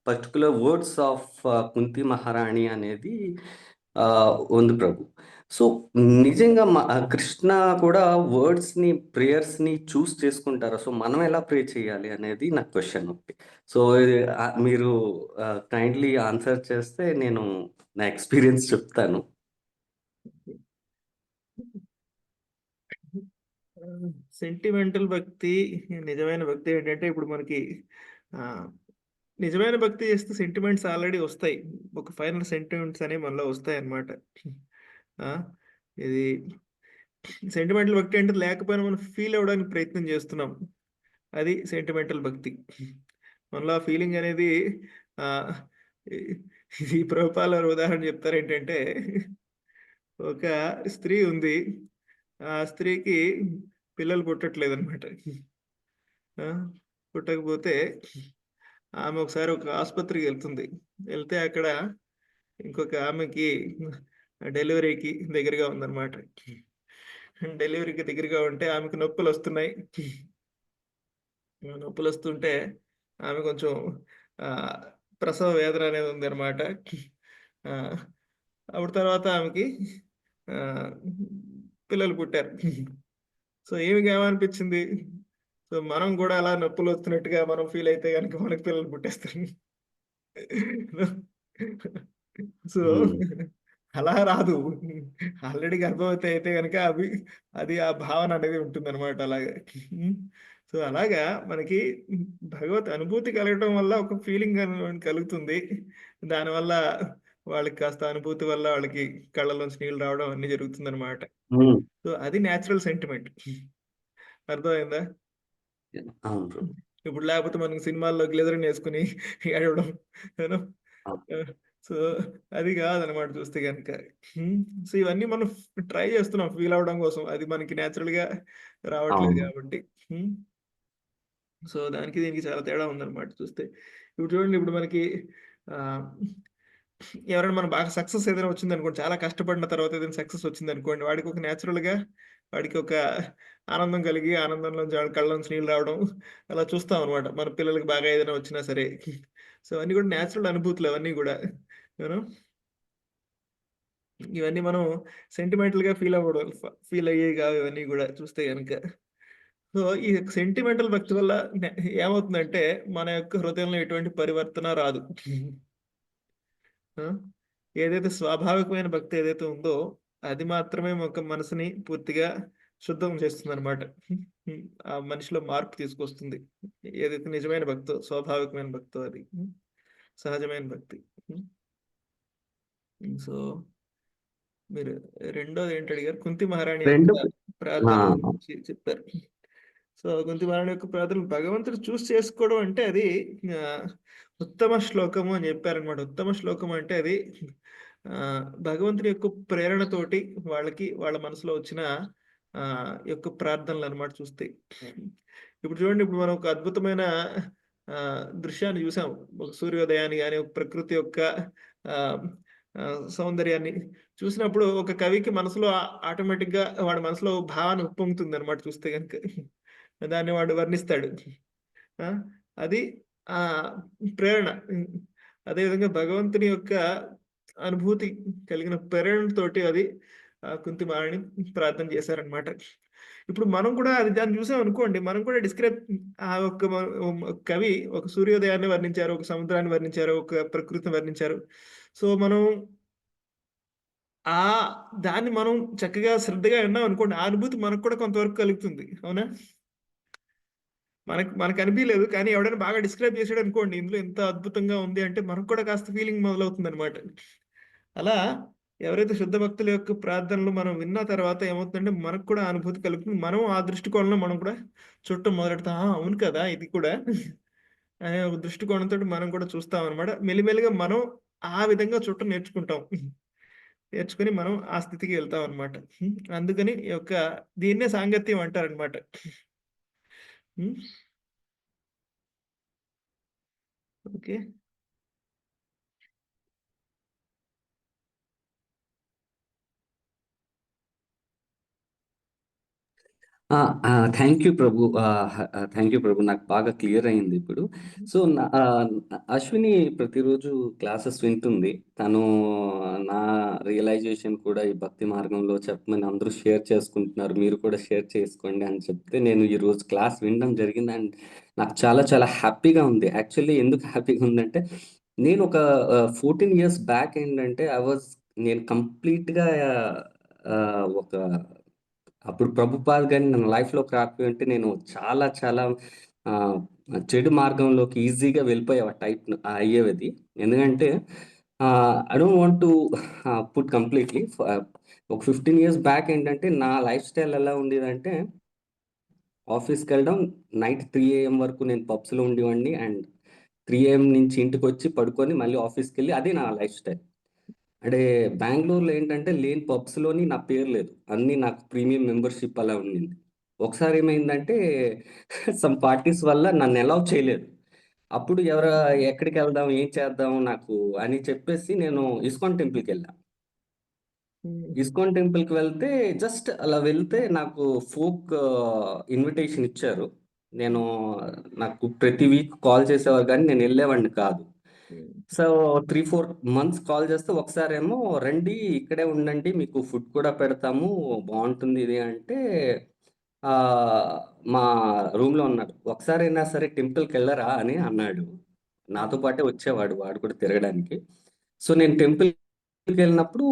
particular words of Kunti మహారాణి అనేది ఉంది ప్రభు. సో నిజంగా కృష్ణ కూడా వర్డ్స్ని, ప్రేయర్స్ని చూస్ చేసుకుంటారా? సో మనం ఎలా ప్రే చేయాలి అనేది నా క్వశ్చన్ ఒకటి. సో మీరు కైండ్లీ ఆన్సర్ చేస్తే నేను నా ఎక్స్పీరియన్స్ చెప్తాను. సెంటిమెంటల్ భక్తి, నిజమైన భక్తి ఏంటంటే, ఇప్పుడు మనకి నిజమైన భక్తి చేస్తే సెంటిమెంట్స్ ఆల్రెడీ వస్తాయి. ఒక ఫైనల్ సెంటిమెంట్స్ అనేవి మనలో వస్తాయి అన్నమాట. ఇది సెంటిమెంటల్ భక్తి అంటే లేకపోయినా మనం ఫీల్ అవ్వడానికి ప్రయత్నం చేస్తున్నాం, అది సెంటిమెంటల్ భక్తి. మనలో ఆ ఫీలింగ్ అనేది ఈ ప్రభుపాల ఉదాహరణ చెప్తారు ఏంటంటే, ఒక స్త్రీ ఉంది, ఆ స్త్రీకి పిల్లలు పుట్టట్లేదు అనమాట. పుట్టకపోతే ఆమె ఒకసారి ఒక ఆసుపత్రికి వెళ్తే అక్కడ ఇంకొక ఆమెకి డెలివరీకి దగ్గరగా ఉందన్నమాట. డెలివరీకి దగ్గరగా ఉంటే ఆమెకు నొప్పులు వస్తున్నాయి. నొప్పులు వస్తుంటే ఆమె కొంచెం ప్రసవ వేదన అనేది ఉంది అనమాట. అప్పుడు తర్వాత ఆమెకి పిల్లలు పుట్టారు. సో ఏమనిపించింది? సో మనం కూడా అలా నొప్పులు వస్తున్నట్టుగా మనం ఫీల్ అయితే కనుక మనకి పిల్లలు పుట్టేస్తారు. సో అలా రాదు. ఆల్రెడీ గర్భవతి అయితే కనుక అది ఆ భావన అనేది ఉంటుంది అనమాట. అలాగే సో అలాగా మనకి భగవత్ అనుభూతి కలగడం వల్ల ఒక ఫీలింగ్ కలుగుతుంది. దానివల్ల వాళ్ళకి కాస్త అనుభూతి వల్ల వాళ్ళకి కళ్ళలోంచి నీళ్ళు రావడం అన్ని జరుగుతుంది అనమాట. సో అది న్యాచురల్ సెంటిమెంట్. అర్థమైందా? ఇప్పుడు లేకపోతే మనకి సినిమాల్లో గ్లేజర్ వేసుకుని ఏడవడం, సో అది కాదనమాట చూస్తే కనుక. సో ఇవన్నీ మనం ట్రై చేస్తున్నాం ఫీల్ అవడం కోసం, అది మనకి న్యాచురల్ గా రావట్లేదు కాబట్టి. సో దానికి దీనికి చాలా తేడా ఉందన్నమాట చూస్తే. ఇప్పుడు చూడండి, ఇప్పుడు మనకి ఎవరైనా మనం బాగా సక్సెస్ ఏదైనా వచ్చింది అనుకోండి, చాలా కష్టపడిన తర్వాత ఏదైనా సక్సెస్ వచ్చింది అనుకోండి, వాడికి ఒక న్యాచురల్ గా వాడికి ఒక ఆనందం కలిగి, ఆనందంలోంచి వాడి కళ్ళలోంచి నీళ్ళు రావడం అలా చూస్తాం అనమాట. మన పిల్లలకి బాగా ఏదైనా వచ్చినా సరే. సో అవన్నీ కూడా న్యాచురల్ అనుభూతులు, అవన్నీ కూడా ఇవన్నీ మనం సెంటిమెంటల్ గా ఫీల్ అయ్యేవి కావు ఇవన్నీ కూడా చూస్తే కనుక. సో ఈ సెంటిమెంటల్ భక్తి వల్ల ఏమవుతుందంటే, మన యొక్క హృదయంలో ఎటువంటి పరివర్తన రాదు. ఏదైతే స్వాభావికమైన భక్తి ఏదైతే ఉందో అది మాత్రమే ఒక మనసుని పూర్తిగా శుద్ధం చేస్తుంది అనమాట. ఆ మనిషిలో మార్పు తీసుకొస్తుంది. ఏదైతే నిజమైన భక్తో, స్వాభావికమైన భక్తో, అది సహజమైన భక్తి. సో మీరు రెండోది ఏంటి అడిగారు? కుంతి మహారాణి ప్రార్థన గురించి చెప్పారు. సో కుంతి మహారాణి యొక్క ప్రార్థన భగవంతుడు చూస్ చేసుకోవడం అంటే అది ఉత్తమ శ్లోకము అని చెప్పారనమాట. ఉత్తమ శ్లోకం అంటే అది భగవంతుని యొక్క ప్రేరణతోటి వాళ్ళకి వాళ్ళ మనసులో వచ్చిన యొక్క ప్రార్థనలు అనమాట చూస్తే. ఇప్పుడు చూడండి, ఇప్పుడు మనం ఒక అద్భుతమైన దృశ్యాన్ని చూసాం, ఒక సూర్యోదయాన్ని కానీ, ఒక ప్రకృతి యొక్క సౌందర్యాన్ని చూసినప్పుడు ఒక కవికి మనసులో ఆటోమేటిక్గా వాడి మనసులో భావన ఉప్పొంగుతుంది అనమాట చూస్తే కనుక. దాన్ని వాడు వర్ణిస్తాడు. అది ఆ ప్రేరణ. అదేవిధంగా భగవంతుని యొక్క అనుభూతి కలిగిన ప్రేరణతోటి అది కుంతిమాలని ప్రార్థన చేశారనమాట. ఇప్పుడు మనం కూడా అది దాన్ని చూసాం అనుకోండి, మనం కూడా డిస్క్రైబ్ ఆ ఒక్క కవి ఒక సూర్యోదయాన్ని వర్ణించారు, ఒక సముద్రాన్ని వర్ణించారు, ఒక ప్రకృతిని వర్ణించారు. సో మనం దాన్ని మనం చక్కగా శ్రద్ధగా విన్నాం అనుకోండి, ఆ అనుభూతి మనకు కూడా కొంతవరకు కలుగుతుంది. అవునా? మనకు అనిపించలేదు, కానీ ఎవడైనా బాగా డిస్క్రైబ్ చేసాడు అనుకోండి, ఇందులో ఎంత అద్భుతంగా ఉంది అంటే మనకు కూడా కాస్త ఫీలింగ్ మొదలవుతుంది అనమాట. అలా ఎవరైతే శుద్ధ భక్తుల యొక్క ప్రార్థనలు మనం విన్న తర్వాత ఏమవుతుందంటే మనకు కూడా అనుభూతి కలుగుతుంది. మనం ఆ దృష్టికోణంలో మనం కూడా చూడటం మొదలెడతాం. అవును కదా, ఇది కూడా అనే ఒక దృష్టికోణంతో మనం కూడా చూస్తాం అనమాట. మెల్లిమెల్లిగా మనం ఆ విధంగా చూడటం నేర్చుకుంటాం. నేర్చుకుని మనం ఆ స్థితికి వెళ్తాం అనమాట. అందుకని ఈ యొక్క దీన్నే సాంగత్యం అంటారనమాట. Okay. Thank you Prabhu. Thank you Prabhu. నాకు బాగా క్లియర్ అయింది ఇప్పుడు. సో అశ్విని ప్రతిరోజు క్లాసెస్ వింటుంది. తను నా రియలైజేషన్ కూడా ఈ భక్తి మార్గంలో చెప్పమని అందరూ షేర్ చేసుకుంటున్నారు. మీరు కూడా షేర్ చేసుకోండి అని చెప్తే నేను ఈరోజు క్లాస్ వినడం జరిగింది. అండ్ నాకు చాలా చాలా హ్యాపీగా ఉంది. యాక్చువల్లీ ఎందుకు హ్యాపీగా ఉందంటే నేను ఒక 14 years బ్యాక్ ఏంటంటే నేను కంప్లీట్గా ఒక అప్పుడు ప్రభుపాద్ గారిని నా లైఫ్లోకి రాకపోయి ఉంటే నేను చాలా చాలా చెడు మార్గంలోకి ఈజీగా వెళ్ళిపోయే టైప్ అయ్యేది. ఎందుకంటే I don't want to put completely ఒక 15 years బ్యాక్ ఏంటంటే నా లైఫ్ స్టైల్ ఎలా ఉండేదంటే ఆఫీస్కి వెళ్ళడం, నైట్ 3 AM వరకు నేను పబ్స్లో ఉండేవాడిని. అండ్ 3 AM నుంచి ఇంటికి వచ్చి పడుకొని మళ్ళీ ఆఫీస్కి వెళ్ళి, అదే నా లైఫ్ స్టైల్. అంటే బెంగళూరులో ఏంటంటే లేని పబ్స్లోని నా పేరు లేదు, అన్నీ నాకు ప్రీమియం మెంబర్షిప్ అలా ఉండింది. ఒకసారి ఏమైందంటే సమ్ పార్టీస్ వల్ల నన్ను అలౌ చేయలేదు. అప్పుడు ఎక్కడికి వెళ్దాం, ఏం చేద్దాం నాకు అని చెప్పేసి నేను ఇస్కాన్ టెంపుల్కి వెళ్ళాను. ఇస్కాన్ టెంపుల్కి వెళ్తే జస్ట్ అలా వెళ్తే నాకు ఫోక్ ఇన్విటేషన్ ఇచ్చారు. నాకు ప్రతి వీక్ కాల్ చేసేవారు, కానీ నేను వెళ్ళేవాడిని కాదు. సో 3-4 months కాల్ చేస్తే ఒకసారి ఏమో రండి, ఇక్కడే ఉండండి, మీకు ఫుడ్ కూడా పెడతాము, బాగుంటుంది ఇది అంటే మా రూమ్లో ఉన్నాడు. ఒకసారి అయినా సరే టెంపుల్కి వెళ్ళరా అని అన్నాడు. నాతో పాటే వచ్చేవాడు, వాడు కూడా తిరగడానికి. సో నేను టెంపుల్కి వెళ్ళినప్పుడు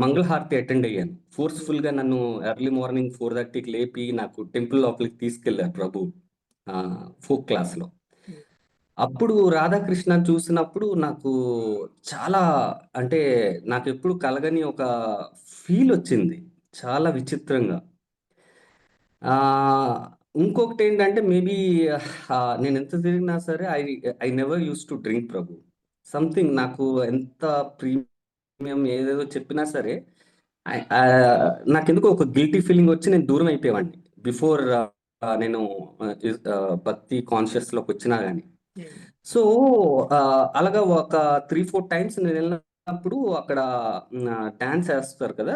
మంగళహారతి అటెండ్ అయ్యాను. ఫోర్స్ఫుల్గా నన్ను ఎర్లీ మార్నింగ్ 4:30కి లేపి నాకు టెంపుల్ లోపలికి తీసుకెళ్ళారు ప్రభు ఫోక్ క్లాస్లో. అప్పుడు రాధాకృష్ణ చూసినప్పుడు నాకు చాలా, అంటే నాకు ఎప్పుడు కలగని ఒక ఫీల్ వచ్చింది, చాలా విచిత్రంగా. ఇంకొకటి ఏంటంటే మేబీ నేను ఎంత తిరిగినా సరే I never use to drink Prabhu. Something నాకు ఎంత ప్రీమియం ఏదేదో చెప్పినా సరే నాకెందుకు ఒక గిల్టీ ఫీలింగ్ వచ్చి నేను దూరం అయిపోయేవాడిని బిఫోర్ నేను భక్తి కాన్షియస్లోకి వచ్చినా కానీ. సో అలాగా ఒక 3-4 times నేను వెళ్ళినప్పుడు అక్కడ డాన్స్ వేస్తారు కదా,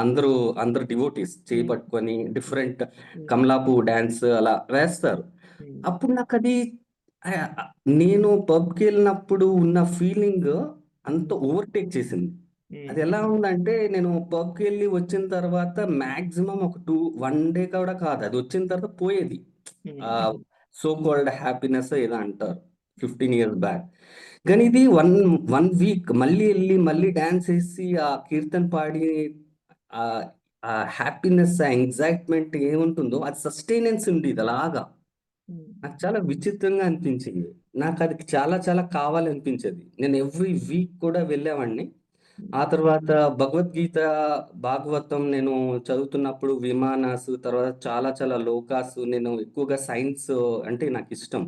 అందరూ డివోటీస్ చేయి పట్టుకొని డిఫరెంట్ కమలాపు డాన్స్ అలా వేస్తారు. అప్పుడు నాకు అది నేను పబ్కి వెళ్ళినప్పుడు ఉన్న ఫీలింగ్ అంత ఓవర్టేక్ చేసింది. అది ఎలా ఉందంటే నేను పబ్కి వెళ్ళి వచ్చిన తర్వాత మాక్సిమం ఒక 1 day కూడా కాదు, అది వచ్చిన తర్వాత పోయేది. సో కాల్డ్ హ్యాపీనెస్ ఏదో అంటారు 15 years బ్యాక్. కానీ ఇది వన్ వీక్ మళ్ళీ వెళ్ళి మళ్ళీ డాన్స్ వేసి ఆ కీర్తన్ పాడి ఆ హ్యాపీనెస్, ఆ ఎగ్జైట్మెంట్ ఏముంటుందో అది సస్టైనెన్స్ ఉండేది అలాగా. నాకు చాలా విచిత్రంగా అనిపించింది. నాకు అది చాలా చాలా కావాలనిపించేది. నేను ఎవ్రీ వీక్ కూడా వెళ్ళేవాడిని. ఆ తర్వాత భగవద్గీత, భాగవతం నేను చదువుతున్నప్పుడు విమానాసు, తర్వాత చాలా చాలా లోకాసు, నేను ఎక్కువగా సైన్స్ అంటే నాకు ఇష్టం.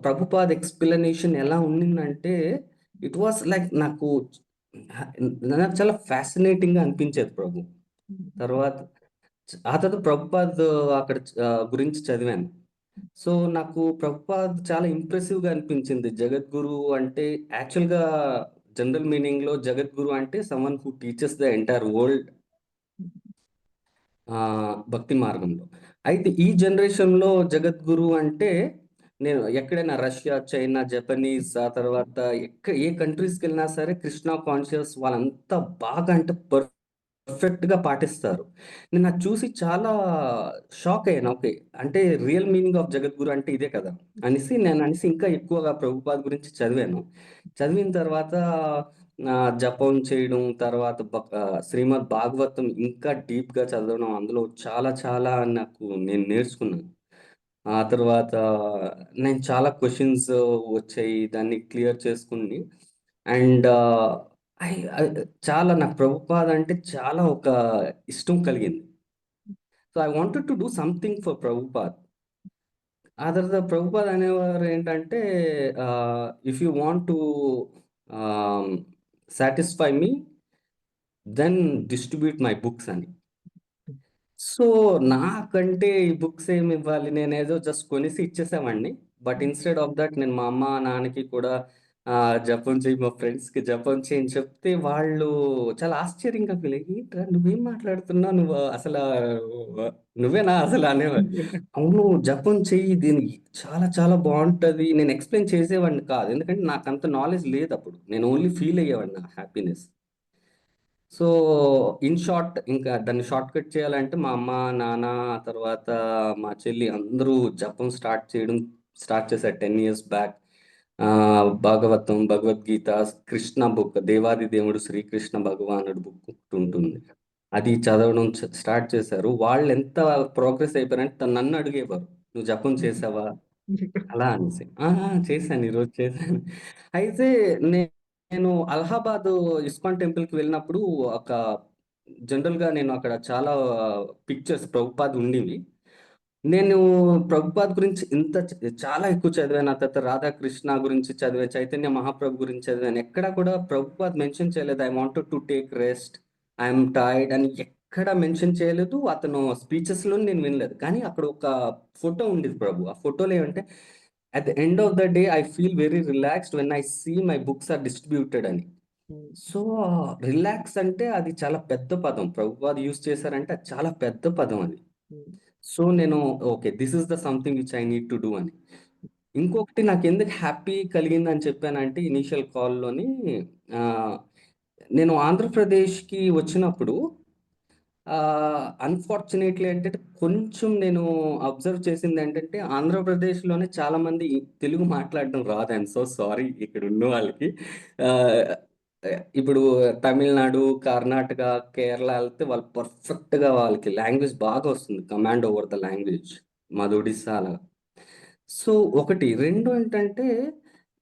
ప్రభుపాద్ ఎక్స్ప్లెనేషన్ ఎలా ఉండిందంటే ఇట్ వాస్ లైక్ నాకు చాలా ఫ్యాసినేటింగ్గా అనిపించేది ప్రభు. ఆ తర్వాత ప్రభుపాద్ అక్కడ గురించి చదివాను. సో నాకు ప్రభుపాద్ చాలా ఇంప్రెసివ్గా అనిపించింది. జగద్గురు అంటే యాక్చువల్గా జనరల్ మీనింగ్లో జగద్గురు అంటే someone who teachers the entire world భక్తి మార్గంలో. అయితే ఈ జనరేషన్లో జగద్గురు అంటే నేను ఎక్కడైనా రష్యా, చైనా, జపనీస్, ఆ తర్వాత ఏ కంట్రీస్కి వెళ్ళినా సరే కృష్ణ కాన్షియస్ వాళ్ళంతా బాగా అంటే పర్ఫెక్ట్గా పాటిస్తారు. నేను అది చూసి చాలా షాక్ అయ్యాను. ఓకే, అంటే రియల్ మీనింగ్ ఆఫ్ జగద్గురు అంటే ఇదే కదా అనేసి ఇంకా ఎక్కువగా ప్రభుపాద్ గురించి చదివాను. చదివిన తర్వాత జపం చేయడం, తర్వాత శ్రీమద్ భాగవతం ఇంకా డీప్గా చదవడం, అందులో చాలా చాలా నేను నేర్చుకున్నాను. ఆ తర్వాత నేను చాలా క్వశ్చన్స్ వచ్చాయి, దాన్ని క్లియర్ చేసుకుని అండ్ చాలా నాకు ప్రభుపాద్ అంటే చాలా ఒక ఇష్టం కలిగింది. So I wanted to do something for Prabhupad. ఆ తర్వాత ప్రభుపాద్ అనేవారు ఏంటంటే if you want to satisfy me then distribute my books అని. సో నాకంటే ఈ బుక్స్ ఏమి ఇవ్వాలి, నేనేదో జస్ట్ కొనేసి ఇచ్చేసామండి. బట్ ఇన్స్టెడ్ ఆఫ్ దట్ నేను మా అమ్మ నాన్నకి కూడా జపం చేయి, మా ఫ్రెండ్స్కి జపం చేయి అని చెప్తే వాళ్ళు చాలా ఆశ్చర్యంగా ఫీల్ అయ్యి, "ఏంట్రా నువ్వేం మాట్లాడుతున్నావు, నువ్వు అసలు నువ్వేనా అసలు" అనేవారు. అవును, జపం చెయ్యి, దీనికి చాలా చాలా బాగుంటుంది. నేను ఎక్స్ప్లెయిన్ చేసేవాడిని కాదు, ఎందుకంటే నాకు అంత నాలెడ్జ్ లేదు అప్పుడు. నేను ఓన్లీ ఫీల్ అయ్యేవాడిని నా హ్యాపీనెస్. సో ఇన్ షార్ట్, ఇంకా దాన్ని షార్ట్ కట్ చేయాలంటే మా అమ్మ నాన్న తర్వాత మా చెల్లి అందరూ జపం స్టార్ట్ చేశారు 10 years back. Bhagavatam, Bhagavad Gita, Krishna book, దేవాది దేవుడు శ్రీకృష్ణ భగవానుడు బుక్ ఒకటి ఉంటుంది, అది చదవడం స్టార్ట్ చేశారు. వాళ్ళు ఎంత ప్రోగ్రెస్ అయిపోయారంటే నన్ను అడిగేవారు, నువ్వు జపం చేసావా అలా అనేసి. చేశాను, ఈరోజు చేశాను. అయితే నేను అలహాబాద్ ఇస్కాన్ టెంపుల్కి వెళ్ళినప్పుడు ఒక జనరల్గా నేను అక్కడ చాలా పిక్చర్స్ ప్రభుపాద్ ఉండేవి. నేను ప్రభుపాద్ గురించి చాలా ఎక్కువ చదివాను. ఆ తర్వాత రాధాకృష్ణ గురించి చదివాను, చైతన్య మహాప్రభు గురించి చదివాను. ఎక్కడ కూడా ప్రభుపాద్ మెన్షన్ చేయలేదు I wanted to take rest, I'm tired అని ఎక్కడ మెన్షన్ చేయలేదు. అతను స్పీచెస్లో నేను వినలేదు. కానీ అక్కడ ఒక ఫోటో ఉండేది ప్రభు. ఆ ఫోటోలో ఏమంటే at the end of the day I feel very relaxed when I see my books are distributed అని. సో రిలాక్స్ అంటే అది చాలా పెద్ద పదం, ప్రభుపాద్ యూజ్ చేశారంటే అది చాలా పెద్ద పదం అది. సో నేను okay, this is the something which I need to do అని. ఇంకొకటి నాకు ఎందుకు హ్యాపీ కలిగిందని చెప్పానంటే ఇనీషియల్ కాల్లోని నేను ఆంధ్రప్రదేశ్కి వచ్చినప్పుడు అన్ఫార్చునేట్లీ ఏంటంటే కొంచెం నేను అబ్జర్వ్ చేసింది ఏంటంటే ఆంధ్రప్రదేశ్లోనే చాలా మంది తెలుగు మాట్లాడడం రాదు. ఐఎమ్ సో సారీ ఇక్కడ ఉన్న వాళ్ళకి. ఇప్పుడు తమిళనాడు, కర్ణాటక, కేరళ వెళ్తే వాళ్ళు పర్ఫెక్ట్గా వాళ్ళకి లాంగ్వేజ్ బాగా వస్తుంది, కమాండ్ ఓవర్ ద లాంగ్వేజ్, మాది ఒడిస్సా అలా. సో ఒకటి, రెండు ఏంటంటే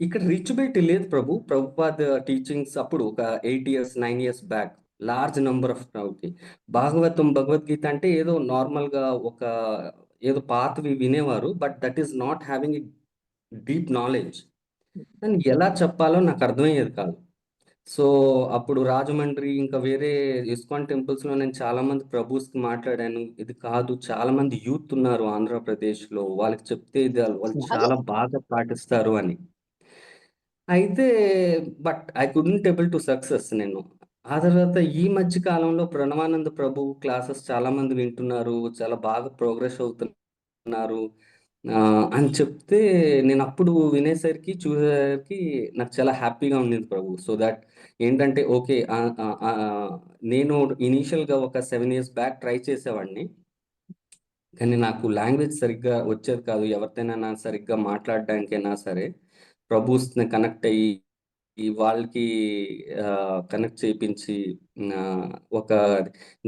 ఇక్కడ రీచబిలిటీ లేదు ప్రభుపాద్ టీచింగ్స్ అప్పుడు ఒక 8 years 9 years back large number of క్రౌడ్కి. భాగవతం, భగవద్గీత అంటే ఏదో నార్మల్గా ఒక ఏదో పాతవి వినేవారు, but that is not having deep knowledge. దాన్ని ఎలా చెప్పాలో నాకు అర్థమయ్యేది కాదు. సో అప్పుడు రాజమండ్రి ఇంకా వేరే ఇస్కాన్ టెంపుల్స్లో నేను చాలా మంది ప్రభుస్కి మాట్లాడాను. ఇది కాదు, చాలా మంది యూత్ ఉన్నారు ఆంధ్రప్రదేశ్లో, వాళ్ళకి చెప్తే ఇది వాళ్ళు చాలా బాగా పాటిస్తారు అని. అయితే but I couldn't able to success నేను. ఆ తర్వాత ఈ మధ్య కాలంలో ప్రణవానంద ప్రభు క్లాసెస్ చాలా మంది వింటున్నారు, చాలా బాగా ప్రోగ్రెస్ అవుతున్నారు అని చెప్తే నేను అప్పుడు వినేసరికి చూసేసరికి నాకు చాలా హ్యాపీగా ఉండేది ప్రభు. సో దట్ ఏంటంటే ఓకే, నేను ఇనీషియల్గా ఒక 7 years బ్యాక్ ట్రై చేసేవాడిని, కానీ నాకు లాంగ్వేజ్ సరిగ్గా వచ్చేది కాదు. ఎవరితోనైనా సరిగ్గా మాట్లాడడానికైనా సరే ప్రభుస్ని కనెక్ట్ అయ్యి వాళ్ళకి కనెక్ట్ చేయించి ఒక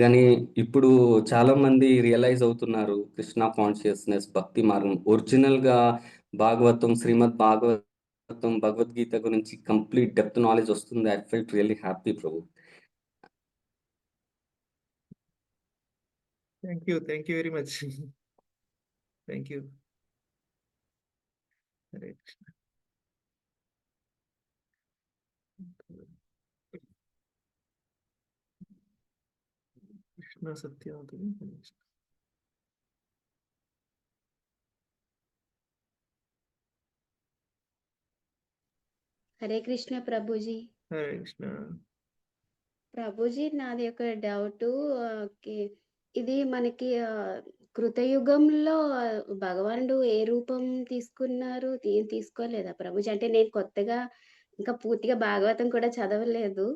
కానీ ఇప్పుడు చాలా మంది రియలైజ్ అవుతున్నారు కృష్ణ కాన్షియస్నెస్, భక్తి మార్గం, ఒరిజినల్గా భాగవతం, శ్రీమద్ భాగవతం, భగవద్గీత గురించి కంప్లీట్ డెప్త్ నాలెడ్జ్ వస్తుంది. I felt really happy Prabhu. Thank you very much. Thank you. Hare Krishna. Krishna Satyavati. Hare Krishna Prabhuji. Hare Krishna. Prabhuji నాది ఒక డౌట్. ఓకే. ఇది మనకి కృతయుగంలో భగవానుడు ఏ రూపం తీసుకున్నారు? తీసుకోలేదా ప్రభుజీ? అంటే నేను కొత్తగా ఇంకా పూర్తిగా భాగవతం కూడా చదవలేదు.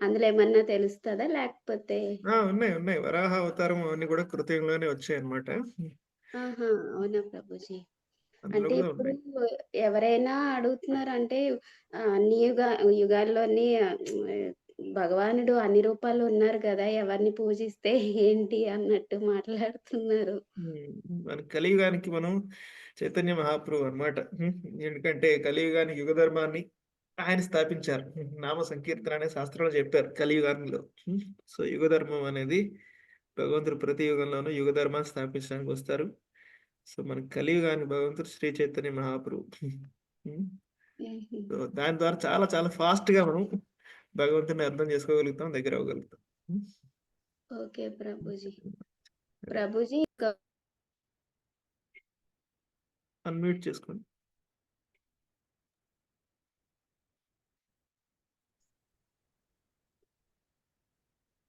అందులో ఏమన్నా తెలుస్తదా? లేకపోతే ఉన్నాయి ఉన్నాయి, వరాహ అవతారం అవన్నీ కూడా కృతయుగంలోనే వచ్చాయి అన్నమాట. ఆహా! అవునా ప్రభుజీ? అందులో అంటే కూడా ఇప్పుడు ఉన్నాయి. ఎవరైనా అడుగుతున్నారు అంటే అన్ని యుగాల్లోని భగవానుడు అన్ని రూపాల్లో ఉన్నారు కదా! ఎవరిని పూజిస్తే ఏంటి అన్నట్టు మాట్లాడుతున్నారు. మన కలియుగానికి మనం చైతన్య మహాప్రభు అన్నమాట. ఎందుకంటే కలియుగానికి యుగ ధర్మాన్ని ఆయన స్థాపించారు. నామ సంకీర్తన అనే శాస్త్రంలో చెప్పారు కలియుగానిలో. సో యుగ ధర్మం అనేది భగవంతుడు ప్రతి యుగంలోనూ యుగ ధర్మాన్ని స్థాపించడానికి వస్తారు. సో మన కలియుగానికి భగవంతుడు శ్రీ చైతన్య మహాప్రభు. సో దాని ద్వారా చాలా చాలా ఫాస్ట్ గా మనం భగవంతుని అర్థం చేసుకోగలుగుతాం, దగ్గర అవ్వగలుగుతాం. ఓకే ప్రభుజీ. ప్రభుజీ అన్మ్యూట్ చేసుకోండి.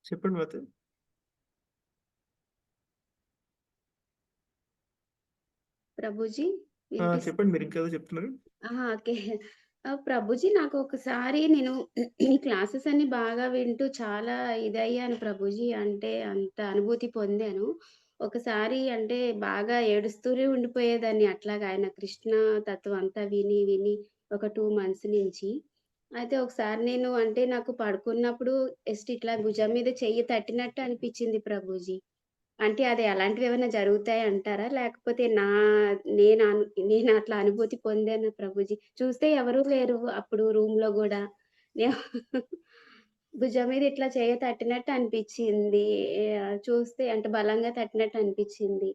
చెప్పండి మాత. ప్రభుజీ చెప్పండి, మీరు ఇంకేదో చెప్తున్నారు. ఓకే. ప్రభుజీ నాకు ఒకసారి నేను ఈ క్లాసెస్ అన్ని బాగా వింటూ చాలా ఇదయ్యాను ప్రభుజీ. అంటే అంత అనుభూతి పొందాను. ఒకసారి అంటే బాగా ఏడుస్తూనే ఉండిపోయేదాన్ని అట్లాగా ఆయన కృష్ణ తత్వం అంతా విని విని ఒక 2 మంత్స్ నుంచి. అయితే ఒకసారి నేను అంటే నాకు పడుకున్నప్పుడు జస్ట్ ఇట్లా భుజం మీద చెయ్యి తట్టినట్టు అనిపించింది ప్రభుజీ. అంటే అది అలాంటివి ఏమైనా జరుగుతాయి అంటారా? లేకపోతే నేను అట్లా అనుభూతి పొందాను ప్రభుజీ. చూస్తే ఎవరు లేరు అప్పుడు రూమ్‌లో గూడా. భుజం మీద ఇట్లా చెయ్యి తట్టినట్టు అనిపిచ్చింది. చూస్తే అంటే బలంగా తట్టినట్టు అనిపిచ్చింది.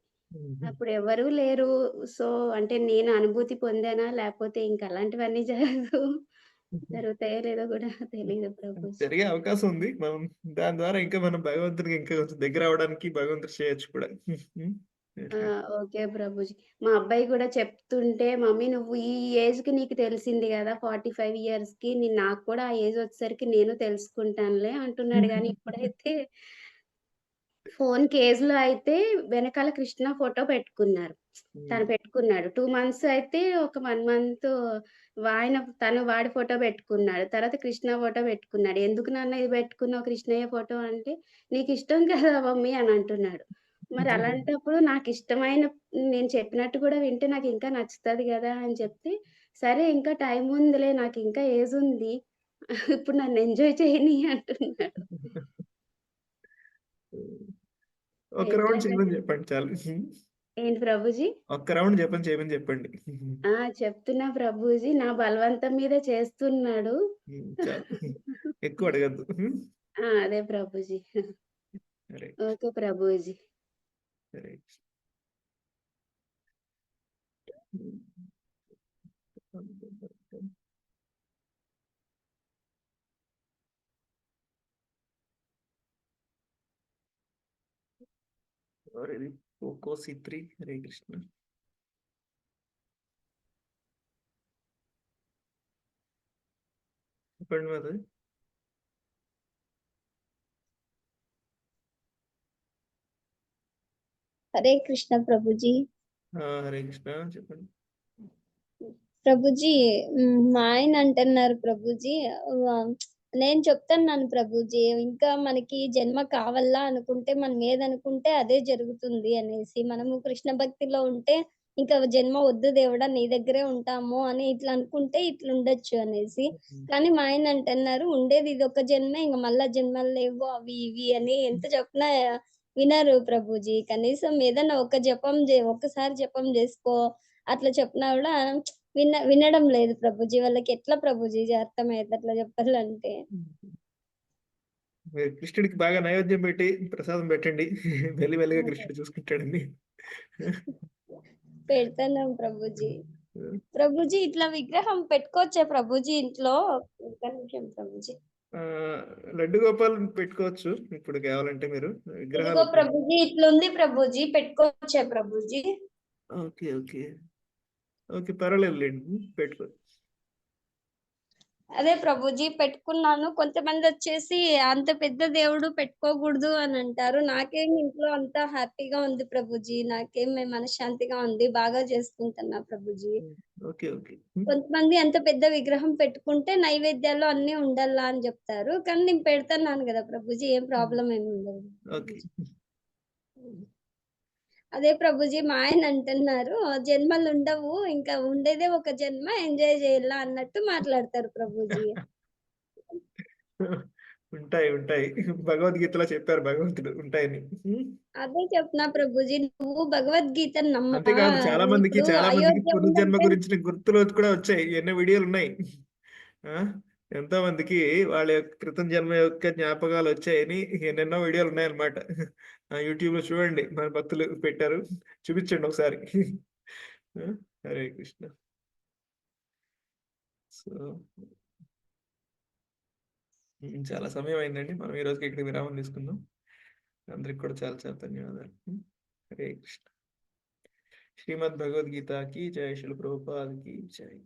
అప్పుడు ఎవరు లేరు. సో, అంటే నేను అనుభూతి పొందానా? లేకపోతే ఇంక అలాంటివన్నీ జరుగుతాయో లేదో గూడా తెలీదు ప్రభుజీ. జరిగే అవకాశం ఉంది. మనం దాని ద్వారా ఇంకా మనం భగవంతుడికి ఇంకా కొంచెం దగ్గర అవ్వడానికి భగవంతుడు చేయొచ్చు కూడా. ఓకే ప్రభుజీ. మా అబ్బాయి గూడా చెప్తుంటే, "మమ్మీ నువ్వు ఈ ఏజ్‌కి నీకు తెలిసింది గదా! 45 ఇయర్స్‌కి నాకు కూడా ఆ ఏజ్ వచ్చేసరికి నేను తెలుసుకుంటానులే" అంటున్నాడు గానీ, ఇప్పుడైతే ఫోన్ కేస్‌లో అయితే వెనకాల కృష్ణ ఫోటో పెట్టుకున్నారు. తను పెట్టుకున్నాడు. 2 మంత్స్ అయితే ఒక 1 మంత్ వాడి ఫోటో పెట్టుకున్నాడు. తర్వాత కృష్ణ ఫోటో పెట్టుకున్నాడు. "ఎందుకు నాన్న ఇది పెట్టుకున్నావు కృష్ణయ్య ఫోటో" అంటే, "నీకిష్టం కదా మమ్మీ" అని అంటున్నాడు. మరి అలాంటప్పుడు నాకిష్టమైన నేను చెప్పినట్టు గూడా వింటే నాకింకా నచ్చుతది గదా! అని చెప్తే, "సరే ఇంకా టైం ఉందిలే నాకింకా ఏజ్ ఉంది. ఇప్పుడు నన్ను ఎంజాయ్ చేయనీ" అంటున్నాడు. ఒక రౌండ్ ఎట్లాగా చేయమని చెప్పండి చాలు. ఏంటి ప్రభుజీ? ఒక్క రౌండ్ జపం చేయమని చెప్పండి. చెప్తున్నా ప్రభుజీ. నా బలవంతం మీదే చేస్తున్నాడు. చాలు. ఎక్కువ అడగద్దు. అదే ప్రభుజీ. సరే. ఓకే ప్రభుజీ. సరే. ఇది పోకో C3. హరే కృష్ణ. చెప్పండి మాది. హరే కృష్ణ ప్రభుజీ. హరే కృష్ణ చెప్పండి. ప్రభుజీ మా ఆయన అంటున్నారు ప్రభుజీ, నేను చెప్తున్నాను ప్రభుజీ, ఇంకా మనకి జన్మ కావాలా అనుకుంటే మనం ఏదనుకుంటే అదే జరుగుతుంది అనేసి. మనము కృష్ణ భక్తిలో ఉంటే ఇంకా జన్మ వద్దు దేవుడా నీ దగ్గరే ఉంటాము అని ఇట్లా అనుకుంటే ఇట్లా ఉండొచ్చు అనేసి. కానీ మా ఆయన అంటున్నారు ఉండేది ఇది ఒక జన్మే, ఇంక మళ్ళా జన్మలు లేవు అవి ఇవి అని ఎంత చెప్పినా వినరు ప్రభుజీ. కనీసం ఏదైనా ఒక్కసారి జపం చేసుకో అట్లా చెప్పినా కూడా వినడం లేదు ప్రభుజీ. వాళ్ళకి ఎట్లా ప్రభుజీ అర్థమైతే అట్లా చెప్పాలంటే? మీరు కృష్ణుడికి బాగా నైవేద్యం పెట్టి ప్రసాదం పెట్టండి. మెల్లిమెల్లిగా కృష్ణుడు చూసుకుంటాడండి. పెడతాను ప్రభుజీ. ప్రభుజీ ఇట్లా విగ్రహం పెట్టుకోవచ్చా ప్రభుజీ ఇంట్లో? ఒక్క నిమిషం ప్రభుజీ. లడ్డు గోపాల్ పెట్టుకోవచ్చు ఇప్పుడు కావాలంటే మీరు ఇదిగో ప్రభుజీ ఇట్లుంది ప్రభుజీ, పెట్టుకోవచ్చా ప్రభుజీ? ఓకే ఓకే ఓకే, పర్వాలేదులేండి పెట్టుకోవచ్చు. అదే ప్రభుజీ పెట్టుకున్నాను. కొంతమంది వచ్చేసి అంత పెద్ద దేవుడు పెట్టుకోకూడదు అని అంటారు. నాకేం ఇంట్లో అంతా హ్యాపీగా ఉంది ప్రభుజీ. నాకేం మనశ్శాంతిగా ఉంది. బాగా చేసుకుంటున్నా ప్రభుజీ. ఓకే ఓకే కొంతమంది అంత పెద్ద విగ్రహం పెట్టుకుంటే నైవేద్యాలు అన్నీ ఉండాలా అని చెప్తారు. కానీ నేను పెడుతున్నాను కదా ప్రభుజీ, ఏం ప్రాబ్లం ఏమి ఉండదు. ఓకే అదే ప్రభుజీ మా ఆయన అంటున్నారు, జన్మలు ఉండవు, ఇంకా ఉండేదే ఒక జన్మ, ఎంజాయ్ చేయాలా అన్నట్టు మాట్లాడతారు ప్రభుజీ. ఉంటాయి ఉంటాయి భగవద్గీతలో చెప్పారు భగవంతుడు ఉంటాయని. అదే చెప్తున్నా ప్రభుజీ, నువ్వు భగవద్గీతను నమ్మవా? అంతేకాదు చాలా మందికి ఇప్పుడు అయోధ్య పునర్జన్మ ఉందంటే గురించిన గుర్తులు కూడా వచ్చాయి. ఎన్నో వీడియోలు ఉన్నాయి. ఎంతో మందికి వాళ్ళ యొక్క క్రితం జన్మ యొక్క జ్ఞాపకాలు వచ్చాయని ఎన్నెన్నో వీడియోలు ఉన్నాయన్నమాట. యూట్యూబ్ లో చూడండి, మన భక్తులు పెట్టారు, చూపించండి ఒకసారి. హరే కృష్ణ. సో చాలా సమయం అయిందండి. మనం ఈ రోజుకి ఇక్కడ విరామం తీసుకుందాం. అందరికి కూడా చాలా చాలా ధన్యవాదాలు. హరే కృష్ణ. శ్రీమద్ భగవద్గీత की जय, श्रील प्रभुपाद की जय.